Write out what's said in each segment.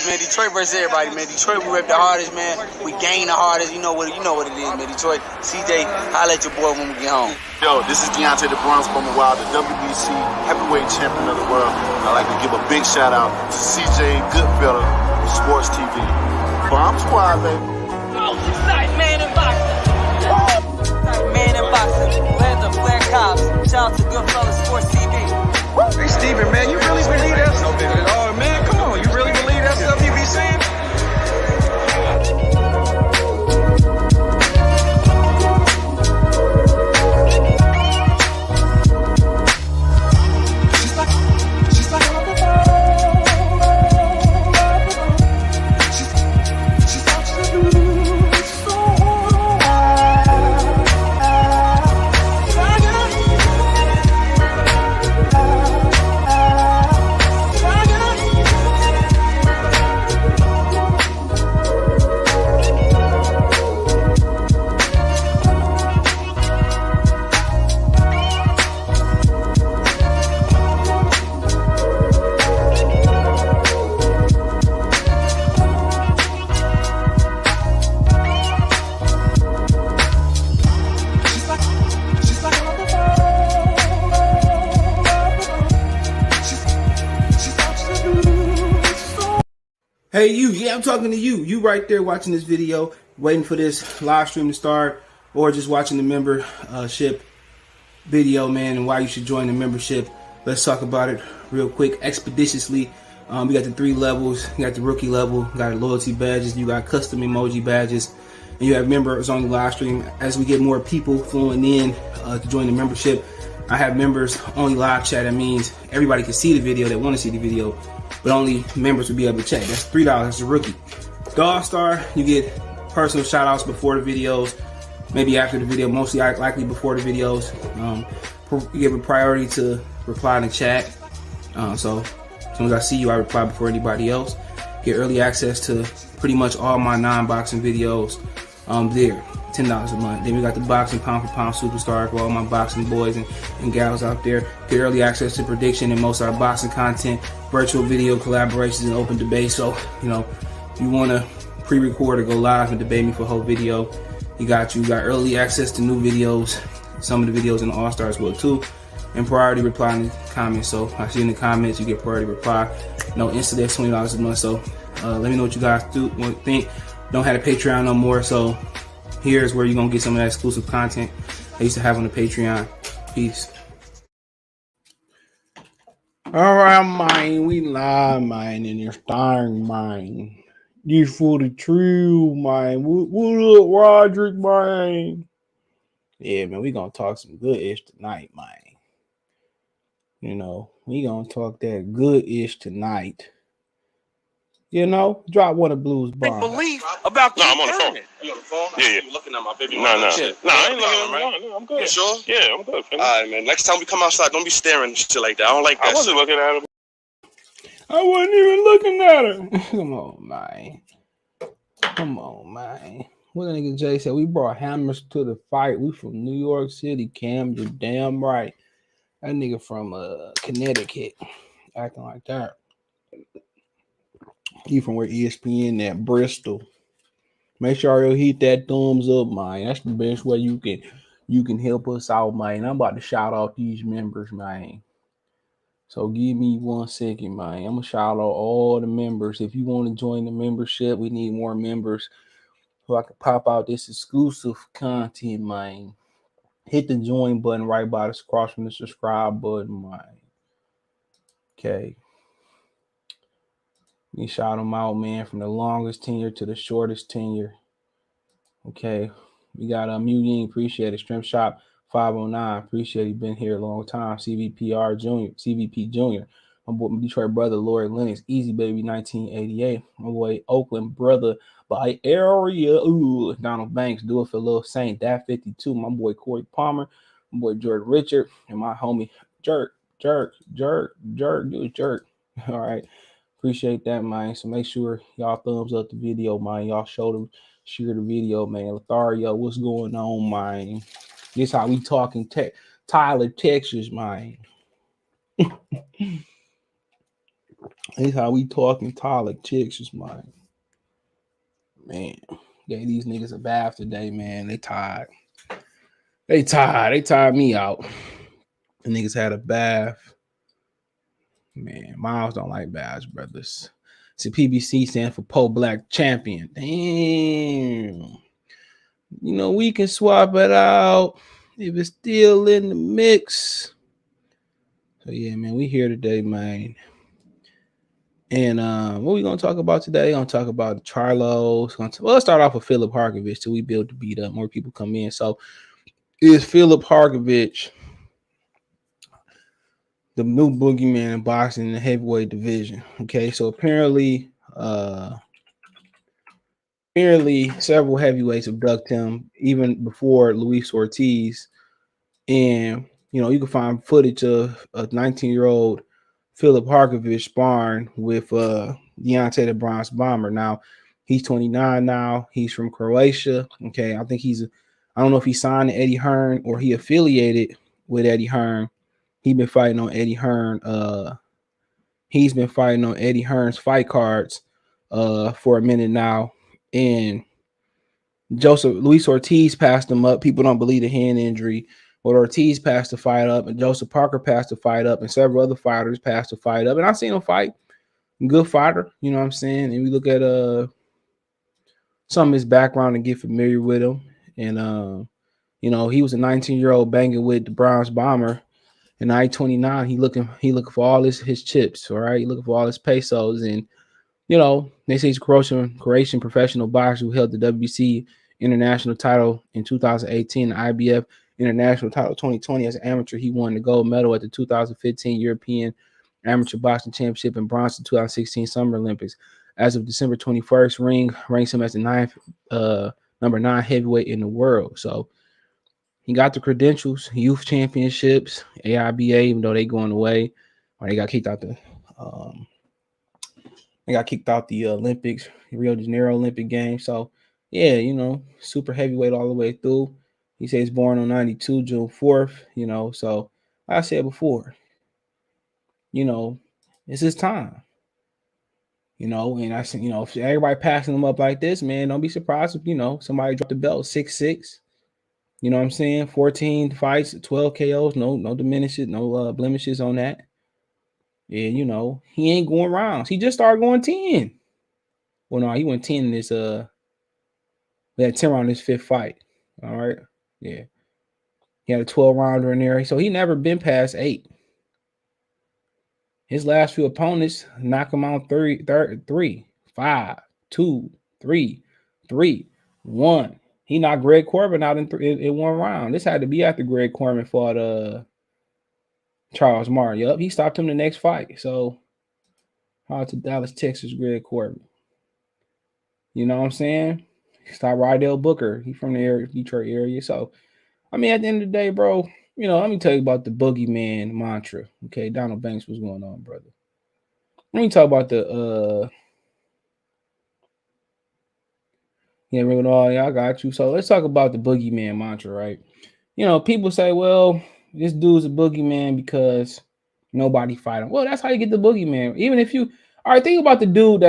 is, man. Detroit versus everybody, man. Detroit, we rep the hardest, man. We gain the hardest. You know what it is, man. Detroit, CJ, holla at your boy when we get home. Yo, this is Deontay the Bronx from Wild, the WBC heavyweight champion of the world. I'd like to give a big shout out to CJ Goodfellow, Sports TV. Bomb Squad, baby. Oh, nice man in boxing. Nice man in boxing. Where's the Flair Cops? Shout out to Goodfellow Sports TV. Hey, Steven, man, you really believe that stuff? Oh, man, come on. You really believe that stuff you be saying? Hey, yeah, I'm talking to you. You right there watching this video, waiting for this live stream to start, or just watching the membership video, man, and why you should join the membership. Let's talk about it real quick, expeditiously. We got the 3 levels. You got the rookie level, you got loyalty badges, you got custom emoji badges, and you have members on the live stream. As we get more people flowing in to join the membership, I have members only live chat. That means everybody can see the video that want to see the video, but only members will be able to check. That's $3. That's a rookie. The All-Star, you get personal shout-outs before the videos, maybe after the video, mostly likely before the videos. You give a priority to reply in the chat. So as soon as I see you, I reply before anybody else. Get early access to pretty much all my non-boxing videos there. $10 a month. Then we got the boxing pound for pound superstar for all my boxing boys and gals out there. Get early access to prediction and most of our boxing content, virtual video collaborations, and open debate. So, you know, if you want to pre-record or go live and debate me for a whole video, you got early access to new videos. Some of the videos in the All-Star as well too, and priority reply in the comments. So I see in the comments you get priority reply. No instant, that's $20 a month. So let me know what you guys think. Don't have a Patreon no more, so here's where you're gonna get some of that exclusive content I used to have on the Patreon. Peace. All right, man. We live, man, in your starring, man. You for the true, man. What up, Roderick, man? Yeah, man, we gonna talk some good-ish tonight, man. You know, we gonna talk that good-ish tonight. You know, drop one of Blues bombs. Belief about No, I'm on the phone. You on the phone? Yeah. You looking at my baby? No, I ain't looking at him. No, I'm good. You sure? Yeah, I'm good. All right, man. Next time we come outside, don't be staring and shit like that. I don't like that. I wasn't looking at him. I wasn't even looking at her. Come on, man. Come on, man. What that nigga Jay said, we brought hammers to the fight. We from New York City, Cam. You're damn right. That nigga from Connecticut acting like that. He from where ESPN at, Bristol. Make sure you hit that thumbs up, man. That's the best way you can help us out, man. I'm about to shout out these members, man. So give me 1 second, man. I'm gonna shout out all the members. If you want to join the membership, we need more members so I can pop out this exclusive content, man. Hit the join button right by the cross from the subscribe button, man. Okay. We shout them out, man, from the longest tenure to the shortest tenure. Okay. We got Mewing, appreciate it. Strength Shop 509, appreciate it. Been here a long time. CVP Jr. My boy, my Detroit brother, Lloyd Lennox. Easy Baby 1988. My boy, Oakland brother by area. Ooh, Donald Banks. Do it for Lil Saint. That 52. My boy, Corey Palmer. My boy, Jordan Richard. And my homie, Jerk. You a jerk. All right. Appreciate that, man. So make sure y'all thumbs up the video, man. Y'all share the video, man. Lothario, what's going on, man? This how we talking Tyler, Texas, man. That's how we talking tall like chicks is mine. Man, gave these niggas a bath today, man. They tired. They tired me out. The niggas had a bath. Man, Miles don't like baths, brothers. See, PBC stands for Pro Black Champion. Damn. You know, we can swap it out if it's still in the mix. So yeah, man, we here today, man. And what we gonna talk about today? Gonna talk about Charlo. Let's start off with Filip Hrgović till we build the beat up. More people come in. So is Filip Hrgović the new boogeyman in boxing in the heavyweight division? Okay, so apparently several heavyweights abduct him even before Luis Ortiz. And you know, you can find footage of a 19-year-old Filip Hrgović sparring with Deontay the Bronze Bomber. Now, he's 29 now. He's from Croatia. Okay, I think I don't know if he signed to Eddie Hearn or he affiliated with Eddie Hearn. He's been fighting on Eddie Hearn. He's been fighting on Eddie Hearn's fight cards for a minute now. And Luis Ortiz passed him up. People don't believe the hand injury. But Ortiz passed the fight up, and Joseph Parker passed the fight up, and several other fighters passed the fight up. And I've seen him fight. Good fighter, you know what I'm saying? And we look at some of his background and get familiar with him. And you know, he was a 19-year-old banging with the Bronze Bomber. And now he's 29. He looking for all his chips, all right? He looking for all his pesos. And, you know, they say he's a Croatian professional boxer who held the WBC international title in 2018, the IBF International title 2020 as an amateur. He won the gold medal at the 2015 European Amateur Boxing Championship and bronze in 2016 Summer Olympics. As of December 21st, Ring ranks him as the number 9 heavyweight in the world. So he got the credentials, youth championships, AIBA, even though they going away, or they got kicked out the Olympics, Rio de Janeiro Olympic Games. So yeah, you know, super heavyweight all the way through. He says he's born on 92, June 4th, you know. So like I said before, you know, it's his time. You know, and I said, you know, if everybody passing him up like this, man, don't be surprised if, you know, somebody dropped the belt 6'6". You know what I'm saying? 14 fights, 12 KOs, no diminishes, no blemishes on that. Yeah, you know, he ain't going rounds. He just started going 10. Well, no, he went 10 in this we had 10 round his 5th fight. All right. Yeah. He had a 12-rounder in there. So he never been past 8. His last few opponents knock him out 3, 5, 2, 3, 3, 1. He knocked Greg Corbin out in 1 round. This had to be after Greg Corbin fought Charles Martin. Yup, he stopped him the next fight. So, out to Dallas, Texas, Greg Corbin. You know what I'm saying? Stop Rydell Booker. He from the Detroit area. So, I mean, at the end of the day, bro, you know, let me tell you about the Boogeyman mantra. Okay, Donald Banks, what's going on, brother? Let me talk about the yeah, I got you. So let's talk about the Boogeyman mantra, right? You know, people say, well, this dude's a Boogeyman because nobody fight him. Well, that's how you get the Boogeyman. Even if you, all right, think about the dude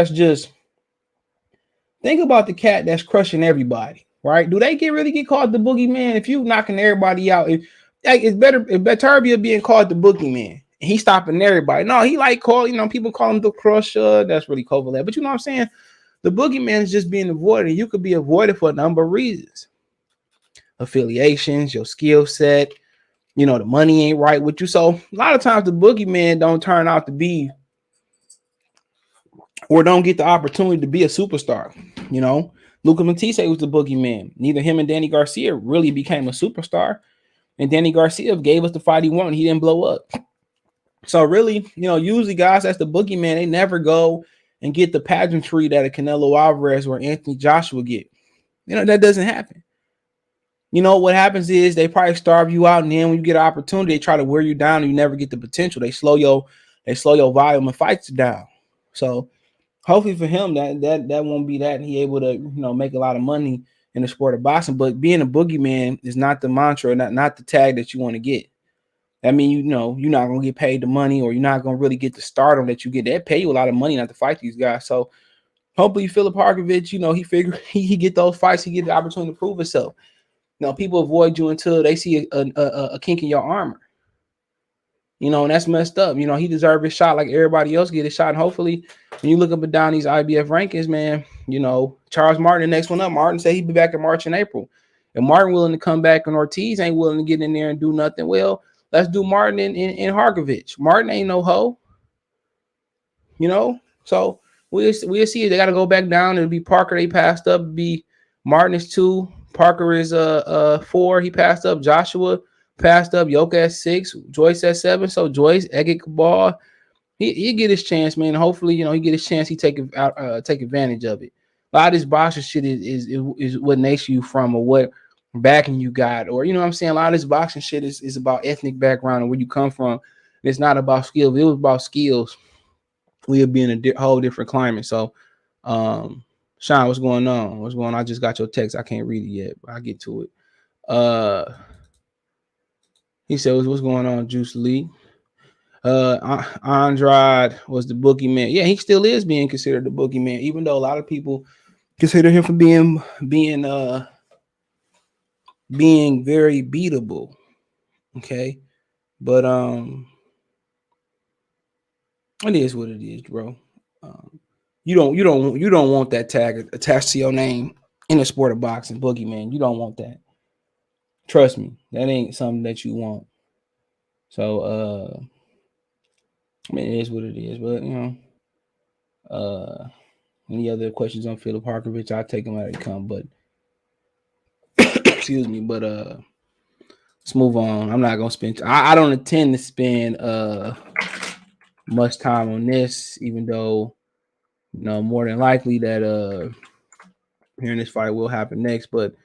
think about the cat that's crushing everybody, right? Do they really get called the Boogeyman? If you knocking everybody out, it's better being called the Boogeyman. He's stopping everybody. No, he like you know, people call him the Crusher. That's really Kovalev. But you know what I'm saying? The Boogeyman is just being avoided. You could be avoided for a number of reasons. Affiliations, your skill set, you know, the money ain't right with you. So a lot of times the Boogeyman don't turn out to be or don't get the opportunity to be a superstar. You know, Luca Matisse was the Boogeyman. Neither him and Danny Garcia really became a superstar. And Danny Garcia gave us the fight he wanted. He didn't blow up. So really, you know, usually guys that's the Boogeyman, they never go and get the pageantry that a Canelo Alvarez or Anthony Joshua get. You know, that doesn't happen. You know, what happens is they probably starve you out, and then when you get an opportunity, they try to wear you down and you never get the potential. They slow your volume and fights down. So hopefully for him that won't be that, and he able to, you know, make a lot of money in the sport of boxing. But being a Boogeyman is not the mantra, not the tag that you want to get. That means, you know, you're not going to get paid the money, or you're not going to really get the stardom that you get. They pay you a lot of money not to fight these guys. So hopefully Filip Hrgović, you know, he get those fights, he get the opportunity to prove himself. You know, people avoid you until they see a kink in your armor. You know, and that's messed up. You know, he deserved his shot like everybody else get his shot. And hopefully, when you look up and down these IBF rankings, man, you know, Charles Martin, the next one up, Martin said he'd be back in March and April. And Martin willing to come back and Ortiz ain't willing to get in there and do nothing, well, let's do Martin and Hrgović. Martin ain't no hoe. You know? So we'll see. They got to go back down. It'll be Parker. They passed up. It'll be Martin is 2. Parker is 4. He passed up. Joshua passed up. Yoka at 6. Joyce at 7. So Joyce, Egget Cabal, he get his chance, man. Hopefully, you know, he get his chance. He take advantage of it. A lot of this boxing shit is what makes you from, or what backing you got, or, you know what I'm saying? A lot of this boxing shit is about ethnic background and where you come from. It's not about skills. If it was about skills, we'll be in a whole different climate. So, Sean, what's going on? What's going on? I just got your text. I can't read it yet, but I'll get to it. He said, what's going on, Juice Lee? Andrade was the boogeyman. Yeah, he still is being considered the boogeyman, even though a lot of people consider him for being very beatable. Okay. But it is what it is, bro. You don't want that tag attached to your name in the sport of boxing, boogeyman. You don't want that. Trust me, that ain't something that you want. So I mean, it is what it is. But, you know, any other questions on Filip Hrgović, I'll take them as they come. But excuse me, but let's move on. I'm not gonna spend. I don't intend to spend much time on this, even though, you know, more than likely that hearing this fight will happen next. But,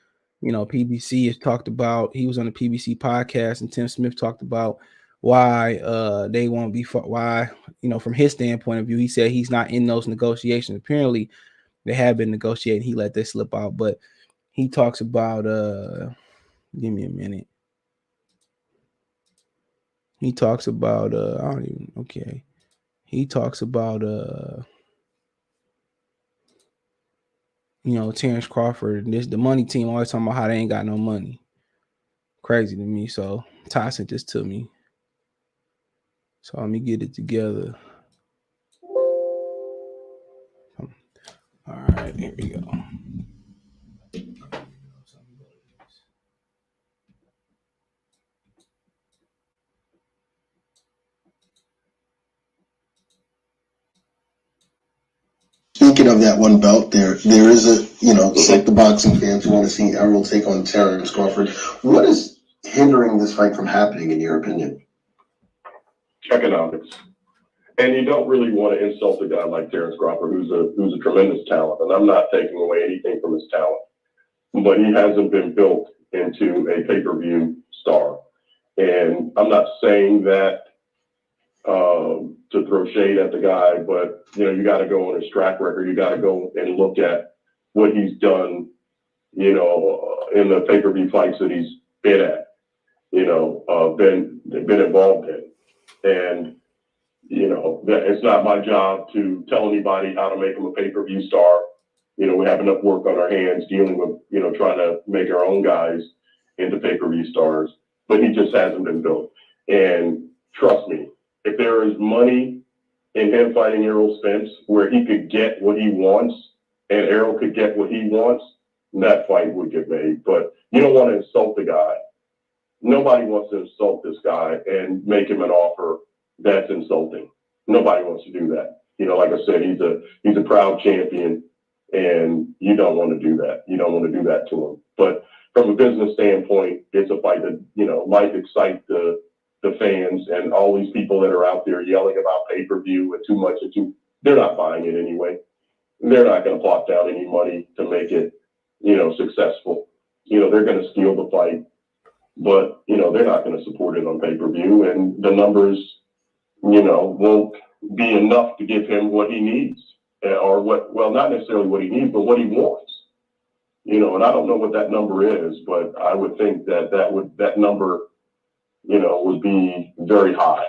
you know, PBC has talked about, he was on the PBC podcast, and Tim Smith talked about why they won't be, why, you know, from his standpoint of view, he said he's not in those negotiations. Apparently they have been negotiating. He let that slip out, but he talks about give me a minute. He talks about he talks about you know, Terrence Crawford, the money team always talking about how they ain't got no money. Crazy to me. So Ty sent this to me. So let me get it together. All right, here we go. Speaking of that one belt, there is a, you know, it's like the boxing fans who want to see Errol take on Terrence Crawford. What is hindering this fight from happening, in your opinion? Economics. And you don't really want to insult a guy like Terrence Crawford, who's a tremendous talent. And I'm not taking away anything from his talent, but he hasn't been built into a pay-per-view star. And I'm not saying that to throw shade at the guy, but, you know, you got to go on his track record. You got to go and look at what he's done, you know, in the pay-per-view fights that he's been at, you know, been involved in. And, you know, it's not my job to tell anybody how to make him a pay-per-view star. You know, we have enough work on our hands dealing with, you know, trying to make our own guys into pay-per-view stars, but he just hasn't been built. And trust me, if there is money in him fighting Errol Spence where he could get what he wants and Errol could get what he wants, that fight would get made. But you don't want to insult the guy. Nobody wants to insult this guy and make him an offer that's insulting. Nobody wants to do that. You know, like I said, he's a proud champion, and you don't want to do that. You don't want to do that to him. But from a business standpoint, it's a fight that, you know, might excite the fans and all these people that are out there yelling about pay-per-view and too much they're not buying it anyway. They're not going to plop down any money to make it, you know, successful. You know, they're going to steal the fight, but, you know, they're not going to support it on pay-per-view, and the numbers, you know, won't be enough to give him what he needs, or what, well, not necessarily what he needs, but what he wants. You know, and I don't know what that number is, but I would think that number, would be very high.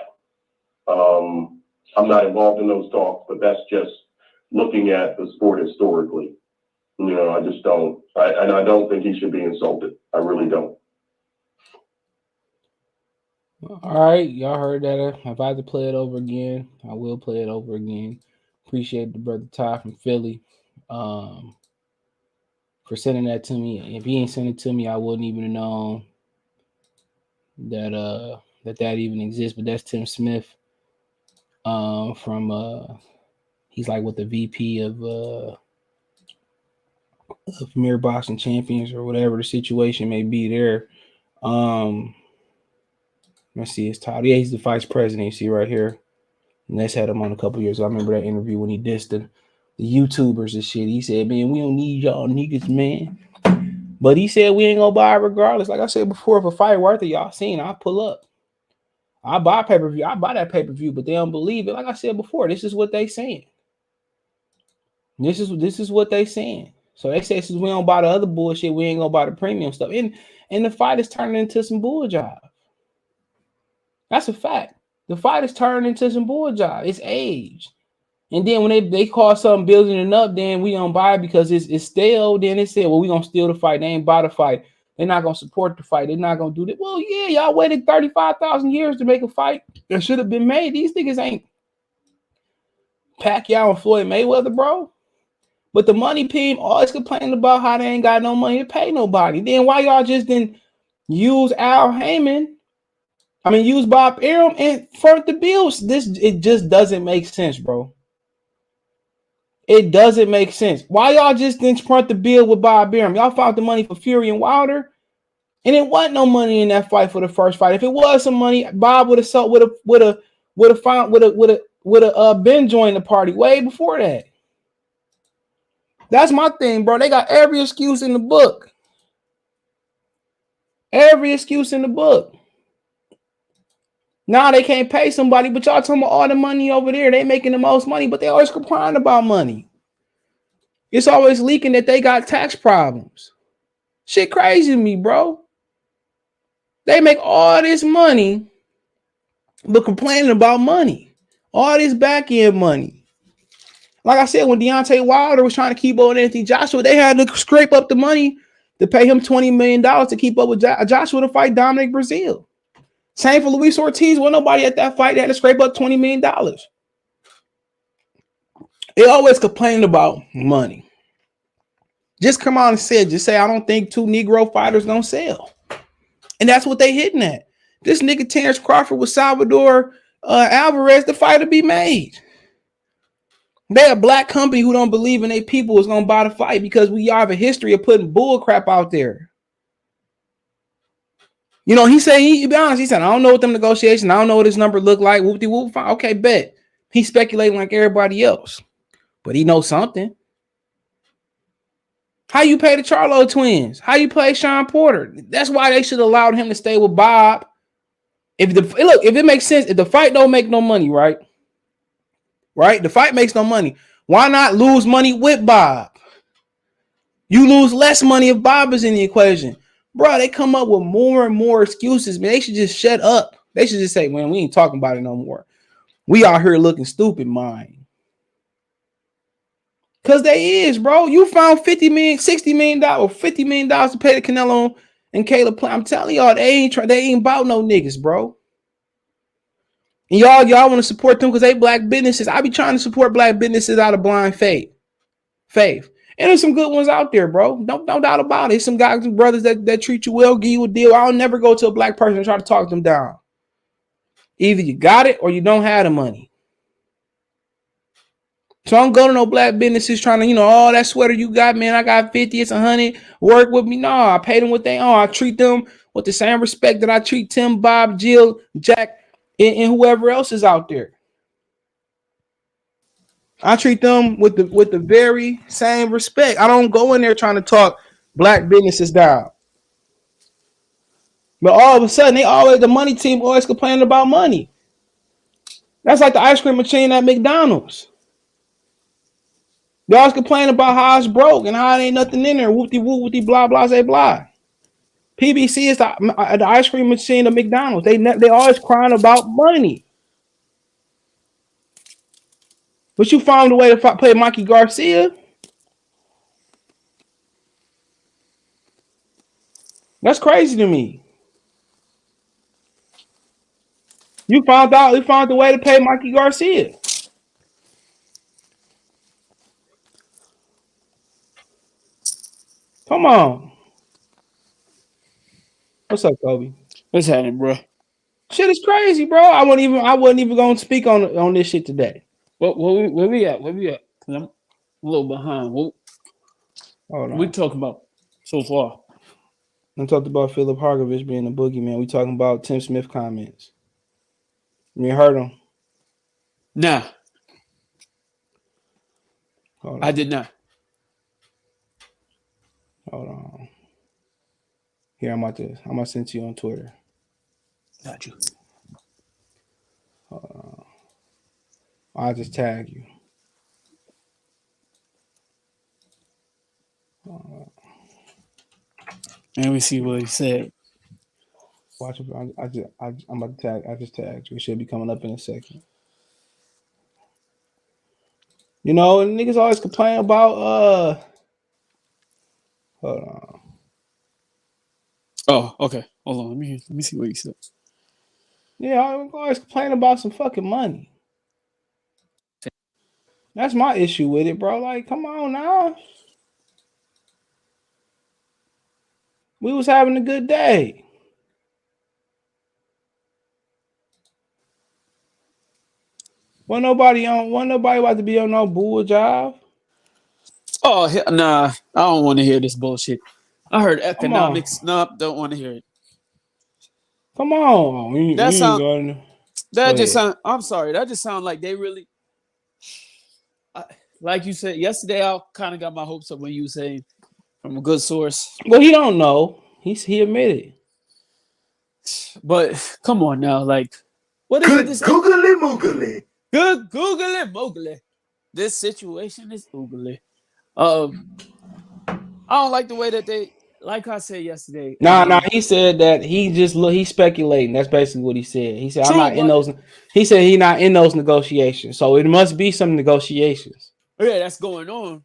I'm not involved in those talks, but that's just looking at the sport historically. I just don't, and I don't think he should be insulted. I really don't. All right, y'all heard that. If I had to play it over again, I will play it over again. Appreciate the brother Ty from Philly for sending that to me. If he ain't sent it to me, I wouldn't even have known that even exists. But that's Tim Smith from he's like with the VP of Premier Boxing Champions or whatever the situation may be there. Let's see his title. Yeah, he's the vice president. You see right here. And that's had him on a couple years. I remember that interview when he dissed the YouTubers and shit. He said, man, we don't need y'all niggas, man. But he said we ain't gonna buy it regardless. Like I said before, if a fight worth it, y'all seen, I'll pull up. I buy pay-per-view. I buy that pay-per-view, but they don't believe it. Like I said before, this is what they saying. This is what they saying. So they say since we don't buy the other bullshit, we ain't gonna buy the premium stuff. And the fight is turning into some bull job. That's a fact. The fight is turning into some bull job. It's age. And then when they call something building it up, then we don't buy it because it's stale. Then they say, well, we gonna steal the fight. They ain't buy the fight. They're not gonna support the fight. They're not gonna do that. Well, yeah, y'all waited 35,000 years to make a fight that should have been made. These niggas ain't Pacquiao and Floyd Mayweather, bro. But the money team always complaining about how they ain't got no money to pay nobody. Then why y'all just didn't use Al Heyman? Use Bob Arum and front the bills. It just doesn't make sense, bro. It doesn't make sense. Why y'all just didn't front the bill with Bob Arum? Y'all found the money for Fury and Wilder, and it wasn't no money in that fight for the first fight. If it was some money, Bob would have been joined the party way before that. That's my thing, bro. They got every excuse in the book. Every excuse in the book. Now they can't pay somebody, but y'all talking about all the money over there. They making the most money, but they always complaining about money. It's always leaking that they got tax problems. Shit crazy to me, bro. They make all this money, but complaining about money. All this back end money. Like I said, when Deontay Wilder was trying to keep up with Anthony Joshua, they had to scrape up the money to pay him $20 million to keep up with Joshua to fight Dominic Breazeale. Same for Luis Ortiz. Well, nobody at that fight. They had to scrape up $20 million. They always complaining about money. Just come out and say, I don't think 2 Negro fighters gonna sell. And that's what they hitting at. This nigga Terrence Crawford with Salvador Alvarez, the fight to be made. They a black company who don't believe in their people is gonna buy the fight because we have a history of putting bull crap out there. He said, he be honest, he said, I don't know what them negotiations, I don't know what his number look like. Whoop-de-whoop, fine. Okay, bet. He's speculating like everybody else. But he knows something. How you pay the Charlo twins? How you play Sean Porter? That's why they should have allowed him to stay with Bob. If it makes sense, if the fight don't make no money, right? Right? The fight makes no money. Why not lose money with Bob? You lose less money if Bob is in the equation. Bro, they come up with more and more excuses, man. They should just shut up. They should just say, man, we ain't talking about it no more. We out here looking stupid, man. Because they is, bro. You found $50 million, $60 million, $50 million to pay the Canelo and Caleb Plant. I'm telling y'all, they ain't about no niggas, bro. And y'all want to support them because they black businesses. I be trying to support black businesses out of blind faith. And there's some good ones out there, bro. No doubt about it. There's some guys and brothers that treat you well, give you a deal. I'll never go to a black person and try to talk them down. Either you got it or you don't have the money. So I don't go to no black businesses trying to, oh, that sweater you got, man, I got 50, it's 100. Work with me. No, I pay them what they own. I treat them with the same respect that I treat Tim, Bob, Jill, Jack, and whoever else is out there. I treat them with the very same respect. I don't go in there trying to talk black businesses down. But all of a sudden, the money team always complaining about money. That's like the ice cream machine at McDonald's. They always complain about how it's broke and how there ain't nothing in there. Whoopty whoop, whoopty blah, blah, say blah. PBC is the ice cream machine of McDonald's. They always crying about money. But you found a way to play Mikey Garcia. That's crazy to me. You found the way to pay Mikey Garcia. Come on. What's up, Kobe? What's happening, bro? Shit is crazy, bro. I wasn't even gonna speak on this shit today. Where we at? Where we at? 'Cause I'm a little behind. What we talking about so far? I talked about Filip Hrgović being a boogeyman. We talking about Tim Smith comments. You heard him? Nah. I did not. Hold on. Here, I'm gonna send to you on Twitter. Got you. Hold on. I'll just tag you. Let me see what he said. Watch it. I'm about to tag. I just tagged you. It should be coming up in a second. You know, and niggas always complain about hold on. Oh, okay. Hold on. Let me see what he said. Yeah, I always complain about some fucking money. That's my issue with it, bro. Like, come on now. We was having a good day. Wasn't nobody about to be on no bull job. Oh, nah. I don't want to hear this bullshit. I heard economics. Nope, don't want to hear it. Come on. I'm sorry. That just sounds like they really, like you said yesterday. I kind of got my hopes up when you were saying from a good source. Well, he don't know. He admitted. But come on now, like, what is this? Googly moogly. Good googly moogly. This situation is oogly. I don't like the way that they, like I said yesterday. Nah. He said that he's speculating. That's basically what he said. He said, true, I'm not in those. He said he's not in those negotiations. So it must be some negotiations. Yeah, that's going on.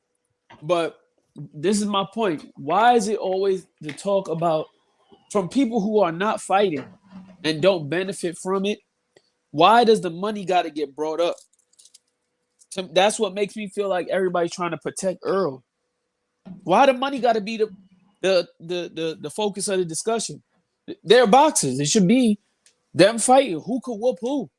But this is my point. Why is it always the talk about from people who are not fighting and don't benefit from it? Why does the money got to get brought up? That's what makes me feel like everybody's trying to protect Earl. Why the money got to be the focus of the discussion? They're boxers. It should be them fighting. Who could whoop who?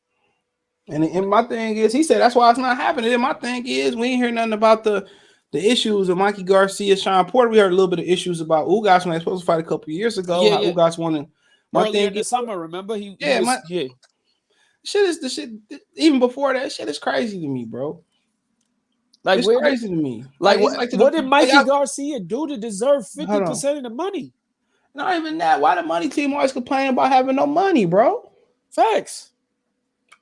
And my thing is, he said that's why it's not happening. And my thing is, we ain't hear nothing about the issues of Mikey Garcia, Sean Porter. We heard a little bit of issues about Hrgović when they were supposed to fight a couple of years ago. Yeah. Hrgović won. My earlier thing in the summer, remember? Shit is the shit. Even before that, shit is crazy to me, bro. Like, it's crazy to me. Like what did Mikey Garcia do to deserve 50% of the money? Not even that. Why the money team always complaining about having no money, bro? Facts.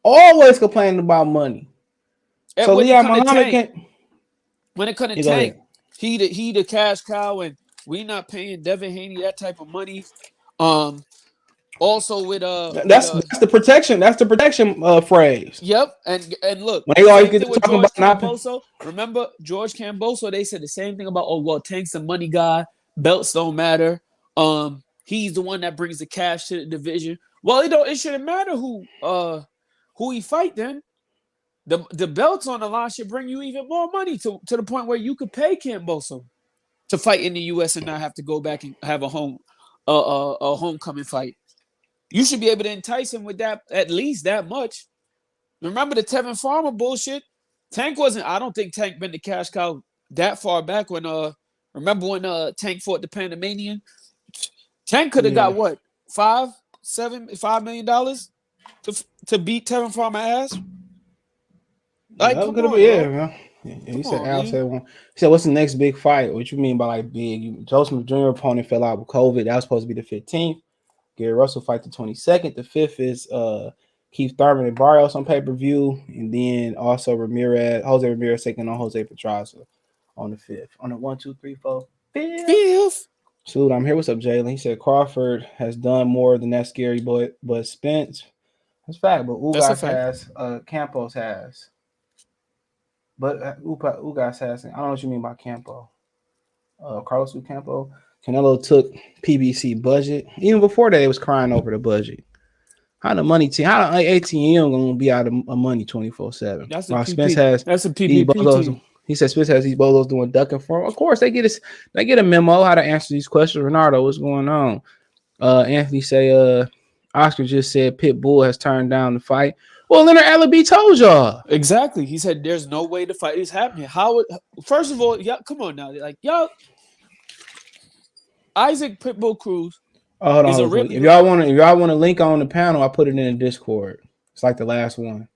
Always complaining about money. And so Leon Muhammad can't. When it comes to Tank, he the cash cow, and we not paying Devin Haney that type of money. Also with that's the protection. That's the protection phrase. Yep, and look, when they always get to talking about Camboso, remember George Camboso? They said the same thing about Tank's a money guy. Belts don't matter. He's the one that brings the cash to the division. Well, it shouldn't matter who he fight then. The belts on the line should bring you even more money to the point where you could pay Camboso to fight in the U.S. and not have to go back and have a homecoming fight. You should be able to entice him with that, at least that much. Remember the Tevin Farmer bullshit? Tank wasn't. I don't think Tank been the cash cow that far back when. Remember when Tank fought the Panamanian? Tank could have got what $5 million to beat Tevin Farmer ass. Like, man. He said Al said one. He said, "What's the next big fight?" What you mean by like big? Joe Smith Jr. opponent fell out with COVID. That was supposed to be the 15th. Gary Russell fight the 22nd. The 5th is Keith Thurman and Barrios on pay-per-view, and then also Jose Ramirez taking on Jose Pedraza on the 5th. On the 1, 2, 3, 4, 5th. Salute, I'm here. What's up, Jalen? He said Crawford has done more than that scary boy, but Spence. That's fact, but Ugas has, Campos has. But Ugas has, I don't know what you mean by Campo. Carlos Campo. Canelo took PBC budget. Even before that, it was crying over the budget. How the money team, how the ATM gonna be out of money 24/7? That's a Spence has that's a PBP team. He said Spence has these bolos doing ducking for him. Of course, they get a memo how to answer these questions. Renardo, what's going on? Anthony say Oscar just said Pitbull has turned down the fight. Well, Leonard Allaby told y'all. Exactly. He said there's no way the fight is happening. First of all, yeah, come on now. Like, y'all, Isaac Pitbull Cruz. Oh, hold on. If y'all want to link on the panel, I put it in the Discord. It's like the last one.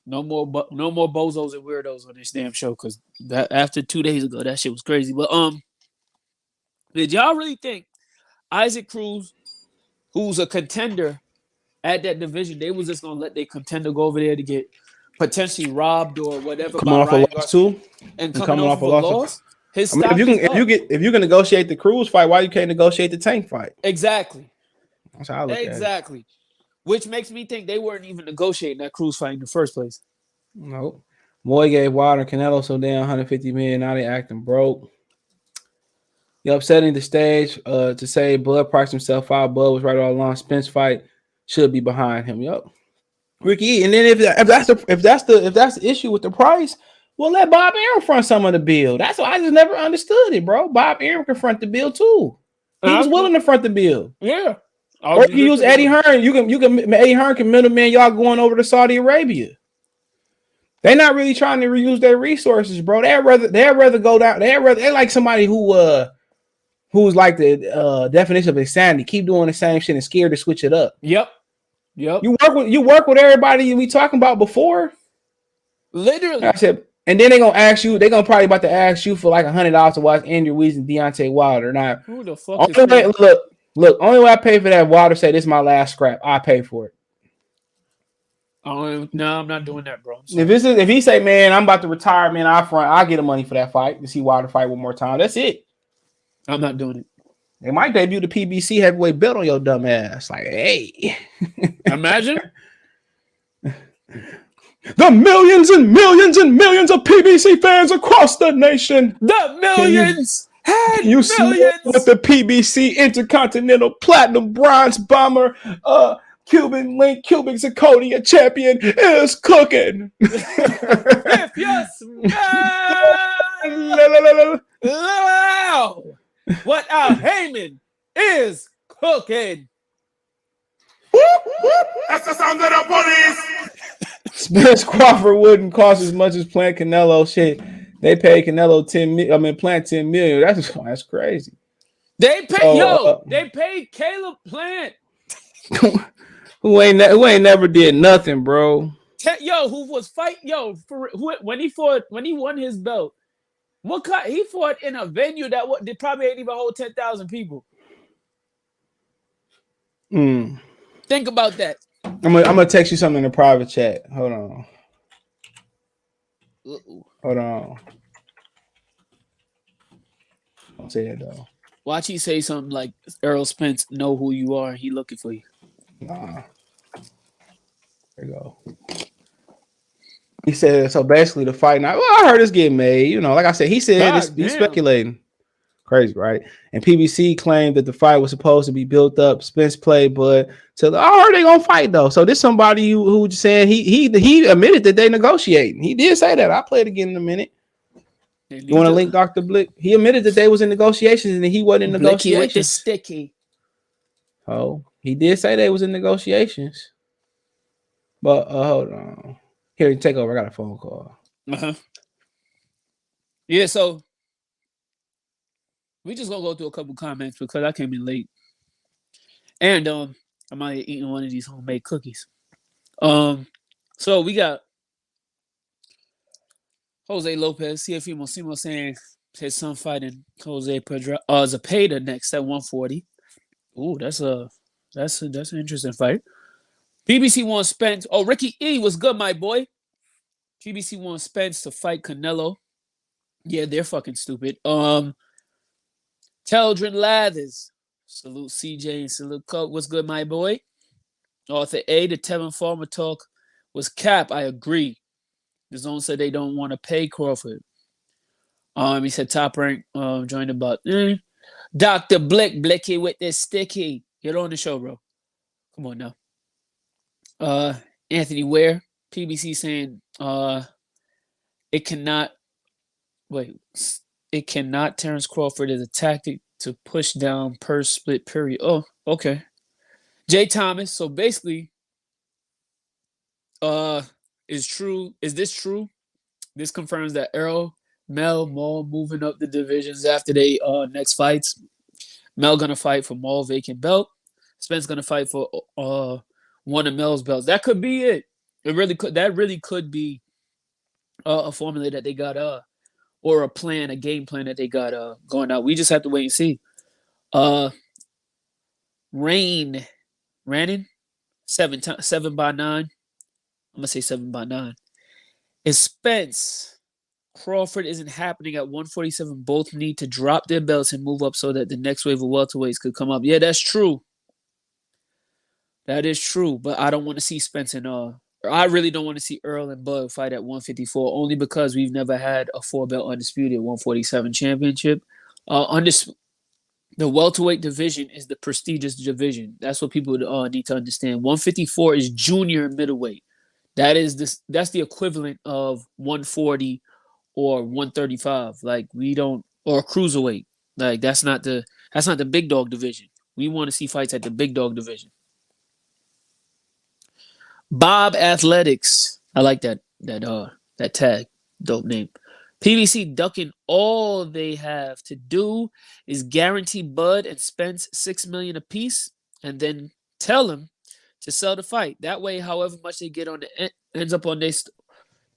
No more bozos and weirdos on this damn show, because that after 2 days ago, that shit was crazy. But did y'all really think Isaac Cruz, who's a contender at that division, they was just gonna let their contender go over there to get potentially robbed or whatever? Coming off a loss too, and coming off a loss. His if you can negotiate the Cruz fight, why you can't negotiate the Tank fight? Exactly. That's how I look at it. Which makes me think they weren't even negotiating that Cruz fight in the first place. Nope. Moy gave Wilder Canelo so down 150 million. Now they acting broke. You're upsetting the stage to say Bud priced himself out. Bud was right all along. Spence fight should be behind him. Yup. Ricky, and then if that's the issue with the price, well, let Bob Arum front some of the bill. That's why I just never understood it, bro. Bob Arum can front the bill too. He was willing to front the bill. Yeah. Or you use Eddie Hearn. You can Eddie Hearn can middleman y'all going over to Saudi Arabia. They're not really trying to reuse their resources, bro. They'd rather go down. They're like somebody who's like the definition of insanity. Keep doing the same shit and scared to switch it up. Yep. You work with everybody we talking about before. Literally. I said, and then they're gonna probably about to ask you for like $100 to watch Andrew Ruiz and Deontay Wilder. Now, who the fuck is that? Look, only way I pay for that, Wilder say this is my last scrap. I pay for it. No, I'm not doing that, bro. If he say, man, I'm about to retire, man, I'll get the money for that fight to see Wilder fight one more time. That's it. I'm not doing it. They might debut the PBC heavyweight belt on your dumb ass. Like, hey. Imagine. The millions and millions and millions of PBC fans across the nation. The millions. You see what the PBC Intercontinental Platinum Bronze Bomber Cuban Link Cuban Zirconia champion is cooking. If you smell what Al Heyman is cooking. That's the sound of the police. Spence Crawford wouldn't cost as much as playing Canelo. Shit, they paid Canelo Plant $10 million. That's crazy. They paid they paid Caleb Plant, who ain't never did nothing, bro. Who was when he won his belt. He fought in a venue that they probably ain't even hold 10,000 people. Think about that. I'm gonna text you something in the private chat. Hold on. Hold on. Don't say that though. Watch he say something like Errol Spence know who you are. He looking for you. Nah. There you go. He said so. Basically, the fight night. Well, I heard it's getting made. You know, like I said, he said he's speculating. Crazy, right? And PBC claimed that the fight was supposed to be built up. Spence played, but I heard they gonna fight though. So this somebody who just saying he admitted that they negotiating. He did say that. I'll play it again in a minute. You want to link Dr. Blick? He admitted that they was in negotiations and he wasn't in negotiations. With the sticky. Oh, he did say they was in negotiations. But hold on. Here, you take over. I got a phone call. Yeah, so we just gonna go through a couple comments because I came in late. And I'm out here eating one of these homemade cookies. So we got Jose Lopez, CFE Mosimo saying his son fighting Jose Zepeda next at 140. Ooh, that's an interesting fight. PBC wants Spence. Oh, Ricky E was good, my boy. PBC wants Spence to fight Canelo. Yeah, they're fucking stupid. Teldrin Lathers. Salute CJ and salute Coke. What's good, my boy? Arthur A. The Tevin Farmer talk was cap. I agree. The zone said they don't want to pay Crawford. He said top rank joined about. Dr. Blicky with this sticky. Get on the show, bro. Come on now. Anthony Ware, PBC saying it cannot Terrence Crawford is a tactic to push down per split period. Oh, okay. Jay Thomas. So basically, is this true? This confirms that Errol, Mel, Maul moving up the divisions after they next fights. Mel gonna fight for Maul vacant belt. Spence gonna fight for one of Mel's belts. That could be it. It really could. That really could be a formula that they got or a game plan that they got going out. We just have to wait and see. Rannon, 7x9. I'm gonna say 7x9. Is Spence Crawford isn't happening at 147. Both need to drop their belts and move up so that the next wave of welterweights could come up. Yeah, that's true. That is true, but I don't want to see Spence and I really don't want to see Earl and Bud fight at 154 only because we've never had a 4-belt undisputed 147 championship. The welterweight division is the prestigious division. That's what people need to understand. 154 is junior middleweight. That's the equivalent of 140 or 135. Like or cruiserweight. Like that's not the big dog division. We want to see fights at the big dog division. Bob Athletics. I like that tag. Dope name. PBC ducking. All they have to do is guarantee Bud and Spence $6 million apiece, and then tell them to sell the fight. That way, however much they get on the ends up on their.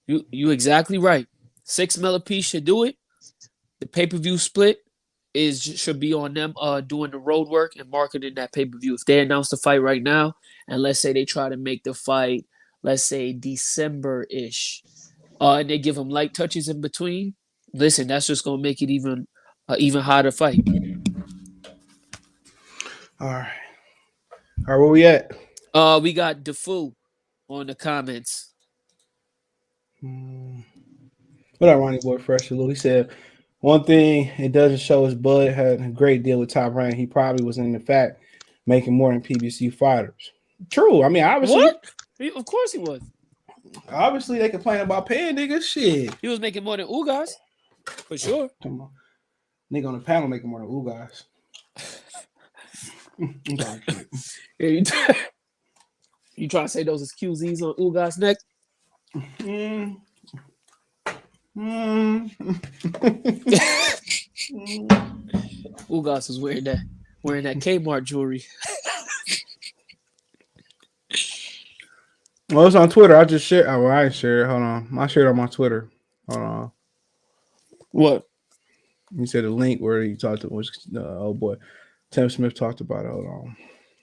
You exactly right. $6 million apiece should do it. The pay-per-view split should be on them doing the road work and marketing that pay-per-view. If they announce the fight right now, and let's say they try to make the fight, let's say December-ish, and they give them light touches in between, listen, that's just going to make it even harder fight. All right, where we at? We got Defoe on the comments. What up, Ronnie Boy Fresh? He said, one thing it doesn't show is Bud had a great deal with Top Rank. He probably was in the fact making more than PBC fighters. True. I mean, obviously. What? Of course he was. Obviously, they complain about paying niggas. Shit. He was making more than Ugas. For sure. Come on. Nigga on the panel making more than Ugas. You trying to say those is QZs on Ugas' neck? Ugas is wearing that Kmart jewelry. Well, it's on Twitter. I just shared. Oh, well, I shared it. Hold on. I shared it on my Twitter. Hold on. What? You said a link where he talked to oh boy, Tim Smith talked about it. Hold on.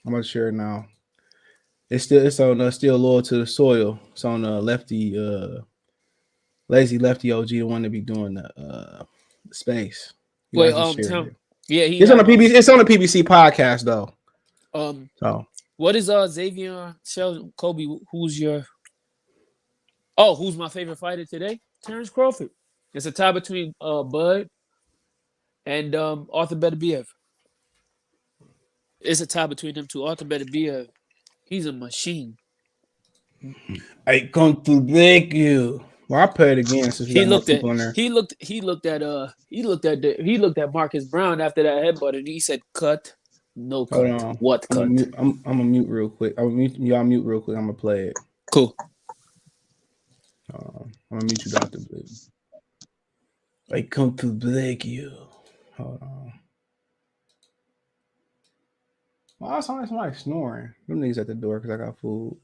I'm gonna share it now. It's on still loyal to the soil. It's on lefty lazy lefty OG, the one that be doing the space. Wait, Tim. Yeah, it's on the PBC. It's on the PBC podcast though. So what is Xavier Sheldon Kobe? Who's my favorite fighter today? Terrence Crawford. It's a tie between Bud and Arthur Beterbiev. It's a tie between them two. Arthur Beterbiev, he's a machine. I come to thank you. Well, I played again since he looked at Marcus Brown after that headbutt, and he said, "Cut, no cut, hold on. What cut?" I'm gonna mute real quick. Y'all mute real quick. I'm gonna play it. Cool. I'm gonna mute you, Dr. Blake. I come to thank you. Hold on. Well, I saw somebody snoring. Them niggas at the door because I got food.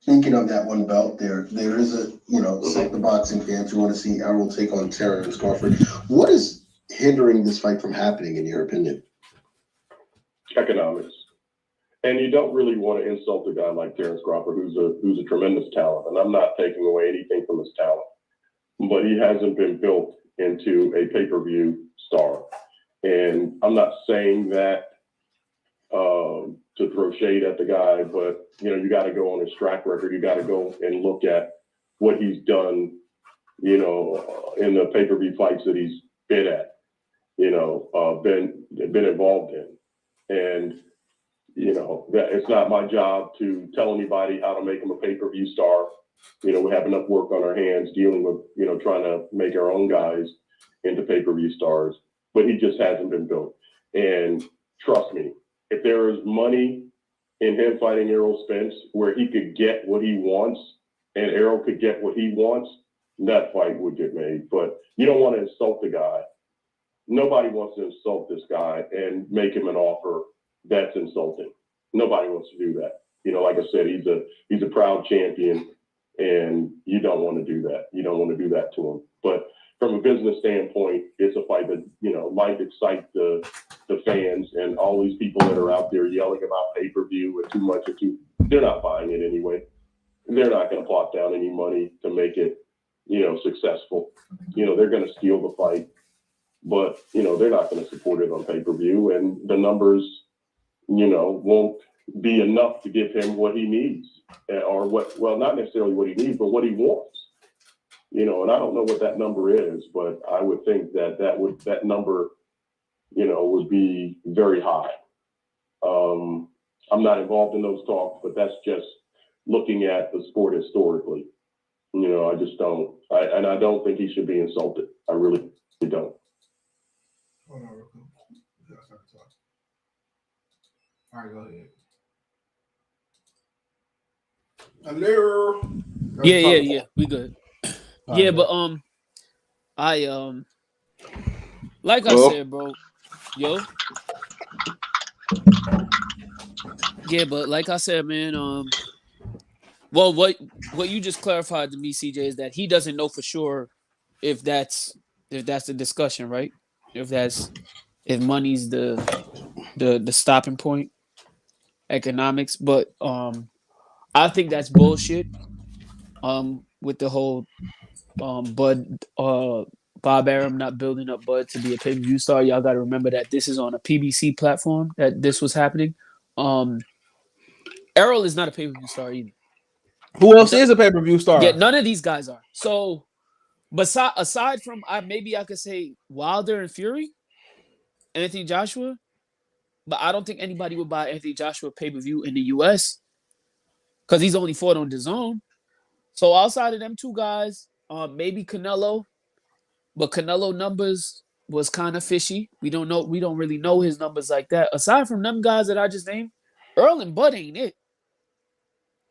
Speaking of that one belt, there is a, the boxing fans who want to see Errol take on Terrence Crawford. What is hindering this fight from happening, in your opinion? Economics. And you don't really want to insult a guy like Terrence Crawford, who's a tremendous talent. And I'm not taking away anything from his talent, but he hasn't been built into a pay-per-view star. And I'm not saying that to throw shade at the guy, but you got to go on his track record. You got to go and look at what he's done, in the pay-per-view fights that he's been at, been involved in. And, that it's not my job to tell anybody how to make him a pay-per-view star. We have enough work on our hands dealing with, trying to make our own guys into pay-per-view stars, but he just hasn't been built. And trust me, if there is money in him fighting Errol Spence where he could get what he wants and Errol could get what he wants, that fight would get made. But you don't want to insult the guy. Nobody wants to insult this guy and make him an offer that's insulting. Nobody wants to do that. Like I said, he's a proud champion, and you don't want to do that. You don't want to do that to him. But from a business standpoint, it's a fight that, might excite the fans and all these people that are out there yelling about pay-per-view and too much they're not buying it anyway. They're not going to plot down any money to make it, successful. They're going to steal the fight, but, they're not going to support it on pay-per-view, and the numbers, won't be enough to give him what he needs or not necessarily what he needs, but what he wants. And I don't know what that number is, but I would think that number, would be very high. I'm not involved in those talks, but that's just looking at the sport historically. I just don't. I don't think he should be insulted. I really don't. Hold on real quick. All right, go ahead. Hello. Yeah. We good. Yeah, but like I said, bro. Yo. Yeah, but like I said, man, well, what you just clarified to me, CJ, is that he doesn't know for sure if that's the discussion, right? If money's the stopping point, economics. But I think that's bullshit. With the whole Bob Arum not building up Bud to be a pay-per-view star. Y'all got to remember that this is on a PBC platform that this was happening. Errol is not a pay-per-view star either. Who else is a pay-per-view star? Yeah, none of these guys are. So, aside from maybe I could say Wilder and Fury, Anthony Joshua, but I don't think anybody would buy Anthony Joshua pay-per-view in the U.S. because he's only fought on DAZN. So outside of them two guys, maybe Canelo, but Canelo numbers was kind of fishy. We don't really know his numbers like that. Aside from them guys that I just named, Earl and Bud ain't it.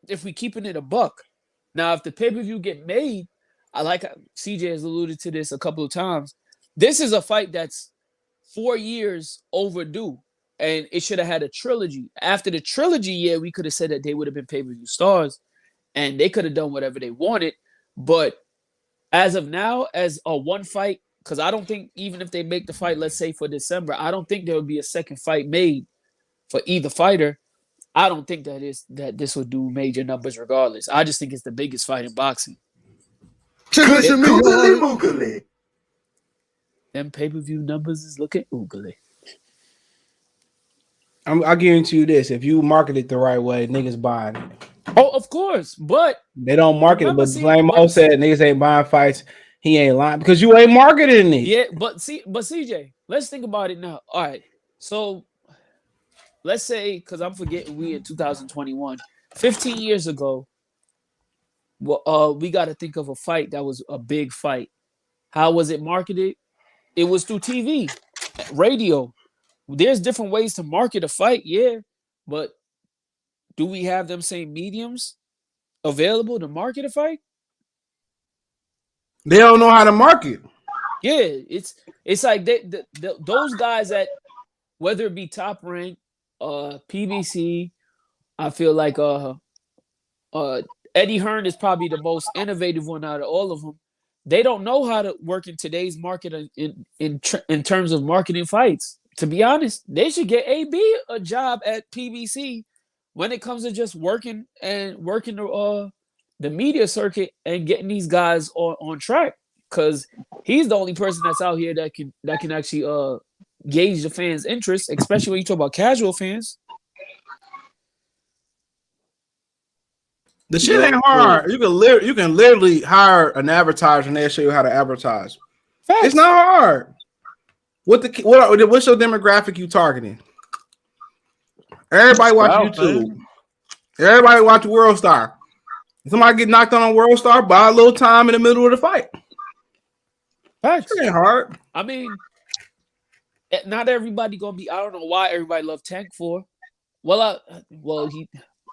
If we keeping it a buck. Now, if the pay-per-view get made, I like CJ has alluded to this a couple of times. This is a fight that's 4 years overdue, and it should have had a trilogy. After the trilogy, we could have said that they would have been pay-per-view stars, and they could have done whatever they wanted. But as of now, as a one fight, because I don't think even if they make the fight, let's say for December, I don't think there would be a second fight made for either fighter. I don't think that this would do major numbers regardless. I just think it's the biggest fight in boxing. Them pay-per-view numbers is looking oogly. I guarantee you this: if you market it the right way, niggas buying it. Oh, of course, but they don't market it. But like Mo said, niggas ain't buying fights. He ain't lying because you ain't marketing it. Yeah, but CJ, let's think about it now. All right, so let's say, because I'm forgetting we in 2021, 15 years ago. Well, we got to think of a fight that was a big fight. How was it marketed? It was through TV, radio. There's different ways to market a fight, but do we have them same mediums available to market a fight? They don't know how to market. Yeah, it's like those guys that, whether it be Top Rank, PBC, I feel like Eddie Hearn is probably the most innovative one out of all of them. They don't know how to work in today's market in terms of marketing fights. To be honest, they should get AB a job at PBC when it comes to just working the media circuit and getting these guys on track, because he's the only person that's out here that can actually gauge the fans' interest, especially when you talk about casual fans. The shit ain't hard. You can literally hire an advertiser and they'll show you how to advertise. Facts. It's not hard. What's your demographic you targeting? Everybody watch YouTube. Everybody watch World Star. If somebody get knocked on World Star, buy a little time in the middle of the fight. Facts. It ain't hard. I mean, not everybody gonna be. I don't know why everybody love Tank for. I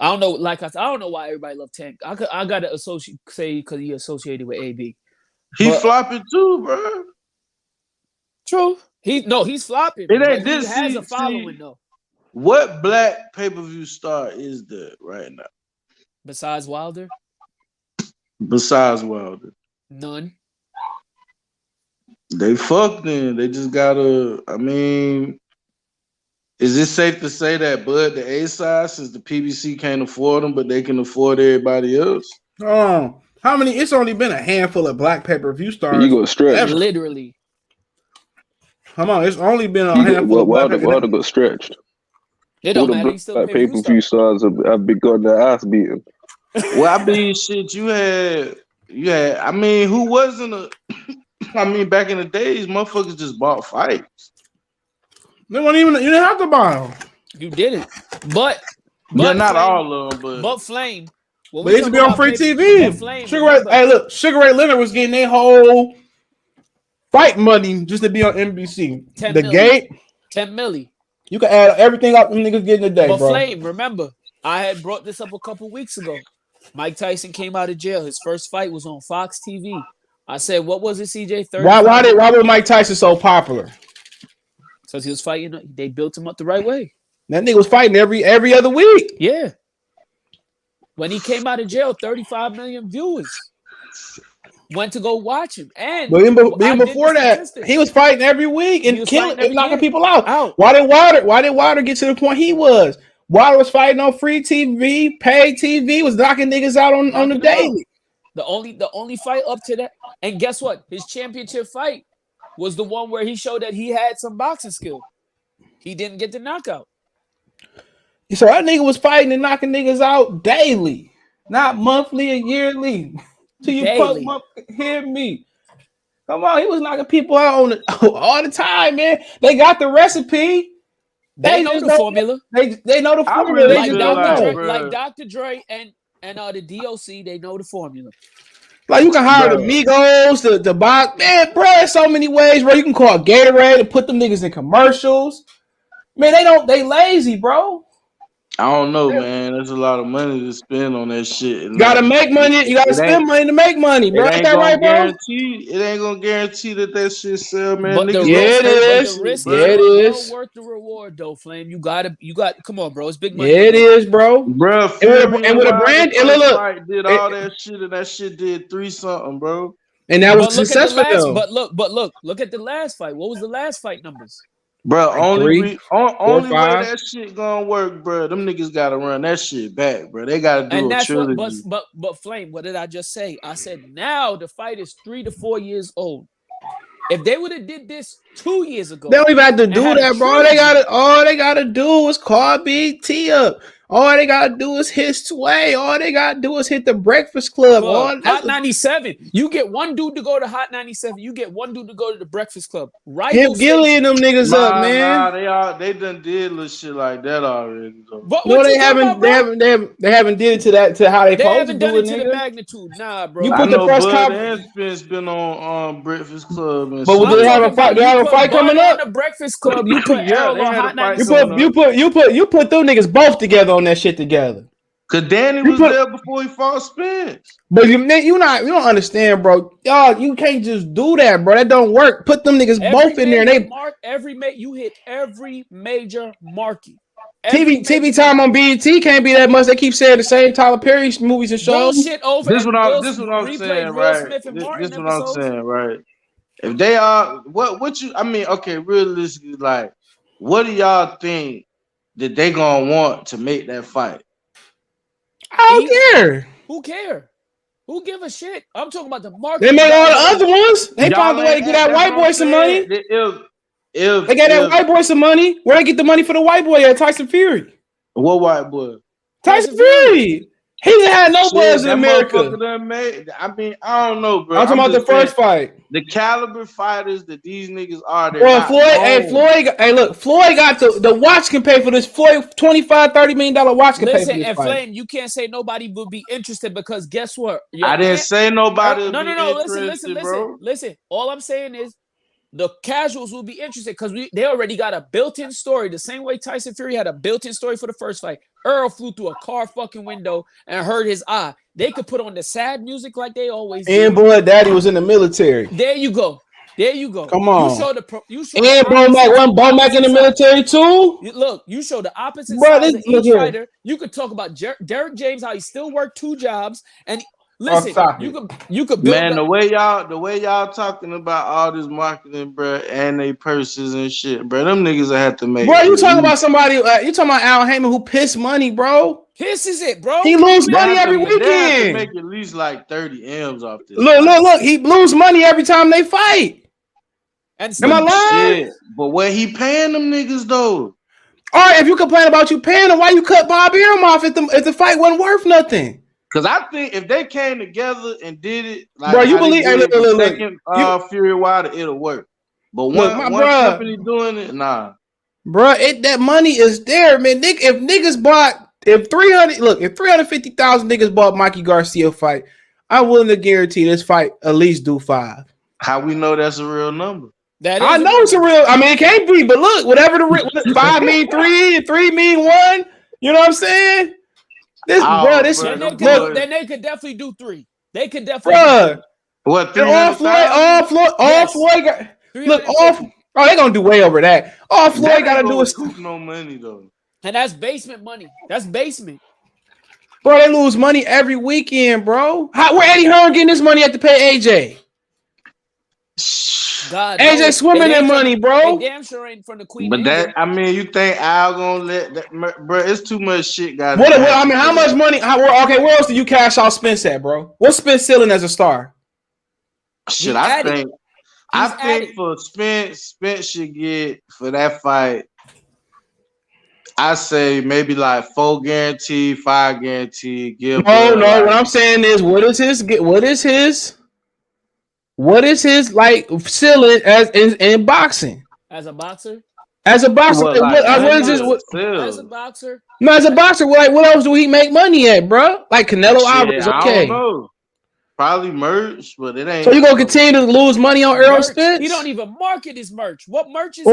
don't know. Like I said, I don't know why everybody love Tank. I gotta say because he associated with AB. He flopping too, bro. True. He's flopping. It ain't He this. has a following though. What black pay-per-view star is there right now? Besides Wilder? None. They fucked in. They just gotta. I mean, is it safe to say that Bud the A side, since the PBC can't afford them, but they can afford everybody else? Oh, how many? It's only been a handful of black pay-per-view stars. You go stretch. Literally. Come on, it's only been a handful of black Wilder got stretched. It don't matter. He's still pay-per-view stars have begun their ass beating. Well, I mean, shit, you had. I mean, who wasn't a? I mean, back in the days, motherfuckers just bought fights. They weren't even. You didn't have to buy them. You didn't, but not Flame, all of them, but Flame. But it used to be on free TV. Sugar Ray Leonard was getting their whole fight money just to be on NBC. Gate, 10 milli. You can add everything up them niggas getting a day, but bro. Flame, remember, I had brought this up a couple weeks ago. Mike Tyson came out of jail. His first fight was on Fox TV. I said, what was it, CJ? Why was Mike Tyson so popular? Because he was fighting. They built him up the right way. That nigga was fighting every other week. Yeah. When he came out of jail, 35 million viewers went to go watch him. And even before that, he was fighting every week and killing and knocking people out. Why did Wilder get to the point he was? Wilder was fighting on free TV, paid TV, was knocking niggas out on the daily. The only fight up to that, and guess what? His championship fight was the one where he showed that he had some boxing skill. He didn't get the knockout. So that nigga was fighting and knocking niggas out daily, not monthly and yearly. Till you hear me. Come on, he was knocking people out all the time, man. They got the recipe. They know the formula. They know the formula. Like Dr. Dre and the DOC, they know the formula. Like you can hire the Migos, the box, man, bro. There's so many ways, bro. You can call Gatorade and put them niggas in commercials. Man, they lazy, bro. I don't know, man. There's a lot of money to spend on that shit. You gotta make money. You gotta spend money to make money, bro. Ain't that right, bro? It ain't gonna guarantee that shit sell, man. But it is. It is worth the reward, though, Flame. You got. Come on, bro. It's big money. It is, bro. And with a brand, and look, did all that shit, and that shit did 3-something, bro. And that was successful. But look at the last fight. What was the last fight numbers? Bro, only way that shit gonna work, bro. Them niggas gotta run that shit back, bro. They gotta do a trilogy. But Flame, what did I just say? I said now the fight is 3 to 4 years old. If they would have did this 2 years ago, they don't even have to do that, bro. All they gotta do is call BT up. All they gotta do is hit Sway. All they gotta do is hit the Breakfast Club. Hot 97. You get one dude to go to Hot 97. You get one dude to go to the Breakfast Club. Right? Hit Gilly and them niggas up, man. They done did little shit like that already. No, they haven't. They haven't did it to that to how they supposed to do it. To the magnitude, nah, bro. You put the press conference. Spence been on Breakfast Club, and but they have a fight. They have a fight coming up. The Breakfast Club. You put Errol on Hot 97. You put them niggas both together on that shit together. Cause Danny was there before he fought Spence. But you don't understand, bro. Y'all, you can't just do that, bro. That don't work. Put them niggas both in there. You hit every major market. TV time on BET can't be that much. They keep saying the same Tyler Perry movies and shows. Bullshit over. This what I'm saying, right? This what I'm saying, right? If they are what you, I mean, okay, realistically, like, what do y'all think that they gonna want to make that fight? I don't care. Who care? Who give a shit? I'm talking about the market. They made all the other ones. They found a way to get that white boy some money. if they got that white boy some money, where they get the money for the white boy at Tyson Fury? What white boy? Tyson Fury. He didn't have no buzz in America. I mean, I don't know, bro. I'm talking about the first fight. The caliber fighters that these niggas are. Well, Floyd got the watch can pay for this. Floyd $25-30 million watch can pay for this fight. Flame, you can't say nobody would be interested because guess what? I didn't say nobody. No. Listen. All I'm saying is the casuals will be interested because they already got a built-in story. The same way Tyson Fury had a built-in story for the first fight. Earl flew through a car fucking window and hurt his eye. They could put on the sad music like they always do. And boy, daddy was in the military. There you go. Come on. You show and Bo Mac in the military too. Look, you show the opposite side of each fighter. You could talk about Derek James, how he still worked 2 jobs, and listen, you could build. Man, the way y'all talking about all this marketing, bro, and they purses and shit, bro. Them niggas will have to make. Bro, you talking about somebody? You talking about Al Heyman who pissed money, bro? Pisses it, bro. He lose money every weekend. They have to make at least like 30 M's off this. Look. He lose money every time they fight. And am I lying? But what he paying them niggas though? All right, if you complain about you paying them, why you cut Bob Arum off if the fight wasn't worth nothing? Because I think if they came together and did it, like bro, you believe? Look. Fury Wilder, it'll work. But one company doing it, nah. Bro, that money is there, man. If niggas bought, if 350,000 niggas bought Mikey Garcia fight, I'm willing to guarantee this fight at least do 5. How we know that's a real number? I know it's a real. I mean, it can't be, but look, whatever the 5 mean 3 and 3 mean 1. You know what I'm saying? Then they could definitely do 3. They could definitely. Bruh, what? All Floyd got. Look, they gonna do way over that. All Floyd gotta do is no money though, and that's basement money. That's basement. Bro, they lose money every weekend, bro. Where Eddie Hearn getting this money at to pay AJ? God, AJ swimming in money, bro. Damn sure ain't from the Queen. But you think Al gonna let that, bro? It's too much shit, guys. How much money? Okay, where else do you cash out Spence at, bro? What's Spence ceiling as a star? Shit, I think for Spence should get for that fight. I say maybe like 4 guaranteed, 5 guaranteed. No. What I'm saying is, what is his like ceiling as in boxing? As a boxer? As a boxer, As a boxer? No, as a boxer, like what else do he make money at, bro? Like Canelo Alvarez, okay. I don't know. Probably merch, but it ain't. So you gonna continue to lose money on Errol Spence? He don't even market his merch. What merch is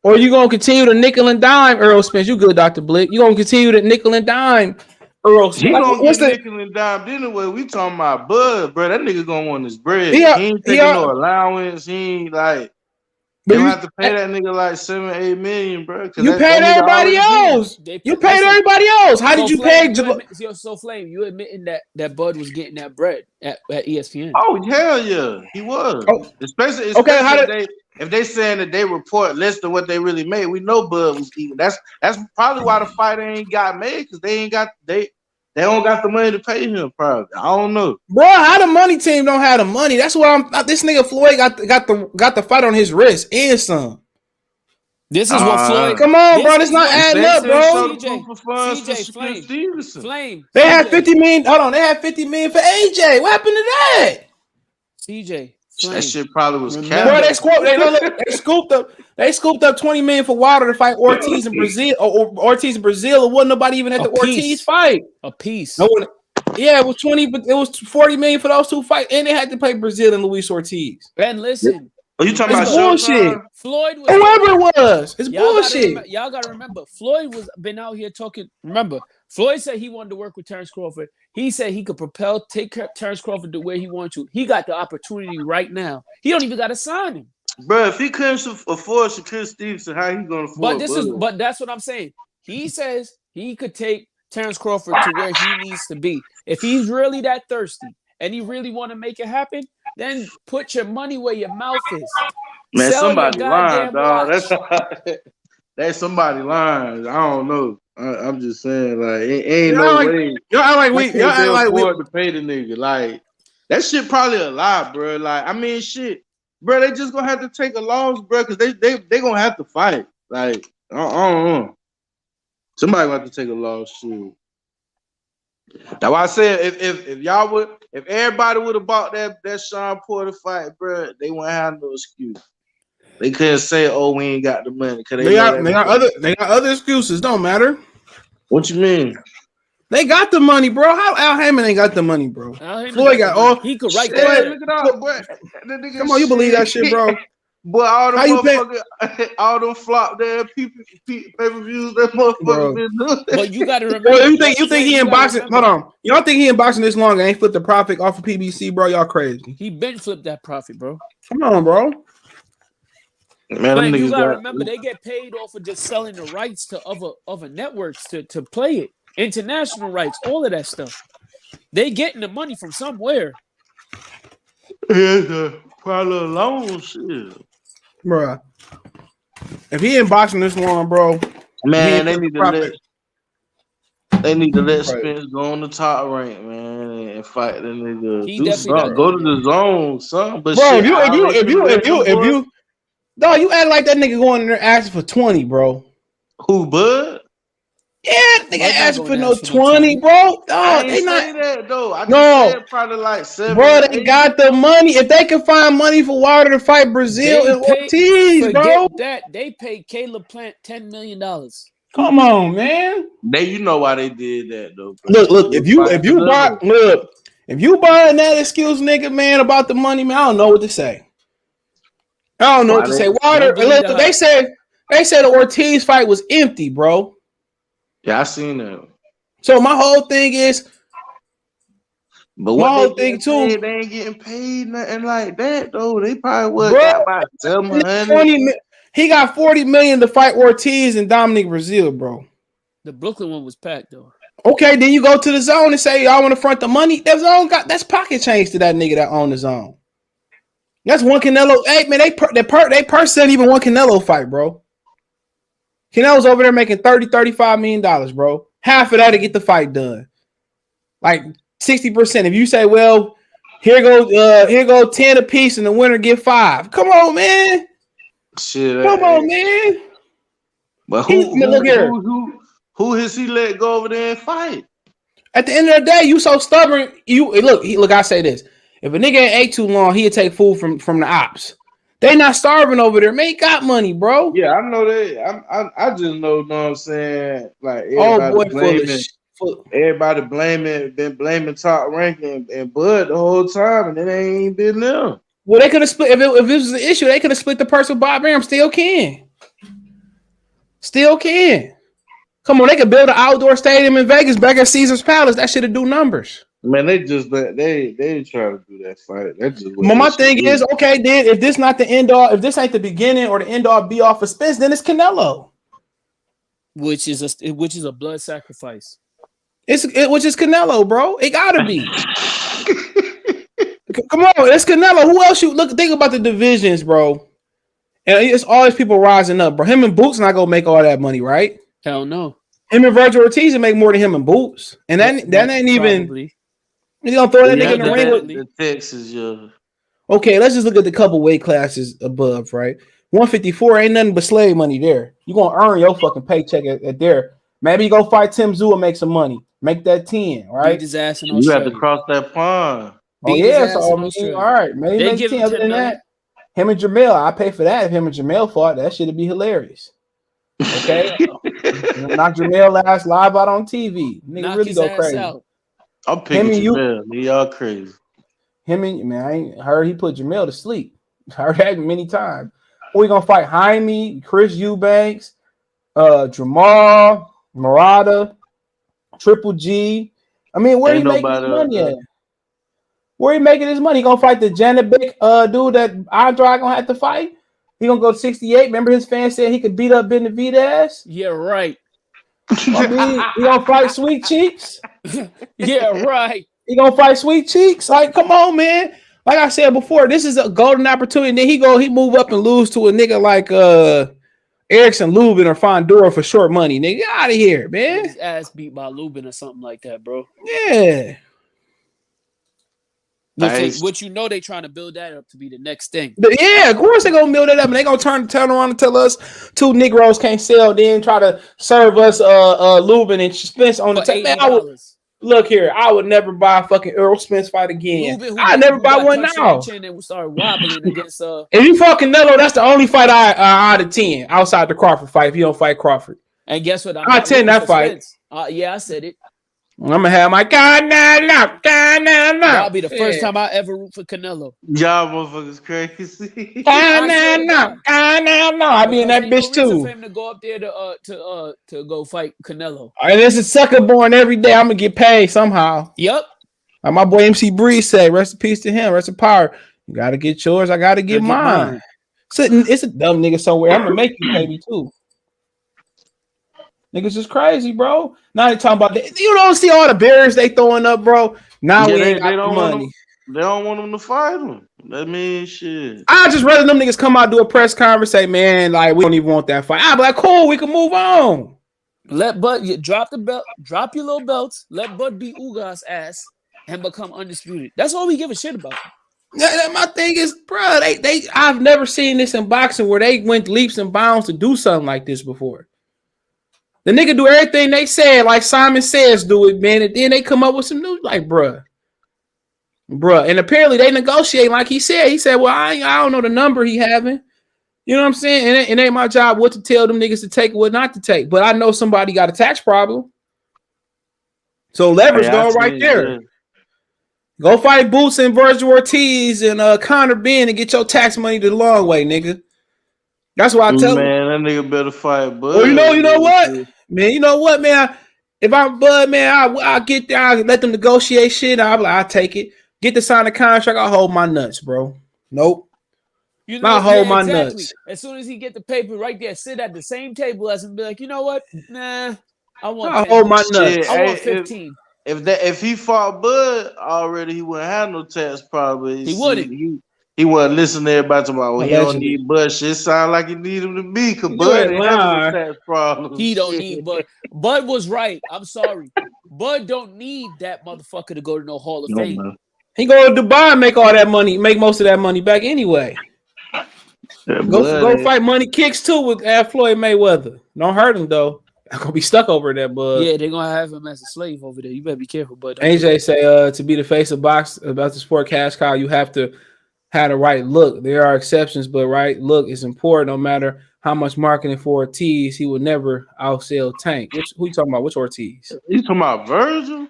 or you gonna continue to nickel and dime Errol Spence? You good, Dr. Blick? You gonna continue to nickel and dime Errol Spence? What's the nickel and dime? Anyway, we talking about Bud, bro. That nigga gonna want his bread. He ain't taking no allowance. He ain't like. You don't have to pay that nigga like 7-8 million, bro. You paid everybody else. You paid everybody else. How did you pay? So Flame, you admitting that Bud was getting that bread at ESPN? Oh hell yeah, he was. Especially if they saying that they report less than what they really made, we know Bud was eating. That's probably why the fight ain't got made because they don't got the money to pay him. Probably, I don't know, bro. How the money team don't have the money? That's what this nigga Floyd got the fight on his wrist and some. This is what Floyd. Come on, bro. It's not adding up, bro. CJ, Flame. They had 50 million. Hold on, they had 50 million for AJ. What happened to that? CJ. Flame. That shit probably was capped. Bro, they scooped up 20 million for Wilder to fight Ortiz in Brazil. Ortiz in Brazil. It wasn't nobody even at the Ortiz fight. A piece. No one. Yeah, it was 20, but it was 40 million for those 2 fights, and they had to pay Brazil and Luis Ortiz. And listen. Are you talking about bullshit? Floyd was whoever it was. It's bullshit. Y'all gotta remember, Floyd was been out here talking. Remember, Floyd said he wanted to work with Terrence Crawford. He said he could take Terrence Crawford to where he wanted to. He got the opportunity right now. He don't even got to sign him. Bro, if he couldn't afford Shakur Stevenson, how he gonna afford? But that's what I'm saying. He says he could take Terrence Crawford to where he needs to be. If he's really that thirsty and he really want to make it happen, then put your money where your mouth is. Man, somebody lying, dog. That's somebody lying. I don't know. I'm just saying, like, it ain't no way. Y'all act like we to pay the nigga. Like, that shit probably a lie, bro. Like, I mean, shit. bro, they just gonna have to take a loss, bro, because they gonna have to fight. Like, I don't know. Somebody gonna have to take a loss, too. That's why I said if everybody would have bought that Sean Porter fight, bro, they wouldn't have no excuse. They couldn't say, "Oh, we ain't got the money." Cause they got other excuses. Don't matter. What you mean? They got the money, bro. How Al Haymon ain't got the money, bro? Floyd got all. He could write that. Look it up, boy. Come on, you believe that shit, bro? Boy, all them motherfuckers, all them flop there pay-per-views, that motherfucker been doing. But you got to remember. Bro, you think he in boxing? Hold on, you don't think he in boxing this long and ain't flipped the profit off of PBC, bro? Y'all crazy. He been flipped that profit, bro. Come on, bro. Man, but you gotta remember they get paid off of just selling the rights to other networks to play it, international rights, all of that stuff. They getting the money from somewhere. Yeah, probably alone shit. Bro, if he in boxing this long, bro, man, they need to let Spence go on the top rank, man, and fight the nigga. Do something. Go to the zone, son. But bro, shit, if you, dog, you act like that nigga going in there asking for 20, bro. Who, Bud? Yeah, nigga asking for no 20, bro. Dog, they not say that though. I just said probably like 7. Bro, they got the money. If they can find money for Wilder to fight Brazil and Ortiz, bro. That they paid Caleb Plant $10 million. Come on, man. You know why they did that though. Bro. Look. If you buying that excuse, nigga, man, about the money, man, I don't know what to say. I don't know what to say. Wilder. Look, they said the Ortiz fight was empty, bro. Yeah, I seen that. So my whole thing is, but what my whole thing too, they ain't getting paid nothing like that though. They probably got about 700. He got 40 million to fight Ortiz and Dominic Brazil, bro. The Brooklyn one was packed though. Okay, then you go to the zone and say y'all want to front the money. That's pocket change to that nigga that own the zone. That's one Canelo. Hey man, they purse ain't even one Canelo fight, bro. Canelo's over there making $30-35 million, bro. Half of that to get the fight done. Like 60%. If you say, well, here go 10 apiece and the winner get 5. Come on, man. Shit. Come on, man. But who has he let go over there and fight? At the end of the day, you so stubborn. Look, I say this. If a nigga ain't ate too long, he'd take food from the ops. They not starving over there. Man, he got money, bro. Yeah, I know that. I just know what I'm saying. Like, everybody been blaming Top Rank and Bud the whole time, and it ain't been them. Well, they could have split. If it was an issue, they could have split the purse with Bob Arum. Still can. Come on, they could build an outdoor stadium in Vegas back at Caesar's Palace. That should have do numbers. Man, they try to do that fight. That's just my thing is, okay, then if this not the end all, if this ain't the beginning or the end all be all for Spence, then it's Canelo, which is a blood sacrifice. Which is Canelo, bro. It gotta be. Come on, it's Canelo. Who else think about the divisions, bro? And it's always people rising up, bro. Him and Boots not gonna make all that money, right? Hell no. Him and Virgil Ortiz will make more than him and Boots, and that ain't even. Probably. You gonna throw that nigga in the ring with the Texas, yeah. Okay, let's just look at the couple weight classes above, right? 154 ain't nothing but slave money there. You gonna earn your fucking paycheck at there. Maybe you go fight Tim Tszyu and make some money. Make that 10, right? Beat his ass in Australia. You have to cross that pond. Oh yeah, so all right. Maybe make 10. Other than that, him and Jamel, I pay for that. If him and Jamel fought, that should be hilarious. Okay, knock Jamel last live out on TV. Nigga really go crazy. Out. I'm picking Jamel. Y'all crazy. I ain't heard he put Jamel to sleep. Heard that many times. We gonna fight Jaime, Chris Eubanks, Jamal, Murata, Triple G. I mean, where he making his money at? Where he making his money? He gonna fight the Janovic dude that Andrade gonna have to fight? He gonna go 68. Remember his fans said he could beat up Benavidez? Yeah, right. I mean, he gonna fight Sweet Cheeks? Yeah, right. He gonna fight Sweet Cheeks? Like, come on, man. Like I said before, this is a golden opportunity. And then he move up and lose to a nigga like Erickson Lubin or Fondura for short money. Nigga, get out of here, man. His ass beat by Lubin or something like that, bro. Yeah. Which you know they trying to build that up to be the next thing. Yeah, of course they gonna build it up, and they gonna turn around and tell us 2 Negroes can't sell, then try to serve us Lubin and Spence on the table. Look here, I would never buy a fucking Earl Spence fight again. I never buy one now. And started wobbling against. If you fought Canelo, that's the only fight I out of 10 outside the Crawford fight. If you don't fight Crawford, and guess what? I 10 that fight. Yeah, I said it. I'm gonna have my Canelo. That'll be the first time I ever root for Canelo. Y'all motherfuckers crazy. Canelo. I be in that bitch too. For him to go up there to go fight Canelo. And there's a sucker born every day. I'm gonna get paid somehow. Yep. Like my boy MC Breeze said, rest in peace to him. Rest in power. You gotta get yours. I gotta get mine. It's a dumb nigga somewhere. I'm gonna make you pay me too. Niggas just crazy, bro. Now they talking about that. You don't see all the barriers they throwing up, bro. Now we ain't got the money. They don't want them to fight them. That means shit. I just rather them niggas come out, do a press conference, say, man, like we don't even want that fight. I'm like, cool, we can move on. Let Bud drop the belt, drop your little belts. Let Bud beat Ugas' ass and become undisputed. That's all we give a shit about. My thing is, bro, I've never seen this in boxing where they went leaps and bounds to do something like this before. The nigga do everything they said, like Simon Says do it, man, and then they come up with some news, like, bruh. And apparently they negotiate, like he said. He said, well, I don't know the number he having. You know what I'm saying? And it ain't my job what to tell them niggas to take and what not to take. But I know somebody got a tax problem. So leverage going right there. Yeah. Go fight Boots and Virgil Ortiz and Conor Ben and get your tax money the long way, nigga. That's what I tell him. Man, that nigga better fight Bud. Well, you know what? Man, you know what, man? If I'm Bud, man, I'll get there. I'll let them negotiate shit. I'll take it. Get to sign the contract. I'll hold my nuts, bro. Nope. You know, I'll hold my nuts. As soon as he get the paper right there, sit at the same table as him and be like, you know what? Nah, I'll hold my nuts. I want 15. If he fought Bud already, he wouldn't have no tax probably. He wouldn't. He wasn't listening to everybody talking about, well, he don't need Bud. Shit sound like he need him to be, because Bud ain't having no tax problems. He don't need Bud. Bud was right. I'm sorry. Bud don't need that motherfucker to go to no Hall of Fame. Man. He go to Dubai and make all that money, make most of that money back anyway. Yeah, go fight Money Kicks too with Floyd Mayweather. Don't hurt him though. I'm gonna be stuck over there, Bud. Yeah, they're gonna have him as a slave over there. You better be careful, Bud. AJ say to be the face of box about the sport cash cow, you have to have the right look. There are exceptions, but right look is important. No matter how much marketing for Ortiz, he will never outsell Tank. Who you talking about? Which Ortiz? You talking about Virgil?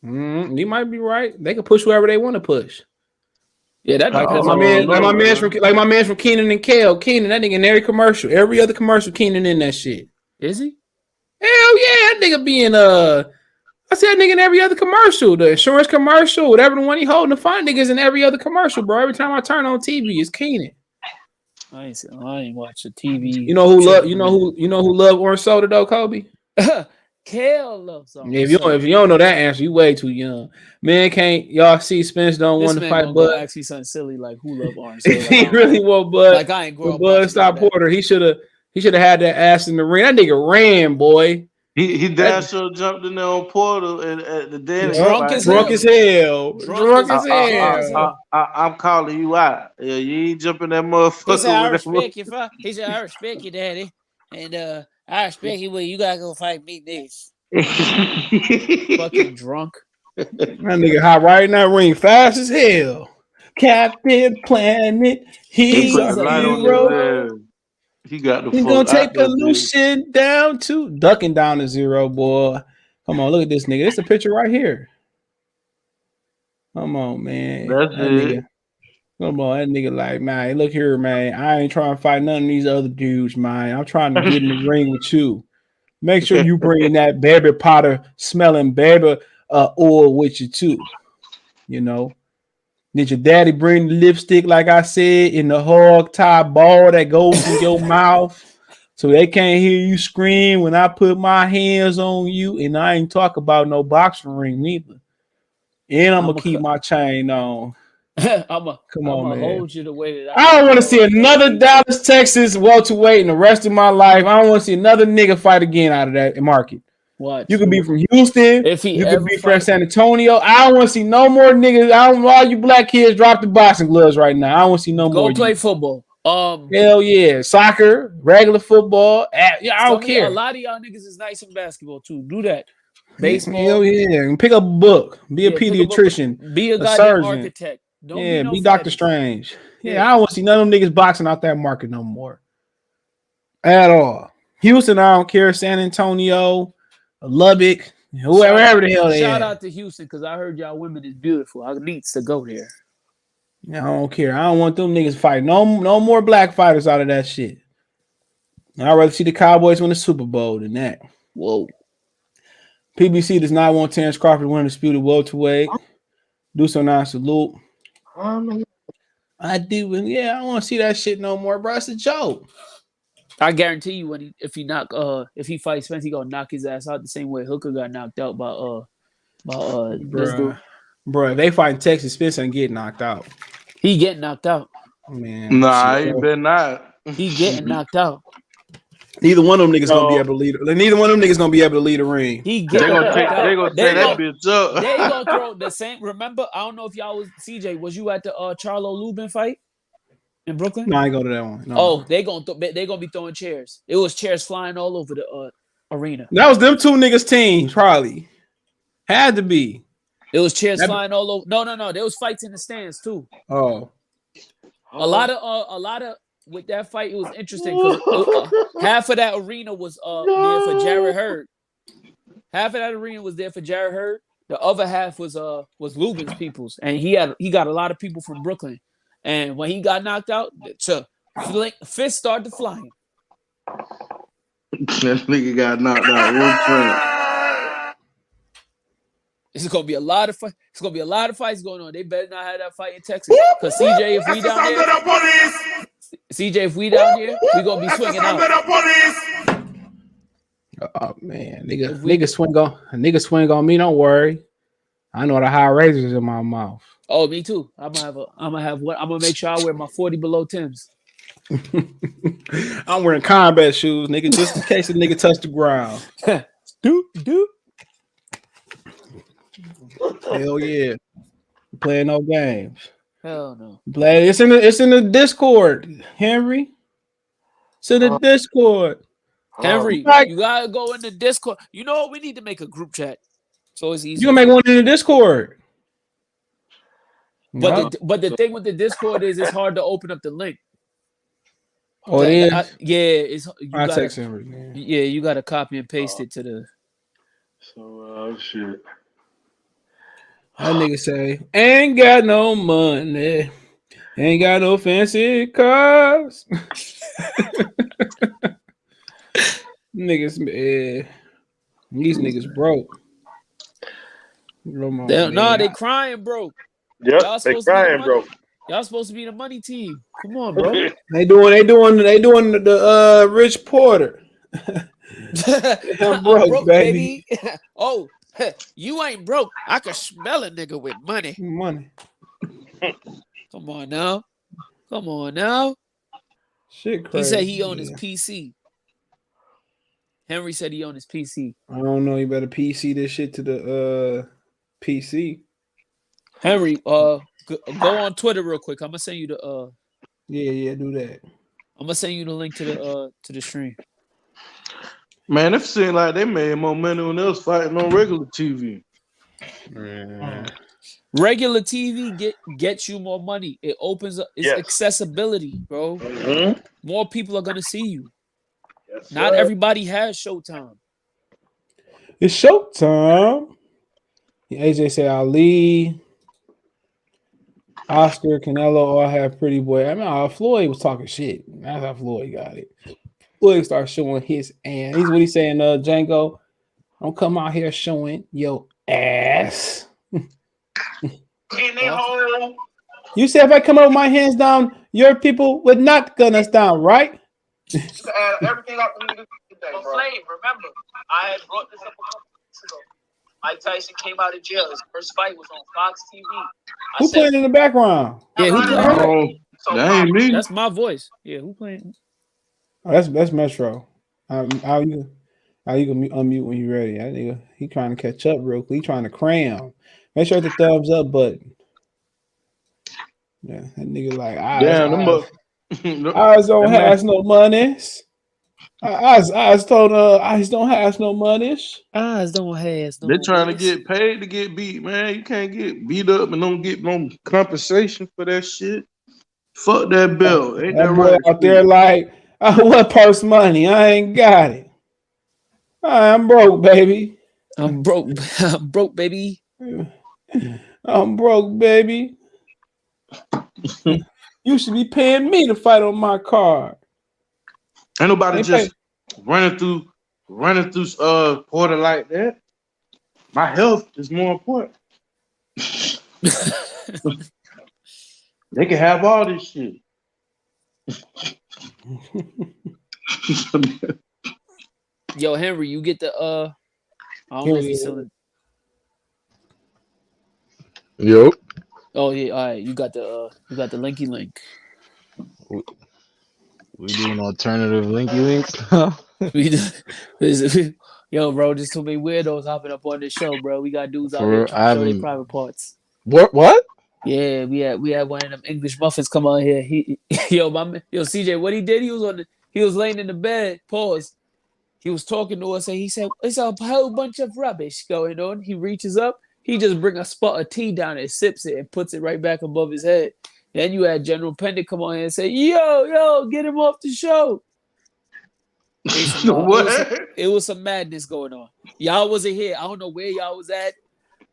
You might be right. They can push whoever they want to push. Yeah, that like my man from Keenan and Kale. Keenan, that nigga in every other commercial, Keenan in that shit. Is he? Hell yeah, that nigga be in I see that nigga in every other commercial, the insurance commercial, whatever the one he holding. The fine niggas in every other commercial, bro. Every time I turn on TV, it's Keenan. I ain't watch the TV. You know who love orange soda though, Kobe? Kale loves orange. Yeah, if you don't know that answer, you way too young. Man, can't y'all see Spence don't want to fight Bud? Ask me something silly like who love orange soda. He really want Bud. Like I ain't grow up. Bud stop Porter. He should have had that ass in the ring. That nigga ran, boy. He damn sure jumped in there on Porter and at the dance. Drunk as hell. I'm calling you out. Yeah, you ain't jumping that motherfucker. He said, I respect you, daddy. And I respect you, but you gotta go fight me next. Fucking drunk. That nigga hot right in that ring, fast as hell. Captain Planet, he's a hero. He got the. He's gonna take pollution down to ducking down to zero, boy. Come on, look at this nigga. This is a picture right here. Come on, man. That's it. Nigga, come on, that nigga like, man, look here, man. I ain't trying to fight none of these other dudes, man. I'm trying to get in the ring with you. Make sure you bring that Baby Potter smelling baby oil with you too. You know. Did your daddy bring the lipstick, like I said, in the hog tie ball that goes in your mouth so they can't hear you scream when I put my hands on you? And I ain't talk about no boxing ring neither. And I'm going to keep my chain on. Come on, man. Hold you the way that I don't want to see another Dallas, Texas welterweight in the rest of my life. I don't want to see another nigga fight again out of that market. Watch. You could be from Houston. If he you ever could be from fight- San Antonio. I don't want to see no more niggas. I don't all you black kids drop the boxing gloves right now. I don't want to see no more. Go play football. Hell yeah, soccer, regular football. Yeah, I don't care. A lot of y'all niggas is nice in basketball too. Do that. Baseball. Hell yeah, and pick up a book. Be a pediatrician. Be a goddamn surgeon. architect. Don't be Doctor Strange. Yeah, I don't want to see none of them niggas boxing out that market no more. At all. Houston, I don't care. San Antonio, Lubbock, whoever the hell they Shout at. out to Houston because I heard y'all women is beautiful. I need to go there. I don't care. I don't want them niggas fighting. No more black fighters out of that shit. I'd rather see the Cowboys win the Super Bowl than that. Whoa. PBC does not want Terrence Crawford to win the disputed welterweight. Do so now, salute. I do, and yeah, I don't want to see that shit no more, bro. It's a joke. I guarantee you if he fights Spence, he gonna knock his ass out the same way Hooker got knocked out by this dude. Bro, if they fight Texas, Spence ain't get knocked out. He getting knocked out. Man. Nah, he better not. He getting knocked out. Neither one of them niggas gonna be able to lead. Neither one of them niggas gonna be able to lead a ring. They gonna take that bitch up. They gonna throw the same. Remember, I don't know if y'all was CJ. Was you at the Charlo Lubin fight in Brooklyn? No, I ain't go to that one. No. Oh, they gonna be throwing chairs. It was chairs flying all over the arena. That was them two niggas' teams, probably. Had to be. It was chairs flying all over. No. There was fights in the stands too. Oh. A lot of with that fight, it was interesting because half of that arena was there for Jarrett Hurd. Half of that arena was there for Jarrett Hurd. The other half was Lubin's people's, and he got a lot of people from Brooklyn. And when he got knocked out, fists started flying. That nigga got knocked out one point. It's gonna be a lot of fights. It's gonna be a lot of fights going on. They better not have that fight in Texas. Because CJ, if we down here, we gonna be swinging out. Oh man, nigga swing on me. Don't worry. I know the high razors in my mouth. Oh, me too. I'm gonna make sure I wear my 40 below Timbs. I'm wearing combat shoes, nigga, just in case the nigga touch the ground. do. Hell yeah. Playing no games. Hell no. It's in the Discord, Henry. It's in the Discord. Henry, you gotta go in the Discord. You know what? We need to make a group chat. So it's easy. You gonna make one in the Discord. But the thing with the Discord is it's hard to open up the link. Oh, it is? I'll text Henry, man. Yeah, you gotta copy and paste it to the. So shit. That nigga say, ain't got no money, ain't got no fancy cars. Niggas, man, these niggas broke. They crying broke. Yep, they crying broke. Y'all supposed to be the money team. Come on, bro. They doing the Rich Porter. I'm broke, baby. Oh. You ain't broke. I can smell a nigga with money. Come on now. Shit crazy. He said he owned his PC. Henry said he owned his PC. I don't know. You better PC this shit to the PC. Henry, go on Twitter real quick. I'm gonna send you the Yeah, do that. I'm gonna send you the link to the stream. Man, it seemed like they made more money when they was fighting on regular TV. Regular TV gets you more money. It opens up. It's accessibility, bro. Mm-hmm. More people are gonna see you. Yes, Not everybody has Showtime. It's Showtime. AJ said Ali, Oscar, Canelo all have pretty boy. I mean, Floyd was talking shit. That's how Floyd got it. Floyd started showing his ass. He's what he's saying, Django. Don't come out here showing your ass. You said if I come out with my hands down, your people would not gun us down, right? Everything up today, bro. Flame, remember, I had brought this up a couple weeks ago. Mike Tyson came out of jail. His first fight was on Fox TV. Who playing in the background? Yeah, who playing? That ain't me. That's my voice. Yeah, who playing? Oh, that's Metro. How you? You can unmute when you're ready. That nigga, he trying to catch up real quick. He trying to cram. Make sure the thumbs up button. Yeah, that nigga like eyes don't have no monies. Eyes don't have no monies. Eyes don't have no. They're trying to get paid to get beat, man. You can't get beat up and don't get no compensation for that shit. Fuck that belt. Ain't that boy right? Out there like, what purse money? I ain't got it. I'm broke, baby. I'm broke. I'm broke, baby. I'm broke, baby. You should be paying me to fight on my card. Ain't nobody just running through Porter like that. My health is more important. They can have all this shit. Yo, Henry, you get the I don't know if he's still in. Yo. Oh yeah, all right. You got the linky link. We doing alternative linky links. Yo, bro, just too many weirdos hopping up on this show, bro. We got dudes out here trying to show their private parts. What? Yeah, we had one of them English muffins come on here. CJ, what he did? He was laying in the bed. Pause. He was talking to us and he said, "It's a whole bunch of rubbish going on." He reaches up, he just bring a spot of tea down and sips it and puts it right back above his head. Then you had General Pendant come on here and say, "Yo, get him off the show." It was some madness going on. Y'all wasn't here. I don't know where y'all was at,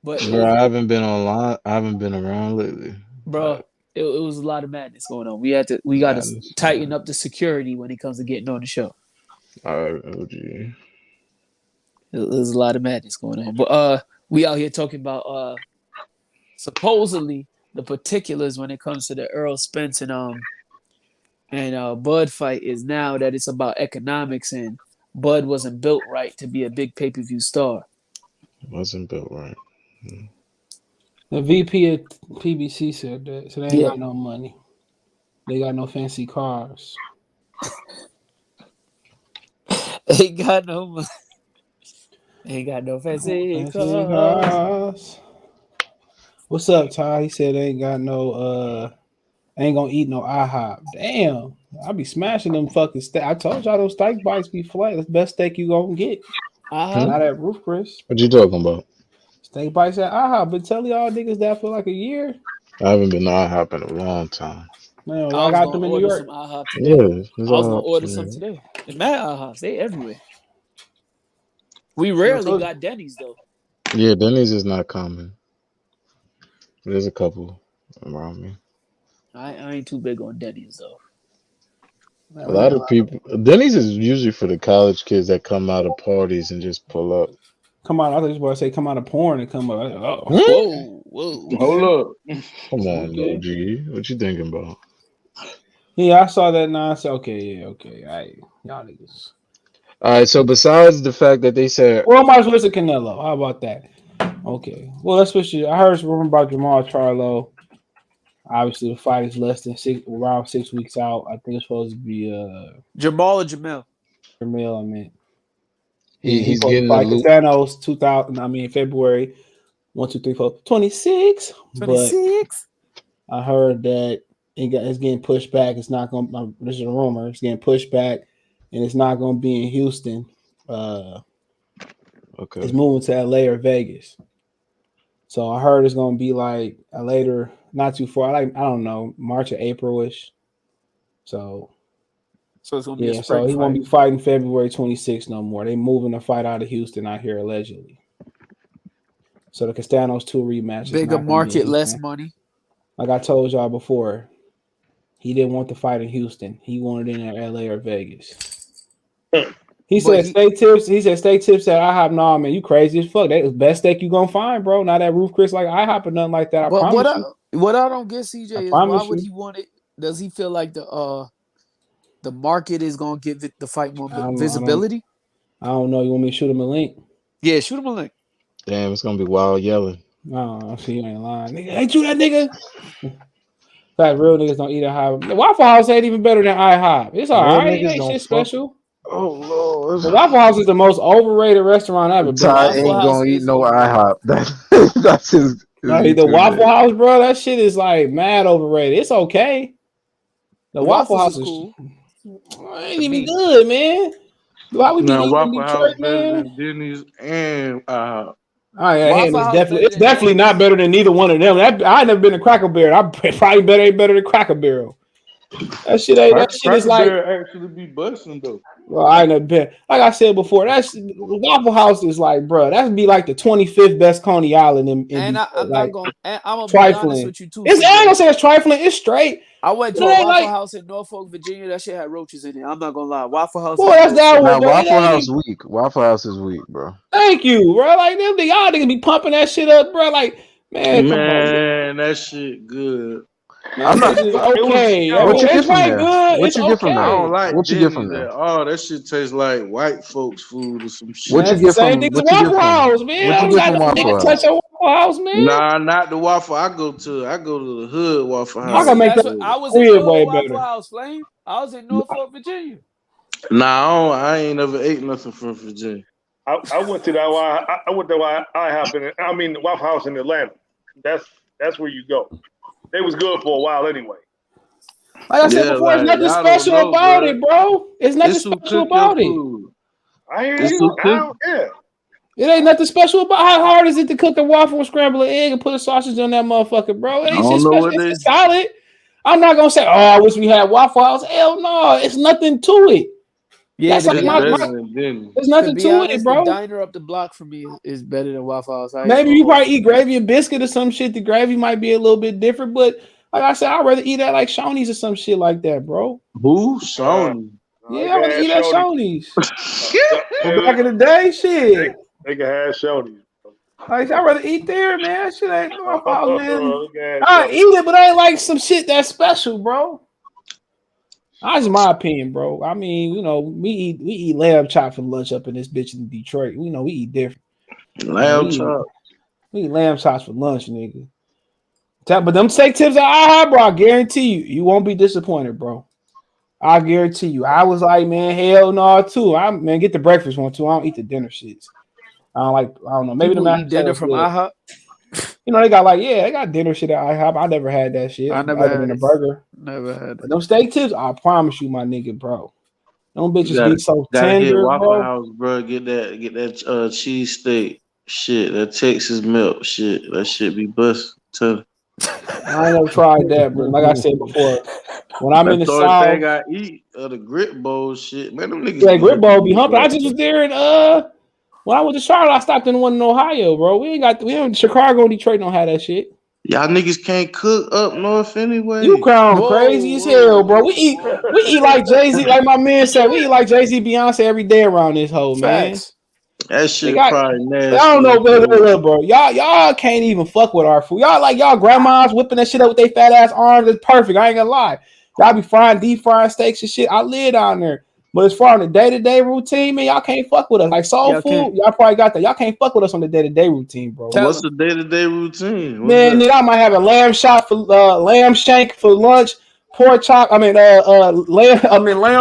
but bro, I haven't been online. I haven't been around lately, bro. It was a lot of madness going on. We got to tighten up the security when it comes to getting on the show. All right, OG. There's a lot of madness going on, but we out here talking about supposedly the particulars when it comes to the Earl Spence and Bud fight is now that it's about economics and Bud wasn't built right to be a big pay-per-view star. Wasn't built right. The VP of PBC said that, so they ain't got no money. They got no fancy cars. Ain't got no money. Ain't got no fancy cars. What's up, Ty? He said they ain't got no ain't gonna eat no IHOP. Damn, I be smashing them fucking steak. I told y'all those steak bites be flat. That's the best steak you gonna get. Not at Roof Chris. What you talking about? Steak bites at IHOP. Been telling y'all niggas that for like a year. I haven't been to IHOP in a long time. Man, I got them in New York. I was gonna order some today. It's mad IHOPs. They everywhere. We rarely got Denny's though. Yeah, Denny's is not common. There's a couple around me. I ain't too big on Denny's though. A lot of people. Denny's is usually for the college kids that come out of parties and just pull up. Come on, I thought you were about to say come out of porn and come up. Oh. Whoa. Hold up. Come on, OG. What you thinking about? Yeah, I saw that nonsense. Okay. All right, y'all niggas. All right, so besides the fact that they said, well, I might as well switch to Canelo. How about that? Okay. Well, let's switch it. I heard rumor about Jamal Charlo. Obviously, the fight is around 6 weeks out. I think it's supposed to be Jamal or Jamel? Jamel, I mean. He's getting the Castano's February 1, 2, 3, 4, 26. 26. But I heard that it's getting pushed back. It's not going to, this is a rumor. It's getting pushed back, and it's not going to be in Houston. Okay. It's moving to LA or Vegas. So I heard it's going to be like a later, not too far. I don't know, March or April-ish. So it's going to be a spring so he fight. won't be fighting February 26th no more. They moving the fight out of Houston out here allegedly. So the Castano's 2 rematches. Bigger market, less money. Like I told y'all before, he didn't want the fight in Houston. He wanted it in LA or Vegas. He said steak tips. He said steak tips at IHOP. Nah, man, you crazy as fuck. That's the best steak you gonna find, bro. Not at Roof Chris like IHOP or nothing like that. I promise you. What I don't get, CJ, is why would he want it? Does he feel like the market is gonna give the fight more visibility? I don't know. You want me to shoot him a link? Yeah, shoot him a link. Damn, it's gonna be wild yelling. No, see, you ain't lying, nigga. Ain't you that nigga? Fact, real niggas don't eat at IHOP. The Waffle House ain't even better than IHOP. It's all right. It ain't shit special. Oh Lord. The Waffle House is the most overrated restaurant I've ever been. Ty ain't gonna eat no IHOP. That's his the Waffle House, bro. That shit is like mad overrated. It's okay. The Waffle House is cool. Ain't even good, man. Why we be eating in Detroit, man? Denny's and IHOP. Oh yeah, it's definitely not better than neither one of them. I never been to Cracker Barrel. I probably ain't better than Cracker Barrel. That shit is like actually be busting though. Well, I ain't never been. Like I said before, Waffle House is like, bro, that'd be like the 25th best Coney Island I'm not gonna. I'm gonna be honest with you too. I ain't gonna say it's trifling. It's straight. I went to a Waffle House in Norfolk, Virginia. That shit had roaches in it. I'm not gonna lie. Waffle House. Well, that's that one. Waffle House weak. Waffle House is weak, bro. Thank you, bro. Like them, y'all niggas be pumping that shit up, bro. Like, man, come on, that shit good. I'm not okay. What you get from there? Good. What you get from there? I don't like what you get from there? Oh, that shit tastes like white folks' food or some shit. What you get from Waffle House, man? What you get from Waffle House? Touch on Waffle House, man. Nah, not the Waffle. I go to the hood Waffle House. I was in Norfolk Waffle House, Flame. I was in Norfolk, Virginia. Nah, I ain't never ate nothing from Virginia. I went to that. I went to IHOP. I mean, the Waffle House in Atlanta. That's where you go. They was good for a while anyway. Like I said before, there's nothing special about it, bro. It's nothing special about it. I hear you. Yeah. It ain't nothing special about how hard is it to cook a waffle with scrambled egg and put a sausage on that motherfucker, bro. It ain't shit special. It's solid. I'm not gonna say, oh, I wish we had Waffle House. Hell no, it's nothing to it. Yeah, there's nothing to it, bro. The diner up the block for me is better than Waffle House. Maybe you probably eat gravy and biscuit or some shit. The gravy might be a little bit different, but like I said, I'd rather eat at like Shoney's or some shit like that, bro. Who? Shoney? Yeah, I would eat at Shoney's. Back in the day, shit. They can have Shoney's. Like, I'd rather eat there, man. Shit ain't Waffle House, man. I eat it, but I ain't like some shit that's special, bro. That's my opinion, bro. I mean, you know, we eat lamb chop for lunch up in this bitch in Detroit. We know we eat different. Lamb chop. We eat lamb chops for lunch, nigga. But them steak tips at IHOP, bro, I guarantee you won't be disappointed, bro. I guarantee you. I was like, man, hell no, too. Man, get the breakfast one too. I don't eat the dinner shits. I don't know. Maybe the dinner from IHOP. You know, they got dinner shit at IHOP. I never had that shit. I never had a burger. Never had it. Them steak tips, I promise you, my nigga, bro. Them bitches be so gotta tender, get Waffle bro. House, bro. Get that cheese steak shit. That Texas milk shit. That shit be bust. I ain't never tried that, but like I said before, when I'm in the South, thing I eat the grit bowl shit. Man, them niggas. Yeah, grit bowl be humping. I just was there and when I went to Charlo, I stopped in one in Ohio, bro. We in Chicago and Detroit don't have that shit. Y'all niggas can't cook up north anyway. You crown crazy as hell, bro. We eat like Jay-Z, like my man said. We eat like Jay-Z, Beyonce every day around this hole, man. That shit probably nasty. I don't know, bro. Y'all can't even fuck with our food. Y'all grandmas whipping that shit up with their fat ass arms. It's perfect. I ain't gonna lie. Y'all be deep frying steaks and shit. I live down there. But as far as the day-to-day routine, man, y'all can't fuck with us. Like soul food, y'all probably got that. Y'all can't fuck with us on the day-to-day routine, bro. What's the day-to-day routine? Man, nigga, I might have a lamb shank for lunch, pork chop. Lamb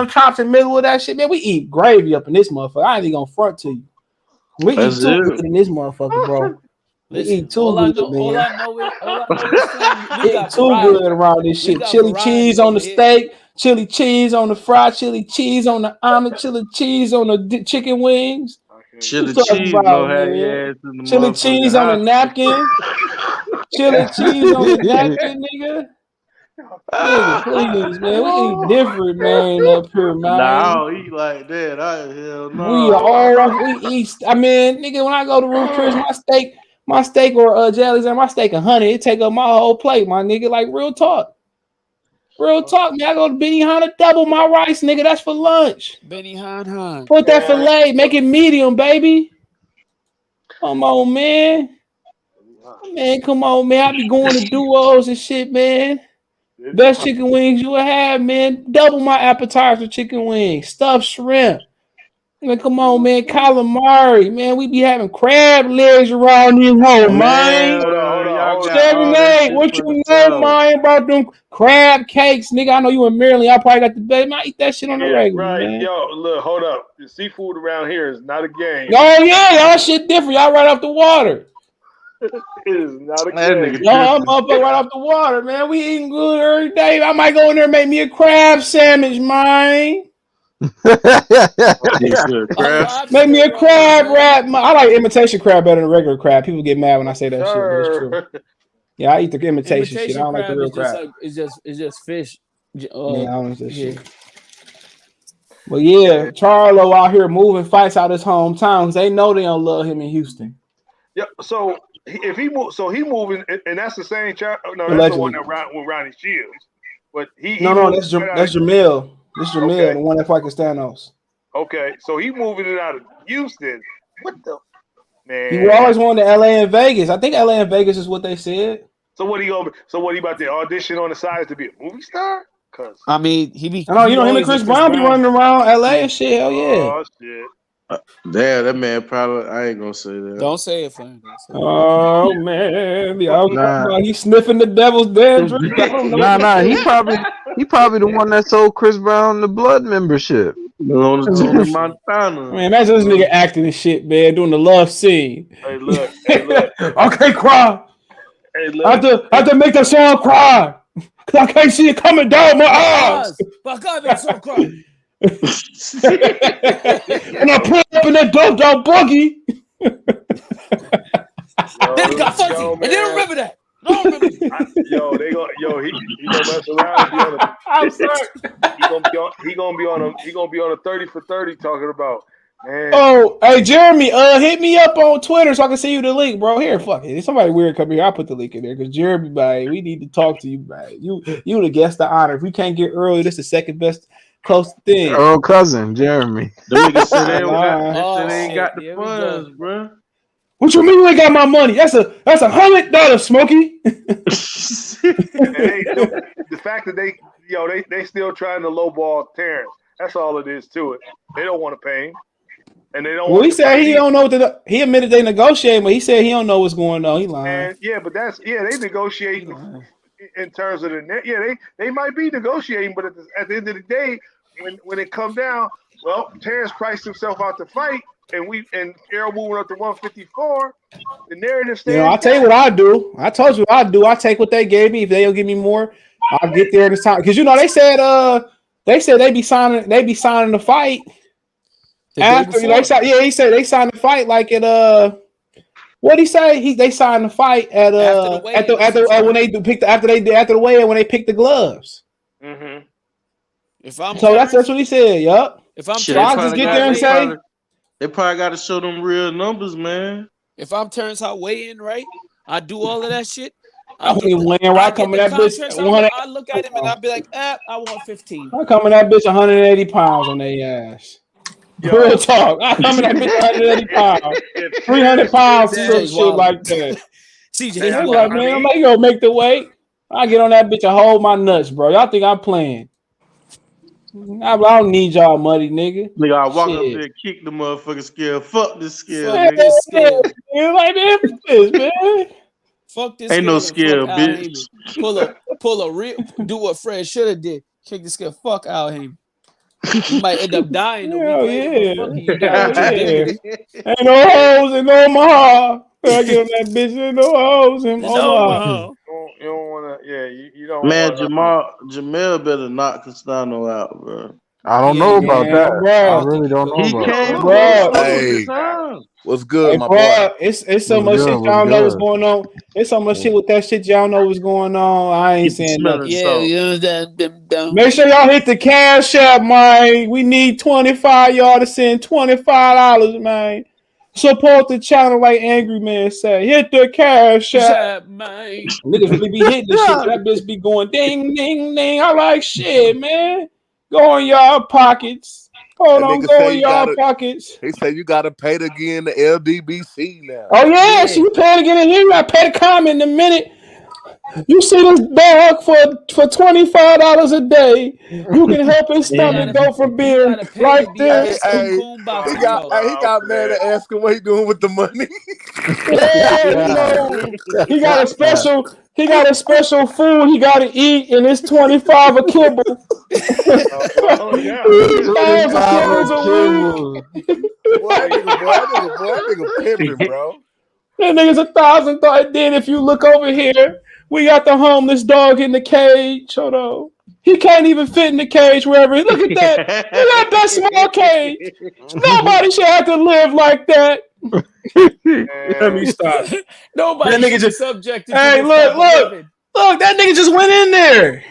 chops in the middle of that shit. Man, we eat gravy up in this motherfucker. I ain't even gonna front to you. We eat too good in this motherfucker, bro. We eat too good, man. All I know is we eat too good around this shit. Chili cheese on the steak. Chili cheese on the fried, chili cheese on the omelet, chili cheese on the chicken wings. Chili cheese gonna have your ass in the chili cheese on the napkin. Chili cheese on the napkin, nigga. Nigga, please, man. We eat different, man, up here, man. Nah, I don't eat like that. Hell no. We eat. I mean, nigga, when I go to Ruth Chris, my steak or jellies and my steak 100, it take up my whole plate, my nigga. Like real talk. Real talk, man. I go to Benihana to double my rice, nigga. That's for lunch. Benihana. Put that filet, make it medium, baby. Come on, man. Man, come on, man. I be going to duos and shit, man. Best chicken wings you will have, man. Double my appetizer chicken wings. Stuffed shrimp. Man, come on, man. Calamari. Man, we be having crab legs around this hole, man. Hold Nate, what you know, man, about them crab cakes, nigga? I know you in Maryland. Y'all probably got the best. I eat that shit on the regular, right. man. Yo, look, hold up. The seafood around here is not a game. Oh yeah, y'all shit different. Y'all right off the water. It is not a game. No, I'm up right off the water, man. We eating good every day. I might go in there and make me a crab sandwich, man. Make me a crab wrap. I like imitation crab better than regular crab. People get mad when I say that shit, but it's true. Yeah, I eat the imitation shit. I don't like the real crab. It's just fish. Yeah, I don't like that shit. But yeah, Charlo out here moving fights out his hometown. They know they don't love him in Houston. Yeah, so if he moves, so he moving, and that's the same. No, that's the one that with Ronnie Shields. But that's Jamil. This is Jamil, the one that fought Castano. Okay, so he moving it out of Houston. What the man? He always wanted to LA and Vegas. I think LA and Vegas is what they said. So what he about to audition on the side to be a movie star? Cause I mean, he be. No, you know him and Chris Brown be running around LA and shit. Hell yeah. Oh shit. Damn, that man probably. I ain't gonna say that. Don't say it, fam. Oh man, he's sniffing the devil's dead drink. Nah. He probably the one that sold Chris Brown the blood membership. On the Montana. Man, imagine this nigga acting and shit, man, doing the love scene. Hey, look. I can't cry. Hey, look. I have to make the song cry. Cause I can't see it coming down my eyes. But God makes so cry. And I put up in that dope dog boogie. Then it got fuzzy, and they don't remember that. No, he gonna mess around. I'm sorry. He gonna be on a 30 for 30 talking about. Man. Oh, hey Jeremy, hit me up on Twitter so I can send you the link, bro. Here, fuck it. If somebody weird come here, I'll put the link in there because Jeremy, man, we need to talk to you, man. You the guest of honor. If we can't get early, this is the second best close thing. Oh, cousin Jeremy. The nigga said they ain't got the funds, bro. What you mean you ain't got my money? That's $100, Smokey. The fact that they still trying to lowball Terrence. That's all it is to it. They don't want to pay him. And they don't. Well, he said he don't know he admitted they negotiated, but he said he don't know what's going on. He lying. But they negotiating in terms of they might be negotiating, but at the end of the day, when it comes down, well, Terrence priced himself out to fight, and Errol moving up to 154. The narrative stands. I'll tell you what I do. I told you what I do. I take what they gave me. If they don't give me more, I'll get there this time. Because they said they be signing the fight. After he said they signed the fight like at what did he say? They signed the fight at after the weigh-in when they picked the gloves. Mm-hmm. That's what he said. Yup. If I'm just get there and say they probably got to show them real numbers, man. If I'm Terrence Hart weigh in, right, I do all of that shit. I look at him and I be like, I want 15. I come in that bitch 180 pounds on their ass. Real talk. I come in that bitch 180 pounds, 300 pounds, some shit like that. CJ, I'm like, man, I'm gonna make the weight. I get on that bitch and hold my nuts, bro. Y'all think I'm playing? I don't need y'all money, nigga. Nigga, I walk up there and kick the motherfucking scale. Fuck this scale, Fuck this scale. Like this, man. Fuck this. Ain't no scale, bitch. Pull a real. Do what Fred should have did. Kick the scale. Fuck Al Heyman. You might end up dying. Ain't no hoes in Omaha. I get on that bitch. Ain't no hoes in Omaha. You don't want to. Yeah, you don't. Man, Jamel better knock Castano out, bro. I don't know about that. Bro. I really don't know about that. Hey, what's good, my boy? It's so much shit y'all know what's going on. It's so much shit with that shit y'all know what's going on. I ain't saying nothing. Make sure y'all hit the cash app, man. We need 25 y'all to send $25, man. Support the channel like Angry Man say. Hit the cash app, man. Niggas really be hitting this shit. That bitch be going ding, ding, ding. I like shit, man. Go in y'all pockets. Hold on, go in y'all pockets. He said you gotta pay to get in the LDBC now. Oh yeah, so you paying to get in here. You gotta pay to comment in a minute. You see this dog for $25 a day. You can help his stomach go from being like this. He got mad at asking what he doing with the money. Yeah, he got a special food he got to eat, and it's $25 a kibble. Oh yeah. Boy, that nigga pimping, bro. That nigga's $1,000. And then if you look over here, we got the homeless dog in the cage. Hold on. He can't even fit in the cage wherever. Look at that. Look at that small cage. Nobody should have to live like that. Let me stop. Nobody that nigga should just be subjected Hey, to look. That nigga just went in there.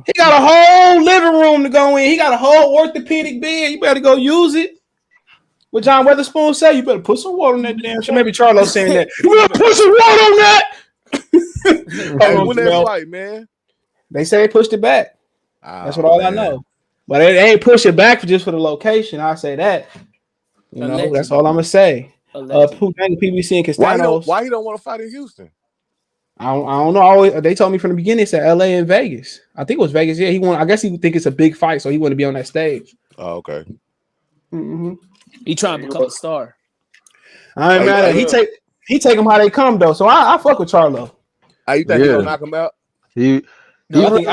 He got a whole living room to go in. He got a whole orthopedic bed. You better go use it. What John Weatherspoon say? You better put some water on that damn shit. Maybe Charlo saying that. You better put some water on that. Hey, when that fight, man? They say they pushed it back. That's what all I know. But they ain't push it back just for the location. I say that. You know, that's all I'm gonna say. PBC and Castano. Why he don't want to fight in Houston? I don't know. They told me from the beginning it's at LA and Vegas. I think it was Vegas. Yeah, I guess he would think it's a big fight, so he wanted to be on that stage. Oh, okay. Mm-hmm. He trying to become a star. I ain't mad at it. He take them how they come though. So I fuck with Charlo. You think he gonna knock him out? He really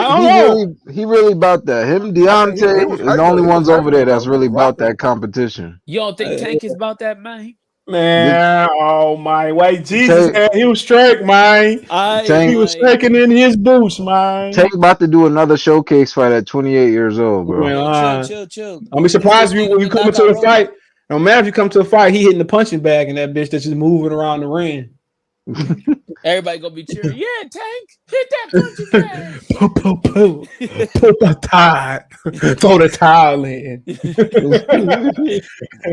about that. Him, Deontay is the only ones over there that's really about that competition. You don't think Tank is about that, man? Man, oh my way, Jesus, man, he was straight, man. He was striking in his boots, man. Tank about to do another showcase fight at 28 years old, bro. Chill. I'll be surprised if you come into a fight. No matter if you come to a fight, he hitting the punching bag and that bitch that's just moving around the ring. Everybody gonna be cheering. Yeah, Tank, hit that punching bag. Put the towel. Throw the towel in.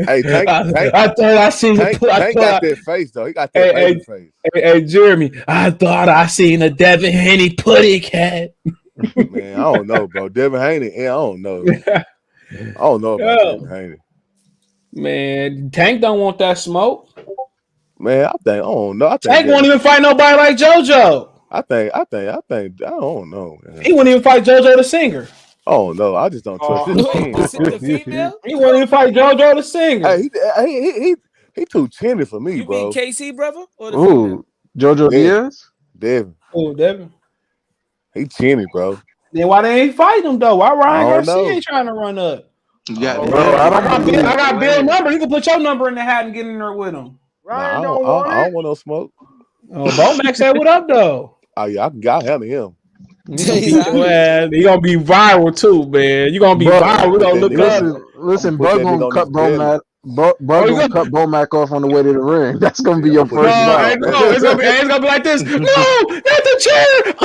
Hey, Tank, I thought I seen Tank got that face though. He got that baby face. Hey, Jeremy, I thought I seen a Devin Haney putty cat. Man, I don't know, bro. Devin Haney, I don't know. I don't know about Devin Haney. Man, Tank don't want that smoke. Man, I don't know. Tank won't even fight nobody like JoJo. I don't know, man. He wouldn't even fight JoJo the singer. Oh no, I just don't trust his team. The female? He wouldn't even fight JoJo the singer. Hey, he too tender for me, bro. You mean KC, brother? Or the Ooh, JoJo Diaz? Devin. Oh, Devin. He chinny, bro. Then why they ain't fighting him though? Why Ryan Garcia ain't trying to run up? I got Bill's number. You can put your number in the hat and get in there with him. I don't want no smoke. Oh, Bomac said what up though? Oh yeah, I handle him. He gonna be viral too, man. You gonna be viral. We gonna look up. Listen, Bud gonna cut Bomac. Bud gonna cut Bomac off on the way to the ring. That's gonna be your first shot. It's gonna be like this. No, not the chair.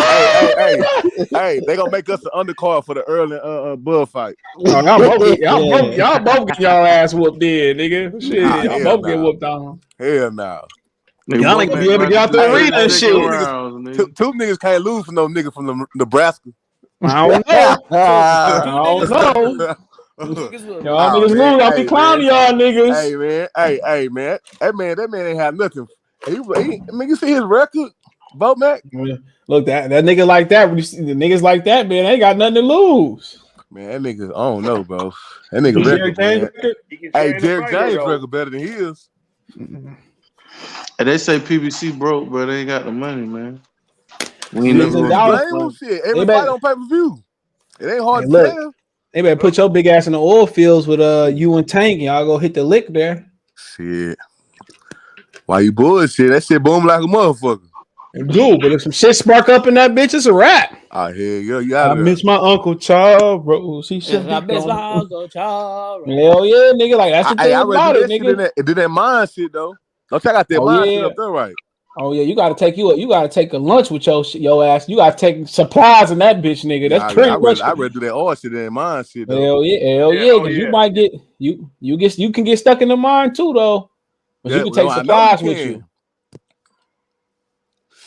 Hey, they gonna make us an undercard for the early Bud fight. Y'all both get y'all ass whooped there, nigga. Shit, y'all both get whooped on. Hell no. Y'all ain't gonna be able to get out the arena and shit. Two niggas can't lose for no nigga from Nebraska. I don't know. Y'all niggas lose. I'll be clowning y'all niggas. Hey man. That man ain't have nothing. I mean, you see his record, Bomac? Look, that nigga like that. When you see the niggas like that, man, they ain't got nothing to lose. Man, that nigga, I don't know, bro. That nigga record, man. Hey, Derek James record better than his. And they say PBC broke, but they ain't got the money, man. We ain't never shit. Every fight on pay-per-view. It ain't hard to tell. They better put your big ass in the oil fields with you and Tank, and y'all go hit the lick there. Shit. Why you bullshit? That shit boom like a motherfucker. Dude, but if some shit spark up in that bitch, it's a wrap. I hear you. I miss my Uncle Charles. I miss my Uncle Charles. Hell yeah, nigga. Like that's the thing about it, nigga. It did that mind shit though. Don't check out that mind shit up there, right? Oh yeah, you gotta take a lunch with your ass. You gotta take supplies in that bitch, nigga. That's pretty much. I read do that all shit in mind shit though. Hell yeah, because you might get you can get stuck in the mind too though. But you can take supplies with you.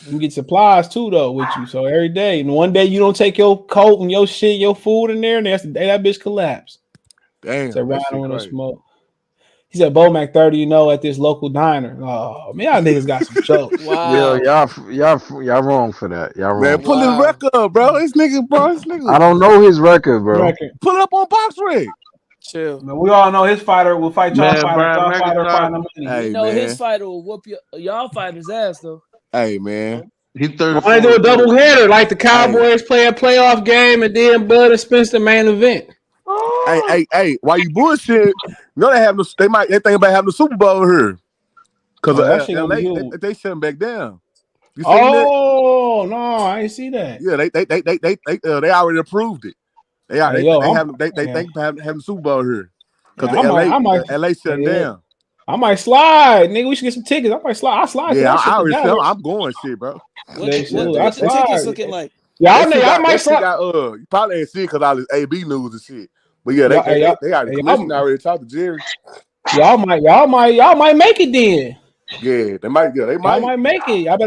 You can get supplies too though with you. So every day, and one day you don't take your coat and your shit, your food in there, and that's the day that bitch collapsed. Damn, it's around on the smoke. He said Bomac 30, at this local diner. Oh man, y'all niggas got some jokes. Wow. Y'all wrong for that. Y'all wrong. Man, pull his record up, bro. This nigga. I don't know his record, bro. Pull it up on Box Rig. Chill. Man, we all know his fighter will fight y'all Hey, his fighter will whoop y'all fighters' ass though. Hey man. He 34. Why do a double header like the Cowboys play a playoff game and then Bud and Spence the main event? Hey, while you bullshit, they think about having the Super Bowl here. Because LA, they shut him back down. You seen that? No, I ain't see that. Yeah, they already approved it. They think about having the Super Bowl here. Because LA shut down. I might slide, nigga. We should get some tickets. I might slide. I slide. Yeah, I already said I'm going shit, bro. What's the tickets looking like? Yeah, I might slide. You probably ain't see it because all this AB news and shit. But yeah, they got the commission already talked to Jerry. Y'all might make it then. Yeah, they might. Yeah, they might. Y'all might make it. Y'all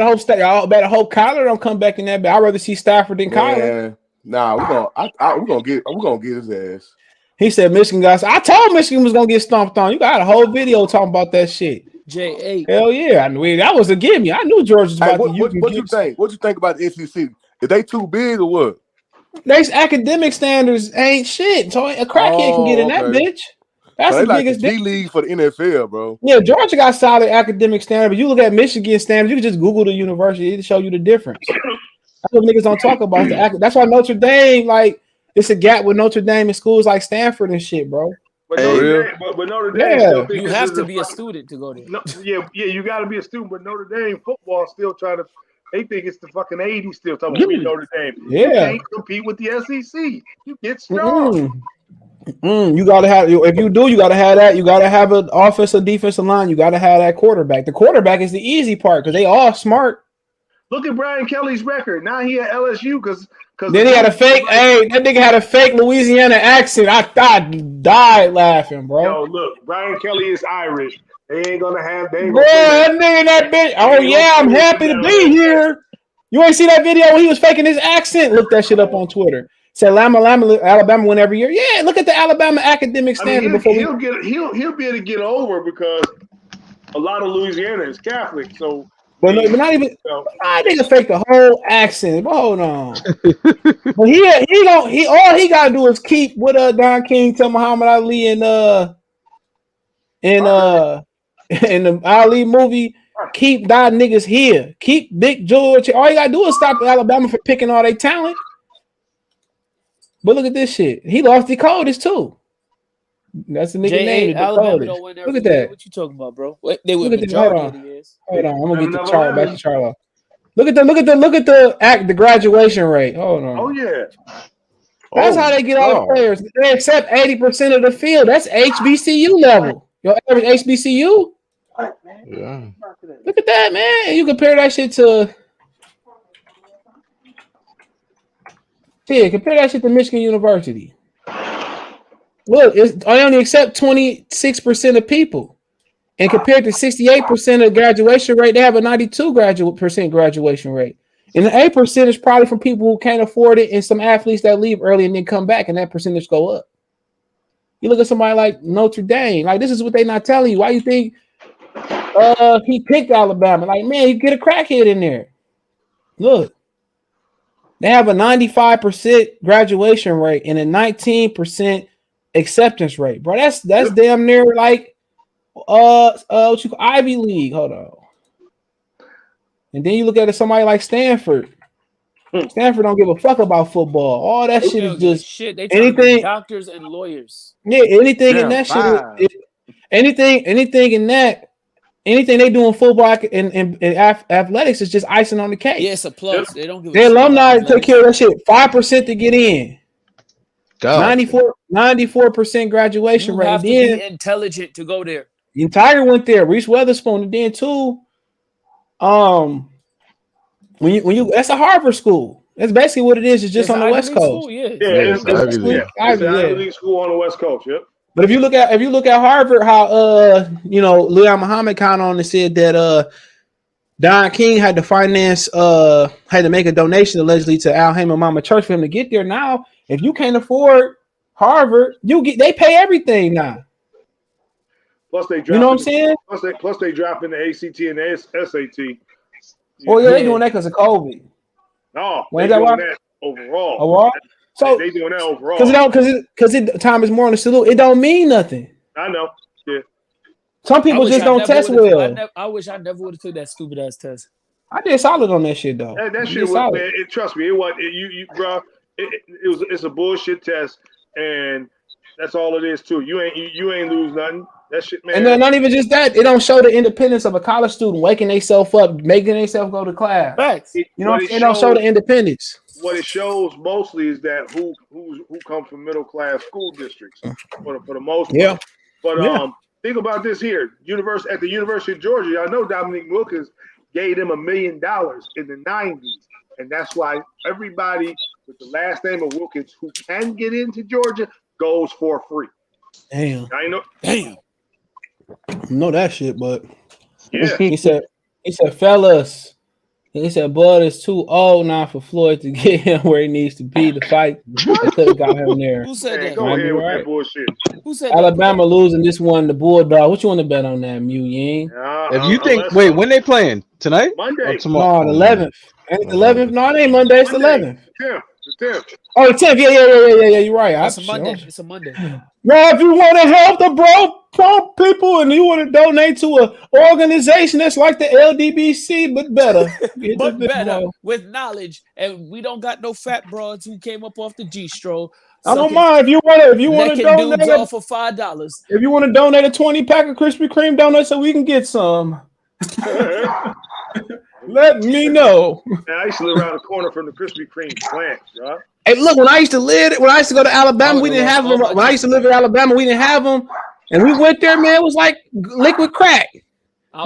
better hope Kyler don't come back in that. But I'd rather see Stafford than Kyler. Nah, we're gonna get his ass. He said Michigan guys. I told Michigan was gonna get stomped on. You got a whole video talking about that shit. J8. Hell yeah, I knew that was a gimme. I knew George was about to. What you think? What you think about the SEC? Is they too big or what? These academic standards ain't shit. So a crackhead can get in that bitch. That's the biggest G League for the NFL, bro. Yeah, Georgia got solid academic standards, but you look at Michigan standards, you can just Google the university to show you the difference. That's what niggas don't talk about. That's why Notre Dame, like, it's a gap with Notre Dame and schools like Stanford and shit, bro. But Notre Dame, you have to be a student to go there. You got to be a student. But Notre Dame football still trying to. They think it's the fucking 80s still talking about Notre Dame. Yeah. You can't compete with the SEC. You get strong. You gotta have. If you do, you gotta have that. You gotta have an offensive, defensive line. You gotta have that quarterback. The quarterback is the easy part because they all smart. Look at Brian Kelly's record. Now he at LSU because then he had a fake. Hey, that nigga had a fake Louisiana accent. I died laughing, bro. Yo, look, Brian Kelly is Irish. They ain't gonna have. Bro, that nigga, that bitch. Oh yeah, I'm happy to be here. You ain't see that video when he was faking his accent? Look that shit up on Twitter. Said Alabama win every year. Yeah, look at the Alabama academic standard. He'll be able to get over because a lot of Louisiana is Catholic. So, but not even. I think it faked the whole accent. But hold on. But all he gotta do is keep what Don King tell Muhammad Ali in the Ali movie. Keep that niggas here. Keep Big George. All you gotta do is stop Alabama from picking all their talent. But look at this shit. He lost the coldest too. That's the nigga name. Alabama don't win every look at that. What you talking about, bro? They win majority of the years. Hold on. I'm gonna get the chart back to Charlo. Look at the graduation rate. Hold on. Oh yeah. That's how they get all the players. They accept 80% of the field. That's HBCU level. Your average HBCU. Yeah. Look at that, man. You compare that shit to. Yeah, compare that shit to Michigan University. Look, I only accept 26% of people. And compared to 68% of graduation rate, they have a 92% graduation rate. And the 8% is probably from people who can't afford it and some athletes that leave early and then come back, and that percentage go up. You look at somebody like Notre Dame. Like, this is what they not telling you. Why you think he picked Alabama? Like, man, you get a crackhead in there. Look. They have a 95% graduation rate and a 19% acceptance rate, bro. That's damn near like what you call Ivy League. Hold on. And then you look at somebody like Stanford. Stanford don't give a fuck about football. All that shit is just shit. They anything doctors and lawyers. Yeah, anything in that shit. Anything in that. Anything they do in football and athletics is just icing on the cake. Yeah, it's a plus. They don't give their alumni take care of that shit. 5% to get in. 94% graduation you rate. Have to be intelligent to go there. Tiger went there. Reese Witherspoon, and then too. When you that's a Harvard school. That's basically what it is. It's just on the West Coast. School, it's Ivy League school on the West Coast. Yep. But if you look at Harvard, how Leon Muhammad kind of on and said that Don King had to finance had to make a donation allegedly to Al Heyman Mama Church for him to get there. Now, if you can't afford Harvard, they pay everything now. Plus they drop. You know what I'm saying? Plus they dropping the ACT and the SAT. Oh yeah, they doing that because of COVID. No, When they is that doing why? that overall. Overall? So they doing that overall. Because time is more on the salute. It don't mean nothing. I know. Yeah. Some people just don't test well. I wish I never would have took that stupid ass test. I did solid on that shit though. That shit was, man. Trust me, it was bro. It's a bullshit test, and that's all it is too. You ain't lose nothing. That shit, man. And then not even just that, it don't show the independence of a college student waking themselves up, making themselves go to class. Facts. You know, it don't show the independence. What it shows mostly is that who comes from middle class school districts for the most part. Yeah. But think about this here. At the University of Georgia, I know Dominique Wilkins gave them $1 million in the 90s. And that's why everybody with the last name of Wilkins who can get into Georgia goes for free. Damn. I know. Damn. Know that shit, but yeah. He said, fellas. He said, Bud is too old now for Floyd to get him where he needs to be to fight. They could have got him there. Who said that? Go ahead with that bullshit. Who said Alabama losing this one, the Bulldog. What you want to bet on that, Mew Ying? If you think, wait, when they playing? Tonight? Monday. Or tomorrow? No, the 11th. Ain't it the 11th? No, it ain't Monday. It's the 11th. The 10th. Oh, the 10th. Yeah. You're right. It's a Monday. It's a Monday. Well, if you want to help the pro people and you want to donate to an organization that's like the LDBC, but better. But better with knowledge. And we don't got no fat broads who came up off the G-Stro. I don't mind if you want to donate dudes off for $5. If you want to donate a 20-pack of Krispy Kreme donuts so we can get some. Let me know. Man, I used to live around the corner from the Krispy Kreme plant, bro. Hey, look, when I used to go to Alabama, we didn't have them. When I used to live in Alabama, we didn't have them. And we went there, man, it was like liquid crack.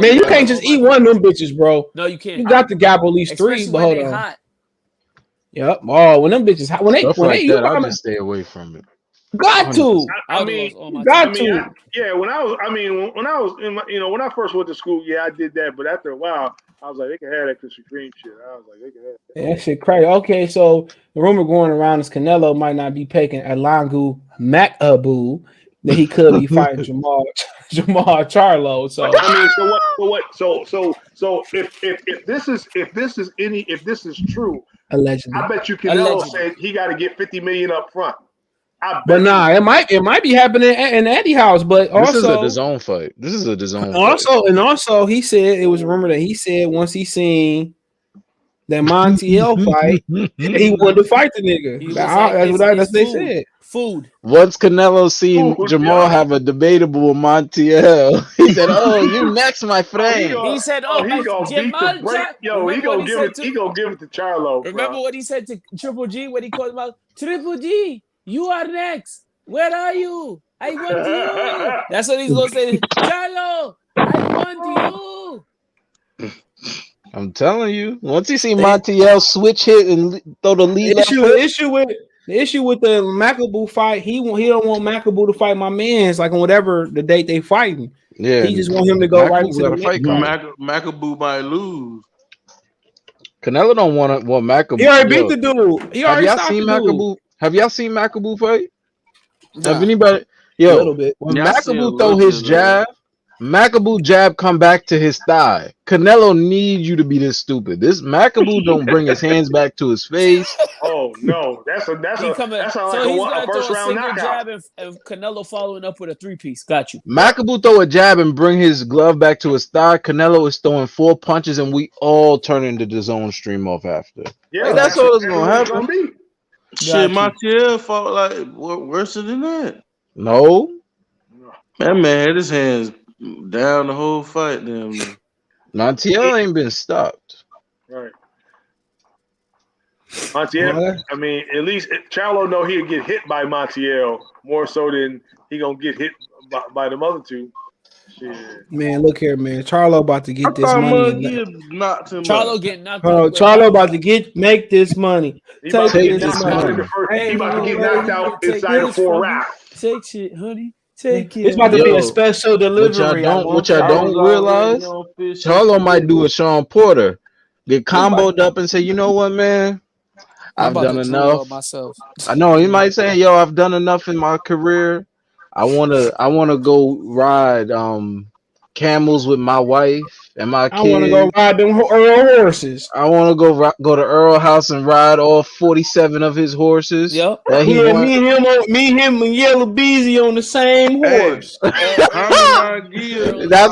Man, you can't just eat one of them bitches, bro. No, you can't. You got to gobble at least three, but hold on. Hot. Yep. Oh, when them bitches hot, when they I'll just stay away from it. Got to. I mean, when I was in my, when I first went to school, yeah, I did that. But after a while, I was like, they can have that Krispy Kreme shit. I was like, they can have that. That shit crazy. Okay, so the rumor going around is Canelo might not be taking Alangu Makabu, that he could be fighting Jamal Charlo. So I mean, so if this is true, allegedly, I bet you Canelo said he got to get $50 million up front. But nah, it might be happening in Eddie house. But this also, is a DAZN fight. This is a DAZN fight. Also, he said it was rumored that he said once he seen that Montiel fight, he wanted to fight the nigga. That's what they said. Food. Once Canelo seen Jamal have a debatable with Montiel, he said, "Oh, you next, my friend." He said, "Oh, he gonna beat the break. Yo, he gonna give it to Charlo." Remember what he said to Triple G when he called him out? Triple G, you are next. Where are you? I want you. That's what he's gonna say. Charlo, I want you. I'm telling you. Once he see Montiel switch hit and throw the lead, the issue with the Makabu fight, he don't want Makabu to fight my man's like on whatever the date they fighting. Yeah, he just want him to go right into the fight. Makabu might lose. Canelo don't want Makabu. He already beat the dude. He already stopped the Makabu? Have y'all seen Makabu fight? Nah. Have anybody? A little bit. When Makabu throw his jab, Makabu jab come back to his thigh. Canelo need you to be this stupid. This Makabu don't bring his hands back to his face. Oh no, that's a first round knockout. Jab and Canelo following up with a 3-piece. Got you. Makabu throw a jab and bring his glove back to his thigh. Canelo is throwing 4 punches and we all turn into the zone stream off after. Yeah, like, that's all that's gonna happen. Shit, Montiel fought like worse than that. No, that man had his hands down the whole fight. Damn, Montiel ain't been stopped. Right. Montiel, I mean, at least Charlo know he'll get hit by Montiel more so than he gonna get hit by them other two. Shit. Man, look here, man. Charlo about to get this money. Charlo getting knocked out. Charlo about to make this money. He about to get knocked out inside of 4 rounds. Take shit, honey. Take it. It's about to be a special delivery. What y'all don't realize, Charlo might do a Sean Porter. Get comboed up and say, you know what, man? I've done enough. Myself. I know he might say, yo, I've done enough in my career. I wanna go ride camels with my wife and my kids. I want to go ride them Earl horses. I want to go to Earl house and ride all 47 of his horses. Yep. Me and him and Yellow Beezy on the same horse. That's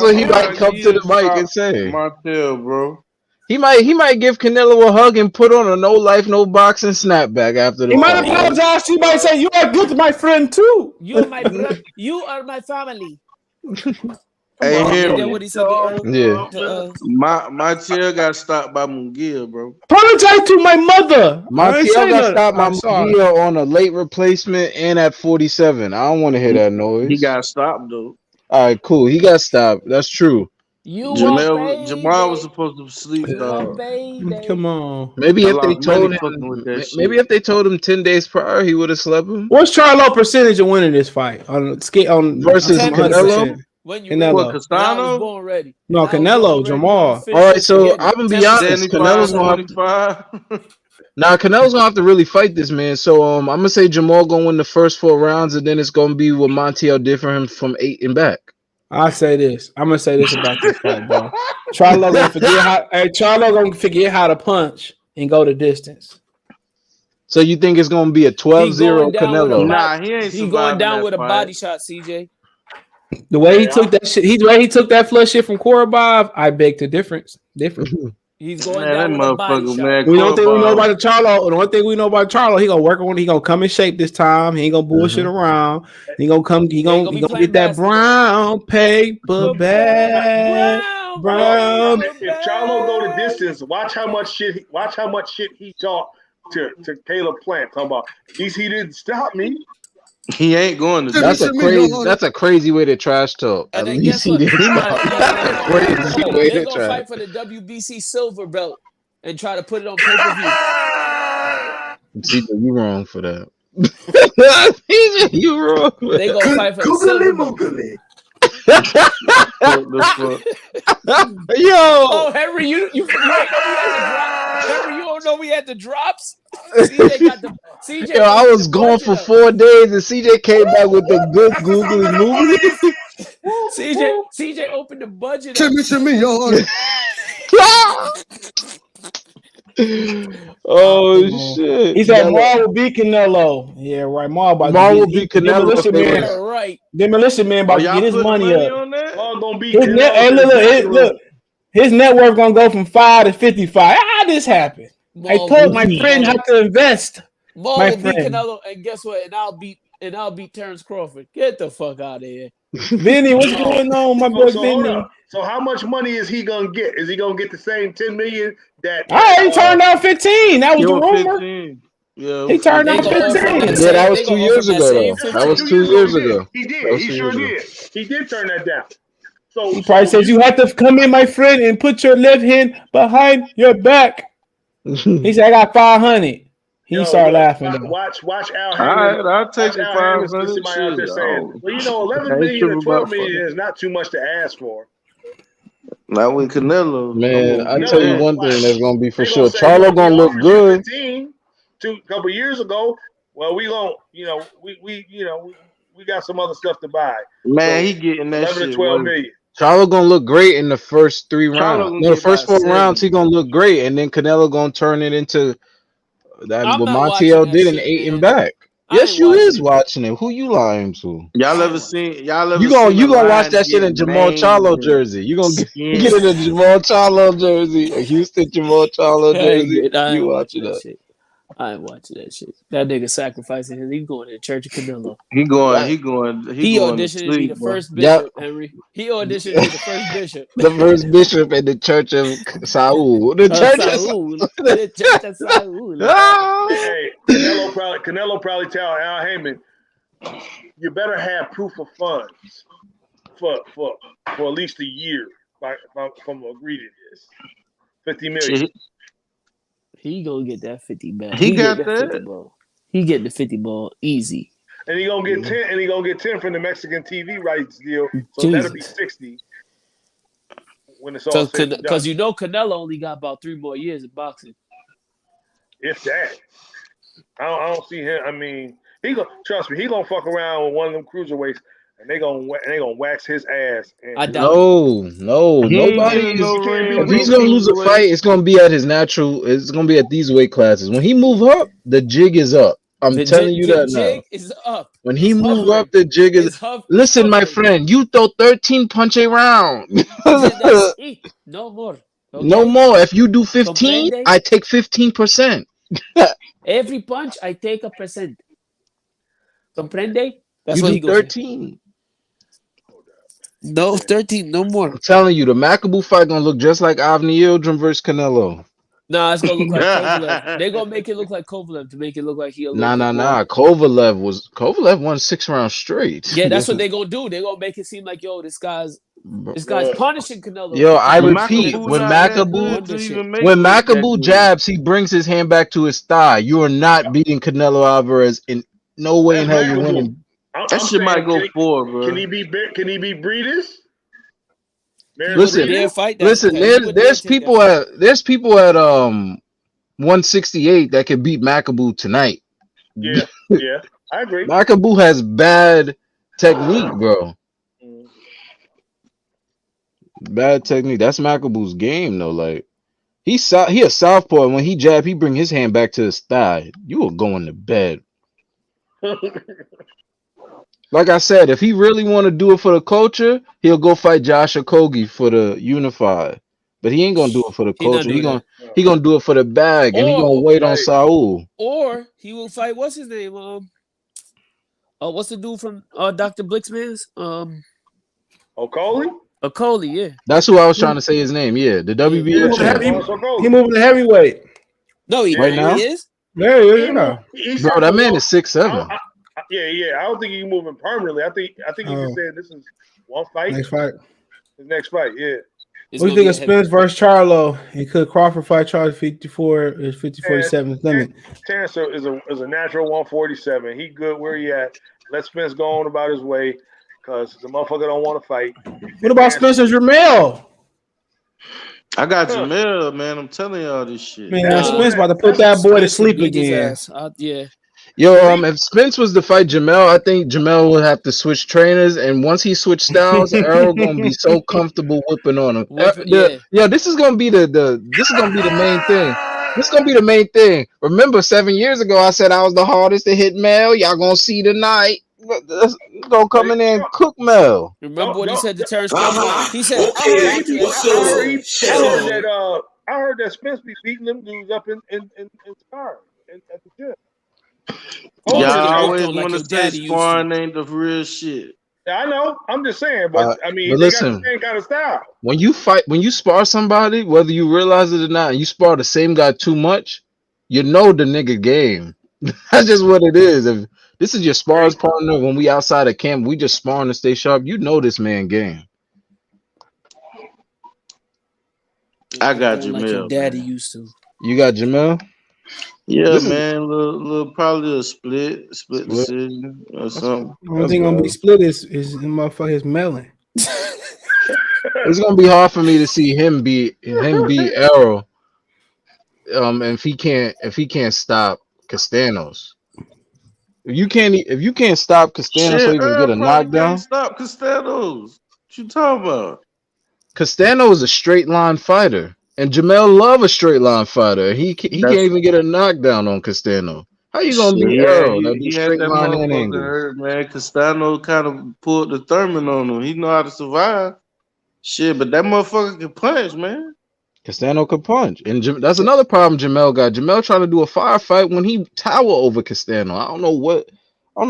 what he might come to the mic and say. Martel, bro. He might give Canelo a hug and put on a no life, no boxing snapback after the He might fight. apologize. He might say, "You are good to my friend too. You are my brother. You are my family." Hey, hear me. What he said my tail got stopped by Mungia, bro. Apologize to my mother. My tail got stopped by Mungia on a late replacement and at 47. I don't want to hear that noise. He got stopped though. All right, cool. He got stopped. That's true. Jamal was supposed to sleep though. Come on. Maybe if they told him 10 days prior, he would have slept him. What's Charlo percentage of winning this fight on versus Canelo? Canelo. Castano? Born ready. No, Canelo, Jamal. All right, so I'm gonna be honest. Canelo's gonna have to really fight this man. So I'm gonna say Jamal gonna win the first 4 rounds, and then it's gonna be what Montiel did for him from 8 and back. I say this. I'm gonna say this about this fight, bro. Charlo gonna forget how to punch and go the distance. So you think it's gonna be a 12-0 Canelo? Nah, he ain't. He going down with a body shot, CJ. The way he took that shit, he took that flush shit from Korobov, I beg the difference. He's going down with a body shot. The only thing we know about Charlo, he gonna work on it. He gonna come in shape this time. He ain't gonna bullshit around. He gonna get that brown paper bag. Brown. If Charlo go the distance, watch how much shit he talked to Caleb Plant. Talking about at least he didn't stop me. He ain't going to. That's a crazy way to trash talk. At least he didn't. They're gonna fight for the WBC silver belt and try to put it on pay-per-view. You wrong for that. You wrong. They gonna fight for the silver belt. Yo, oh Henry, you don't know we had the drops. CJ got the CJ. Yo, I was gone for 4 days, and CJ came back with the good googly movie. CJ opened the budget. To me, yo. Oh shit! He said Maul will beat Canelo. Yeah, right. Maul will beat Canelo. Right. Demolition Man about to get his money up. Maul gonna beat look, his net worth gonna go from 5 to 55. How this happened? I told my friend how to invest. Maul will beat Canelo, and guess what? And I'll beat Terrence Crawford. Get the fuck out of here. Vinny, what's going on, my boy Vinny? So how much money is he gonna get? Is he gonna get the same 10 million that he turned out 15? That was the rumor. 15. Yeah, he turned out 15. Yeah, that was 2 years ago. That was 2 years ago. He did. He sure did. He did turn that down. So he probably says you have to come in, my friend, and put your left hand behind your back. He said, "I got 500." He started laughing. Watch Al Heyman. All right, I'll take the 500. Somebody out there saying, "Well, 11 million or 12 million is not too much to ask for." Not with Canelo. Man, I tell you one thing that's gonna be for sure. Charlo gonna look good. A couple years ago, well, we got some other stuff to buy. Man, he getting that 11 shit. to 12 million. Charlo gonna look great in the first 3 rounds. No, the first 4 rounds he gonna look great, and then Canelo gonna turn it into that what Montiel did in 8 and back. Yes, you is watching it. Who you lying to? Y'all ever seen? You gonna watch that shit in Jamal Charlo jersey? You gonna get in a Jamal Charlo jersey, a Houston Jamal Charlo jersey? You watching that shit? I ain't watching that shit. That nigga sacrificing his. He going to the Church of Canelo. He auditioned to be the first bishop, Henry. He auditioned to be the first bishop. The first bishop in the Church of Saul. The Church of Saul. Hey, Canelo probably tell Al Heyman, you better have proof of funds for at least a year. If I'm agree to this, 50 million. He gonna get that 50 ball. He got that 50 ball. He get the 50 ball easy. And he gonna get 10. And he gonna get 10 from the Mexican TV rights deal. So that'll be 60 when it's all said and done. Because Canelo only got about 3 more years of boxing. If that, I don't see him. I mean, Trust me, he gonna fuck around with one of them cruiserweights, and they gonna wax his ass. No, nobody is. If he's gonna lose a fight, it's gonna be at his natural. It's gonna be at these weight classes. When he move up, the jig is up. I'm telling you that now. The jig is up. When he move up, the jig is. Listen, my friend, you throw 13 punch a round. No more. Okay? No more. If you do 15, I take 15%. Every punch, I take a percent. Comprende? That's you what do he goes 13. No, 13, no more. I'm telling you, the Makabu fight gonna look just like Avni Yildirim versus Canelo. Nah, it's gonna look like Kovalev. They're gonna make it look like Kovalev to make it look like he'll. Nah. Kovalev won 6 rounds straight. Yeah, that's what they gonna do. They're gonna make it seem like, yo, this guy's punishing Canelo. Yo, I repeat, when Makabu jabs, he brings his hand back to his thigh. You are not beating Canelo Alvarez in no way in hell you're winning. That shit might go forward, bro. Can he beat Breedis? Listen. There's people at 168 that can beat Makabu tonight. Yeah, I agree. Makabu has bad technique, bro. Bad technique. That's Makabu's game, though. Like he a southpaw, and when he jab, he bring his hand back to his thigh. You will go into bed. Like I said, if he really want to do it for the culture, he'll go fight Josh Okogie for the unified. But he ain't gonna do it for the culture. He gonna do it for the bag, and he gonna wait on Saul. Or he will fight. What's his name? What's the dude from Dr. Blixman's? Okolie, yeah. That's who I was trying to say his name. Yeah, the WBO champ. He moving to heavyweight. No, right now he is. Yeah, you know. Bro, that man is 6'7". Yeah. I don't think he's moving permanently. I think he just said this is one fight. Next fight. His next fight, yeah. What do you think of Spence versus Charlo? And could Crawford fight Charlo 50-47 limit? Terrence is a natural 147. He good where he at. Let Spence go on about his way because the motherfucker don't want to fight. What about Spence and Jamel? I got Jamel, man. I'm telling y'all this shit. Man, Spence about to put that boy to sleep again. Yeah. Yo, if Spence was to fight Jamel, I think Jamel would have to switch trainers, and once he switched styles, Errol gonna be so comfortable whipping on him. This is gonna be the main thing. This is gonna be the main thing. Remember, 7 years ago, I said I was the hardest to hit Mel. Y'all gonna see tonight. Gonna come in there and cook Mel. Remember what he said to Terrence Crawford? He said, I heard that Spence be beating them dudes up in Star at the gym. Y'all always want to say sparring ain't the real shit. Yeah, I know. I'm just saying, but I mean, listen, they got the same kind of style. When you spar somebody, whether you realize it or not, and you spar the same guy too much, you know the nigga game. That's just what it is. If this is your spars partner, when we outside of camp, we just sparring to stay sharp. You know this man game. I got Jamel. Like your daddy used to. You got Jamel? Yeah, man. Little probably a split decision or something. The only thing gonna be split is motherfucker's melon. It's gonna be hard for me to see him beat Errol. If he can't stop Castanos. If you can't stop Castanos so you can get a knockdown. Stop Castanos. What you talking about? Castano is a straight line fighter. And Jamel love a straight line fighter. He can't even get a knockdown on Castano. How you gonna beat Errol? He straight line and angle. Man, Castano kind of pulled the Thurman on him. He know how to survive. Shit, but that motherfucker can punch, man. Castano can punch, and that's another problem Jamel got. Jamel trying to do a firefight when he tower over Castano. I don't know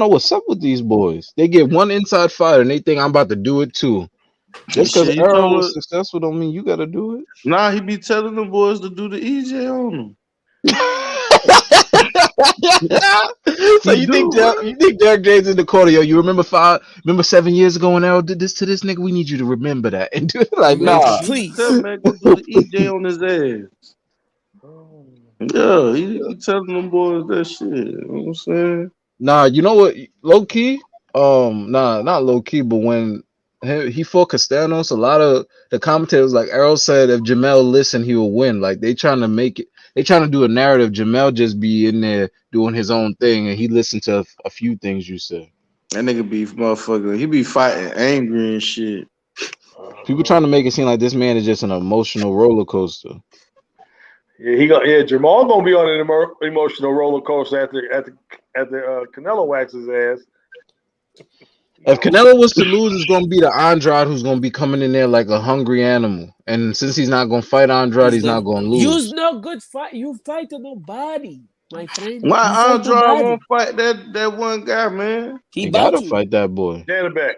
what's up with these boys. They get one inside fighter and they think I'm about to do it too. Just because Errol was successful don't mean you got to do it. Nah, he be telling the boys to do the EJ on him. So you think Derek James in the corner? Yo, you remember 7 years ago when Errol did this to this nigga? We need you to remember that and do it like nah. Please, man, go do the EJ on his ass. Yeah, he telling them boys that shit. You know what I'm saying? Nah, you know what? Low key, not low key, but when he fought Castanos, a lot of the commentators like Errol said if Jamel listened, he will win. Like they trying to make it. they trying to do a narrative. Jamel just be in there doing his own thing, and he listened to a few things you said. That nigga be motherfucker. He be fighting angry and shit. People trying to make it seem like this man is just an emotional roller coaster. Yeah, Jamal gonna be on an emotional roller coaster after Canelo waxes ass. If Canelo was to lose, it's gonna be the Andrade who's gonna be coming in there like a hungry animal. And since he's not gonna fight Andrade, he's not gonna lose. You's no good fight. You fight to nobody, my friend. Why Andrade won't fight that one guy, man? He gotta fight that boy. Dannebeck.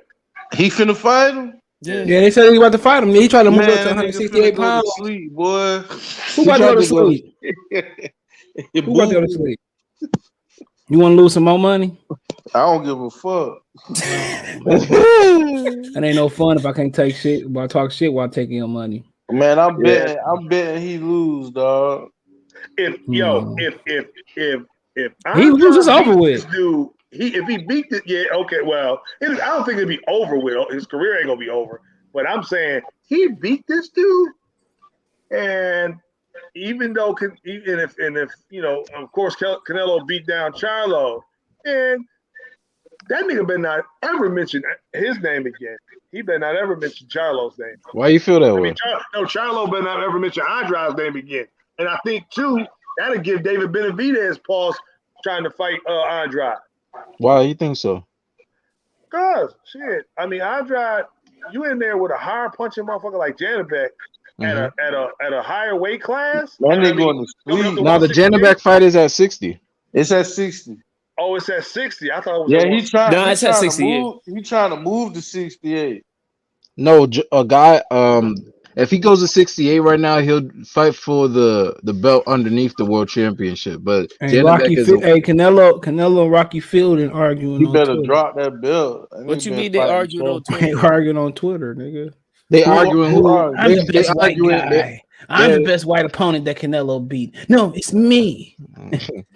He finna fight him? Yeah, they said he about to fight him. He tried to move up to 168 pounds. Go to sleep, boy. Who about to go to sleep? Who about to go to sleep? You want to lose some more money? I don't give a fuck. That ain't no fun if I can't take shit while talk shit while taking your money. Man, I'm betting he lose, dog. If he loses, over with. Dude, if he beat it, yeah, okay. Well, I don't think it'd be over with. His career ain't gonna be over. But I'm saying he beat this dude, and even though, if you know, of course, Canelo beat down Charlo, and that nigga better not ever mention his name again. He better not ever mention Charlo's name. Why you feel that way? Charlo better not ever mention Andrade's name again. And I think too that'll give David Benavidez pause trying to fight Andrade. Why you think so? Cause shit, I mean Andrade, you in there with a higher punching motherfucker like Janabek at a higher weight class. That nigga going to sleep. No, the Janabek fight is at 60. It's at 60. Oh, it's at 60. I thought it was. Yeah, he's trying. No, it's at 68. He's trying to move to 68. No, a guy. If he goes to 68 right now, he'll fight for the belt underneath the world championship. But Canelo and Rocky Fielding arguing. He on better Twitter. drop that belt. What you mean they arguing on Twitter? They arguing on Twitter, nigga. They arguing who? I'm the best white guy. I'm the best white opponent that Canelo beat. No, it's me.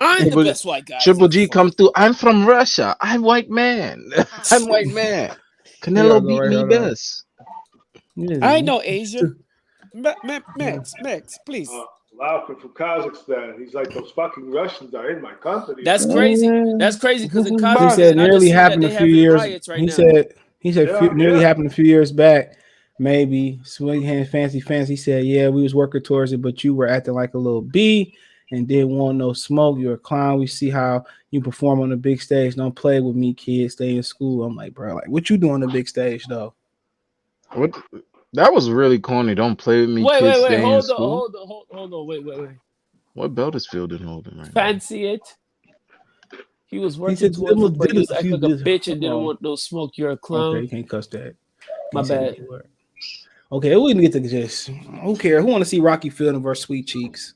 I'm the best white guy. Triple G come through. I'm from Russia. I'm white man. I'm white man. Canelo beat me best. I know Asia. Max, please. Laukin from Kazakhstan. He's like, those fucking Russians are in my company. That's crazy. That's crazy because in Kazakhstan, he said nearly happened a few years. Right He said nearly happened a few years back. Maybe swing hands, fancy. He said, yeah, we was working towards it, but you were acting like a little B and didn't want no smoke. You're a clown. We see how you perform on the big stage. Don't play with me, kids. Stay in school. I'm like, bro, like, what you doing on the big stage though? What? That was really corny. Don't play with me, wait, kids. Wait, stay in hold school. on. Wait. What belt is Fielding holding right Fancy it. He was working towards it, but he was acting like a bitch and didn't want no smoke. You're a clown. Okay, you can't cuss that. My bad. Okay, we can get to this. Who cares? Who want to see Rocky Fielding versus Sweet Cheeks?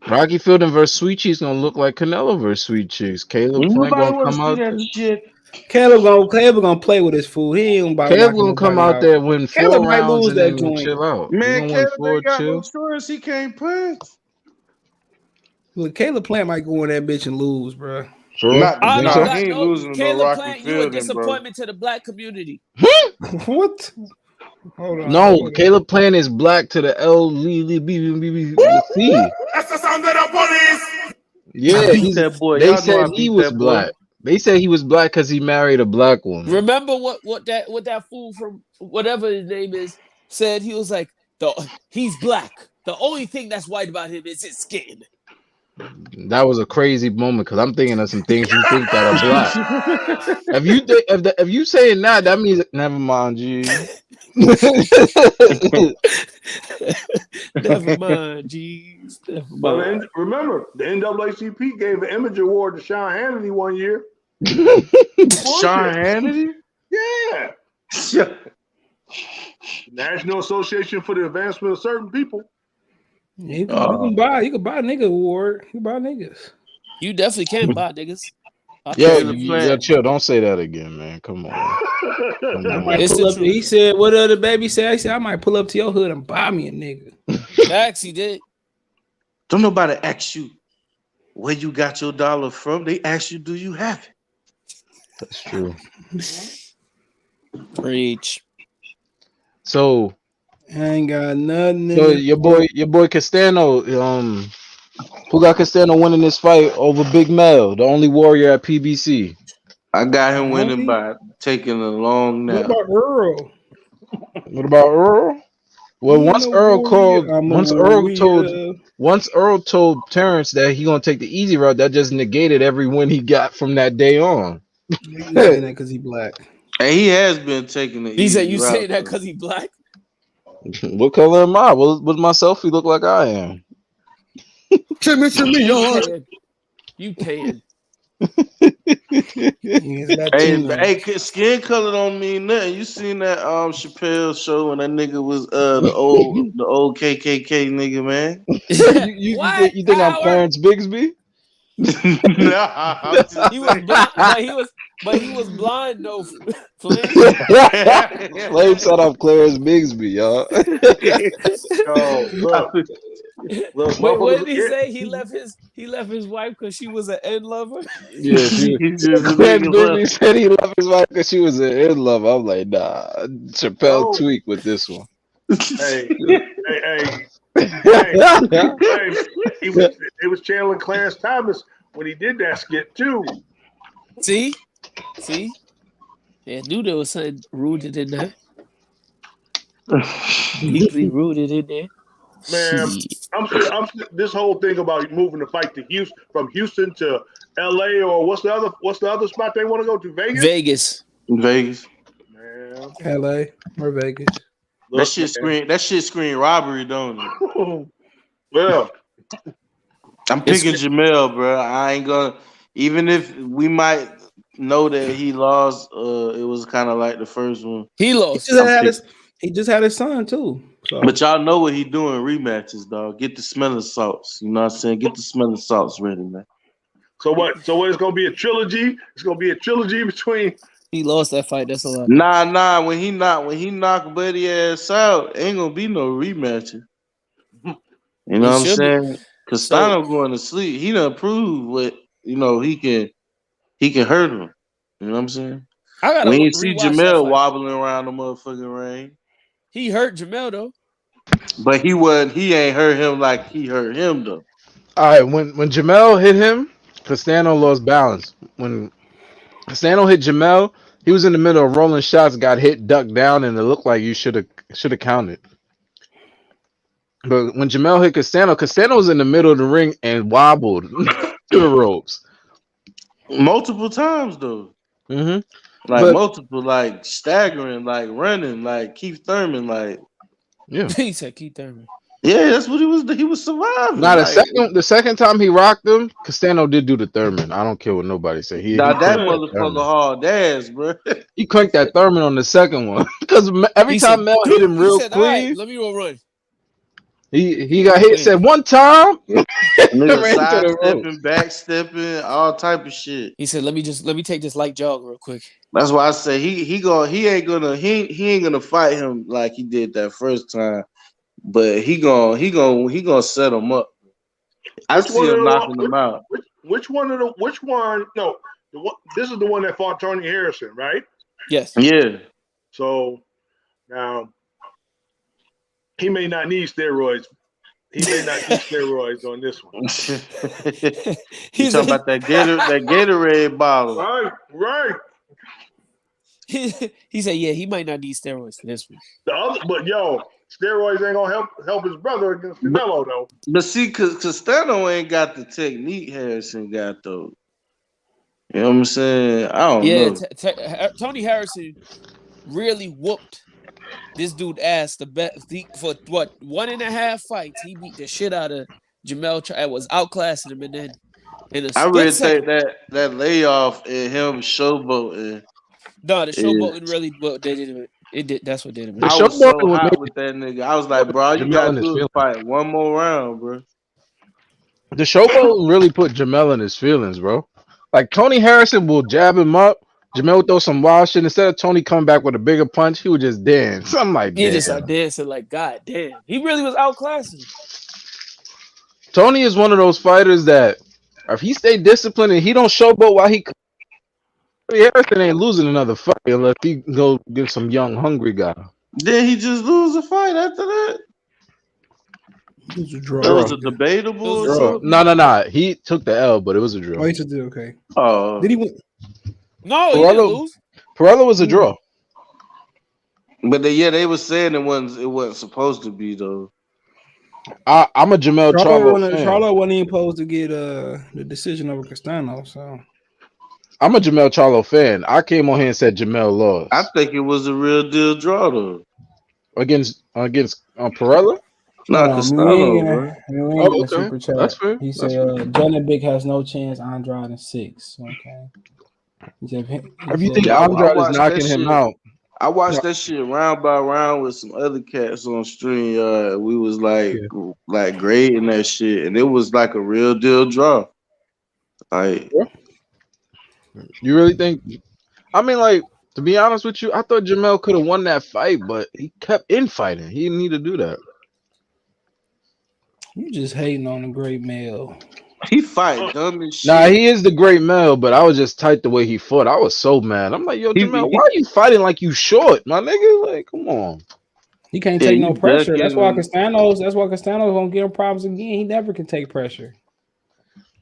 Rocky Fielding versus Sweet Cheeks gonna look like Canelo versus Sweet Cheeks. Caleb Plant gonna come out there. Caleb gonna play with his food. He ain't about Caleb gonna come out there win 4 rounds and then chill out. Man, Caleb ain't got no insurance. He can't punch. Look, Caleb Plant might go in that bitch and lose, bro. Sure. He ain't losing to Caleb Rocky Plant, Fielding, you a disappointment to the black community. What? Hold on. No, Caleb Plant is black to the LGBT. That's the sound of the police. Yeah, they said he was black. They said he was black because he married a black woman. Remember what that fool from whatever his name is said? He was like, he's black. The only thing that's white about him is his skin. That was a crazy moment because I'm thinking of some things you think that are black. if you saying that means never mind, G. Never mind, G's. Well, remember, the NAACP gave an image award to Sean Hannity one year. Sean Hannity? Yeah. National Association for the Advancement of Certain People. Yeah, you can buy a nigga award. You can buy niggas. You definitely can buy niggas. Yeah, chill. Don't say that again, man. Come on. He said, what other baby said? He said, I might pull up to your hood and buy me a nigga. Facts, he did. Don't nobody ask you where you got your dollar from. They ask you, do you have it? That's true. Preach. So I ain't got nothing. So your boy Castano, Who got Castano winning this fight over Big Mel, the only warrior at PBC? I got him winning by taking a long What nap. about Earl? What about Earl? Well, He ain't no warrior. I'm a warrior. Once Earl told Terrence that he gonna take the easy route, that just negated every win he got from that day on. You saying that because he black? And he has been taking the easy route. He said you say that because he black? What color am I? What my selfie look like I am? You can. Hey, skin color don't mean nothing. You seen that Chappelle show when that nigga was the old KKK nigga, man? you think I'm Clarence Bigsby? Nah, he was blind, but he was blind though. Flame said I'm Clarence Bigsby, y'all. Wait, what did he say? He left his wife because she was an end lover. Yeah, Clarence Bigsby said he left his wife because she was an end lover. I'm like, nah, Chappelle tweak with this one. Hey, he was channeling Clarence Thomas when he did that skit too. See, I knew there was something rooted in there. Deeply rooted in there. Man, I'm this whole thing about moving the fight to Houston, from Houston to LA, or what's the other spot they want to go to? Vegas. Vegas. Man, LA or Vegas. That shit screen robbery, don't it? Well, I'm picking Jamel, bro. I ain't gonna. Even if we might know that he lost, it was kind of like the first one. He lost. He just had his son too. So. But y'all know what he doing rematches, dog. Get the smelling salts. You know what I'm saying? Get the smelling salts ready, man. So what? So what? It's gonna be a trilogy. It's gonna be a trilogy between. He lost that fight. That's a lot. Nah. When he knock Buddy ass out, ain't gonna be no rematching. You know what I'm saying? Castano going to sleep. He done proved what he can hurt him. You know what I'm saying? When you see Jamel wobbling around the motherfucking ring. He hurt Jamel though. But he ain't hurt him like he hurt him though. All right, when Jamel hit him, Castano lost balance. When Castano hit Jamel, he was in the middle of rolling shots, got hit, ducked down, and it looked like you should have counted. But when Jamel hit Castano was in the middle of the ring and wobbled to the ropes. Multiple times though. Mm-hmm. Multiple, like staggering, like running, like Keith Thurman, like. Yeah. He said Keith Thurman. Yeah, that's what he was. He was surviving. Now the second time he rocked him, Castano did do the Thurman. I don't care what nobody say. That motherfucker hard ass, bro. He cranked that Thurman on the second one because every time Mel hit him real clean, right, let me go run. He got hit. Said one time. Side stepping, back stepping, all type of shit. He said, "Let me take this light jog real quick." That's why I say he ain't gonna fight him like he did that first time, but he gonna set him up. I see him knocking him out. Which one? No, this is the one that fought Tony Harrison, right? Yes. Yeah. So now he may not need steroids. He may not need steroids on this one. He's talking about that Gatorade bottle. Right. He said, "Yeah, he might not need steroids for this one." But steroids ain't gonna help his brother against Canelo though. But see, Castano ain't got the technique Harrison got though. You know what I'm saying? I don't know. Tony Harrison really whooped this dude ass for 1.5 fights. He beat the shit out of Jamel. I was outclassing him, and then I really think that layoff and him showboating. No, the showboating really it did. That's what did it. I was so hot with that nigga. I was like, bro, you gotta do is fight one more round, bro. The showboating really put Jamel in his feelings, bro. Like Tony Harrison will jab him up. Jamel would throw some wild shit. Instead of Tony coming back with a bigger punch, he would just dance. I'm like, he just started dancing like, God damn. He really was outclassing. Tony is one of those fighters that if he stay disciplined and he don't showboat while he Harrison ain't losing another fight unless he go get some young hungry guy. Then he just lose a fight after that. It was a draw. That was a debatable. No. He took the L, but it was a draw. Oh, he took the okay. Did he win? No, he didn't lose. Perella was a draw. But they were saying it wasn't supposed to be though. I'm a Jamel Charlo fan. Charlo wasn't even supposed to get the decision over Castano, so I'm a Jamel Charlo fan. I came on here and said Jamel lost. I think it was a real deal draw though. Against Perella? No, Castano. Oh, okay. That's fair. He said Jonah Big has no chance. Andrade in 6. Okay. If you think Andrade is knocking him out. I watched that shit round by round with some other cats on stream. We was like grading that shit, and it was like a real deal draw. Like, you really think? I mean, like, to be honest with you, I thought Jamel could have won that fight, but he kept infighting. He didn't need to do that. You just hating on a great male. He fight dumb as shit. Nah, he is the great male, but I was just tight the way he fought. I was so mad. I'm like, yo, Jamel, why are you fighting like you short, my nigga? Like, come on. He can't take no pressure. That's why Castano's gonna give him problems again. He never can take pressure.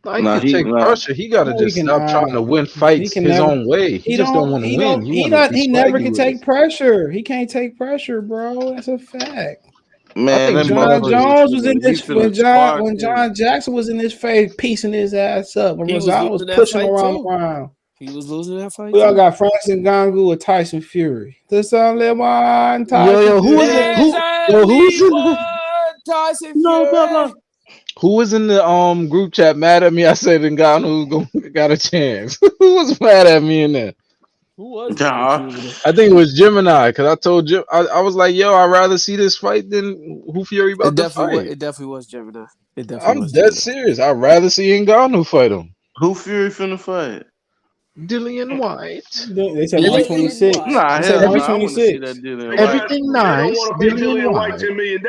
He can take pressure. He gotta just stop trying to win fights his own way. He just don't want to win. He never can take pressure. He can't take pressure, bro. That's a fact. Man, John Jones was in this when John Jackson was in this phase, piecing his ass up. When Rosado was pushing him around. He was losing that fight. We all got Francis Ngannou with Tyson Fury. This only one Tyson. Who's in Tyson Fury? Who was in the group chat mad at me? I said Ngannou got a chance. Who was mad at me in there? Who was I think it was Gemini, because I told Jim, I was like, yo, I'd rather see this fight than who Fury about to fight. It definitely was Gemini. I'm dead serious. I'd rather see Ngannou fight him. Who Fury finna fight? Dillian White. They said March 26. Nah, March 26. Everything nice. Dillian White $10 million.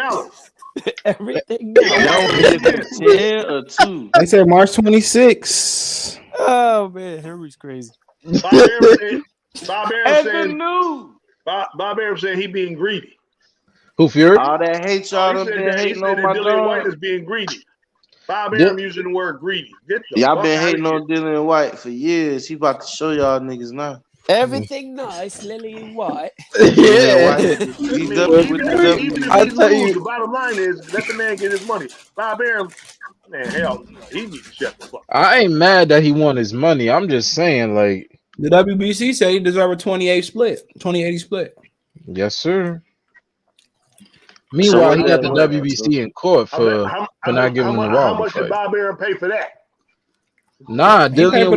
Everything nice. 10 or 2. They said March 26. Oh man, Henry's crazy. Bob Arum said he being greedy. Who Fury? All that hate y'all been hating on my Dillian White dog. is being greedy. Bob Arum using the word greedy. Y'all been hating on Dillian White for years. He about to show y'all niggas now. Everything nice, Lillian White. Yeah. I'll tell you. The bottom line is let the man get his money. Bob Arum, man, hell, he needs to shut the fuck up. I ain't mad that he won his money. I'm just saying, like, the WBC said he deserved a 20-80 split. Yes, sir. Meanwhile, he got the WBC in court for not giving him the Wilder. How much did Bob Arum pay for that? Nah, Dillian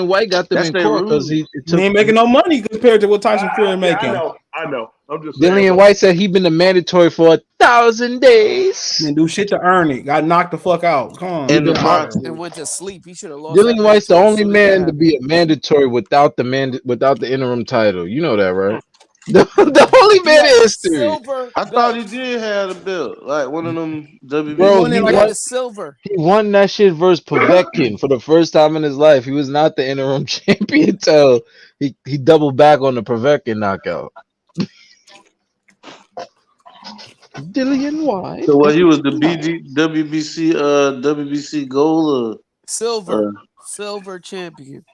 White got them in court because he ain't making no money compared to what Tyson Fury making. I know. I'm just saying. Dillian White said he been the mandatory for 1,000 days. Didn't do shit to earn it. Got knocked the fuck out. Come on. And went to sleep. He should have lost. Dillian White's the only man to be a mandatory without the interim title. You know that, right? The only man in history. I thought he did have the belt, like one of them WBC. Bro, he won silver. He won that shit versus Povetkin for the first time in his life. He was not the interim champion until he doubled back on the Povetkin knockout. Dillian White. So what? He was the WBC gold silver champion.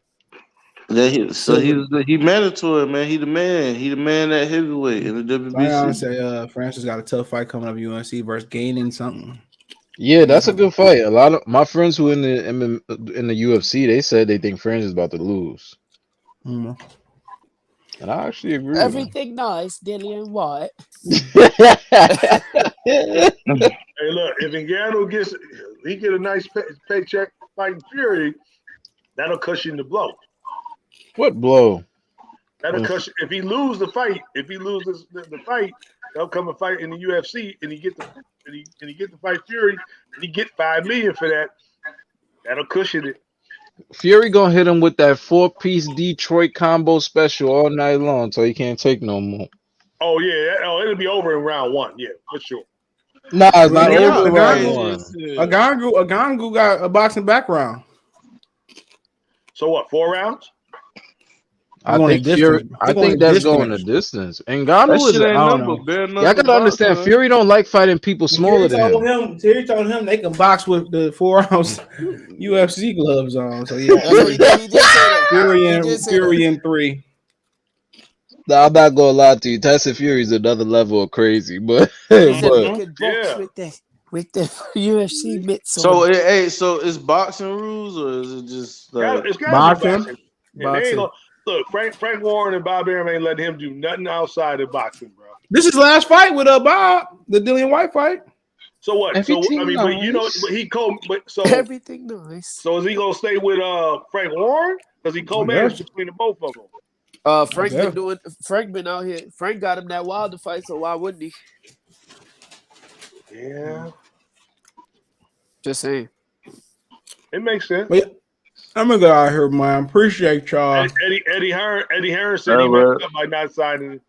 Yeah, he mandatory, man. He the man at heavyweight in the WBC. I say Francis got a tough fight coming up UNC versus gaining something. Yeah, that's a good fight. A lot of my friends who in the UFC, they said they think Francis is about to lose. Mm-hmm. And I actually agree. Everything nice, Dillian White. Hey, look, if Ngannou get a nice paycheck fighting Fury, that'll cushion the blow. What blow? That'll cushion. If he loses the fight, the fight, they'll come and fight in the UFC, and he get the fight Fury, and he get $5 million for that. That'll cushion it. Fury gonna hit him with that 4-piece Detroit combo special all night long, so he can't take no more. Oh yeah, it'll be over in round 1. Yeah, for sure. Nah, it's not over in round 1. Ngannou got a boxing background. So what? 4 rounds? I think Fury. I think that's going the distance. And Ngannou is. I don't know. Y'all gotta understand. Fury don't like fighting people smaller than him. Terry told him they can box with the 4-ounce UFC gloves on. So yeah, Fury in 3. No, I'm not gonna lie to you. Tyson Fury is another level of crazy, but with the UFC mitts. So so is boxing rules or is it just like it's boxing? Look, Frank Warren and Bob Arum ain't letting him do nothing outside of boxing, bro. This is last fight with Bob, the Dillian White fight. So what? Everything but you know, so everything nice. So is he gonna stay with Frank Warren? Because he co-managed between the both of them. Frank been out here. Frank got him that Wilder fight, so why wouldn't he? Yeah. Just saying. It makes sense. But I'm gonna go out here, man. Appreciate y'all. Eddie Hearn said he messed up by not signing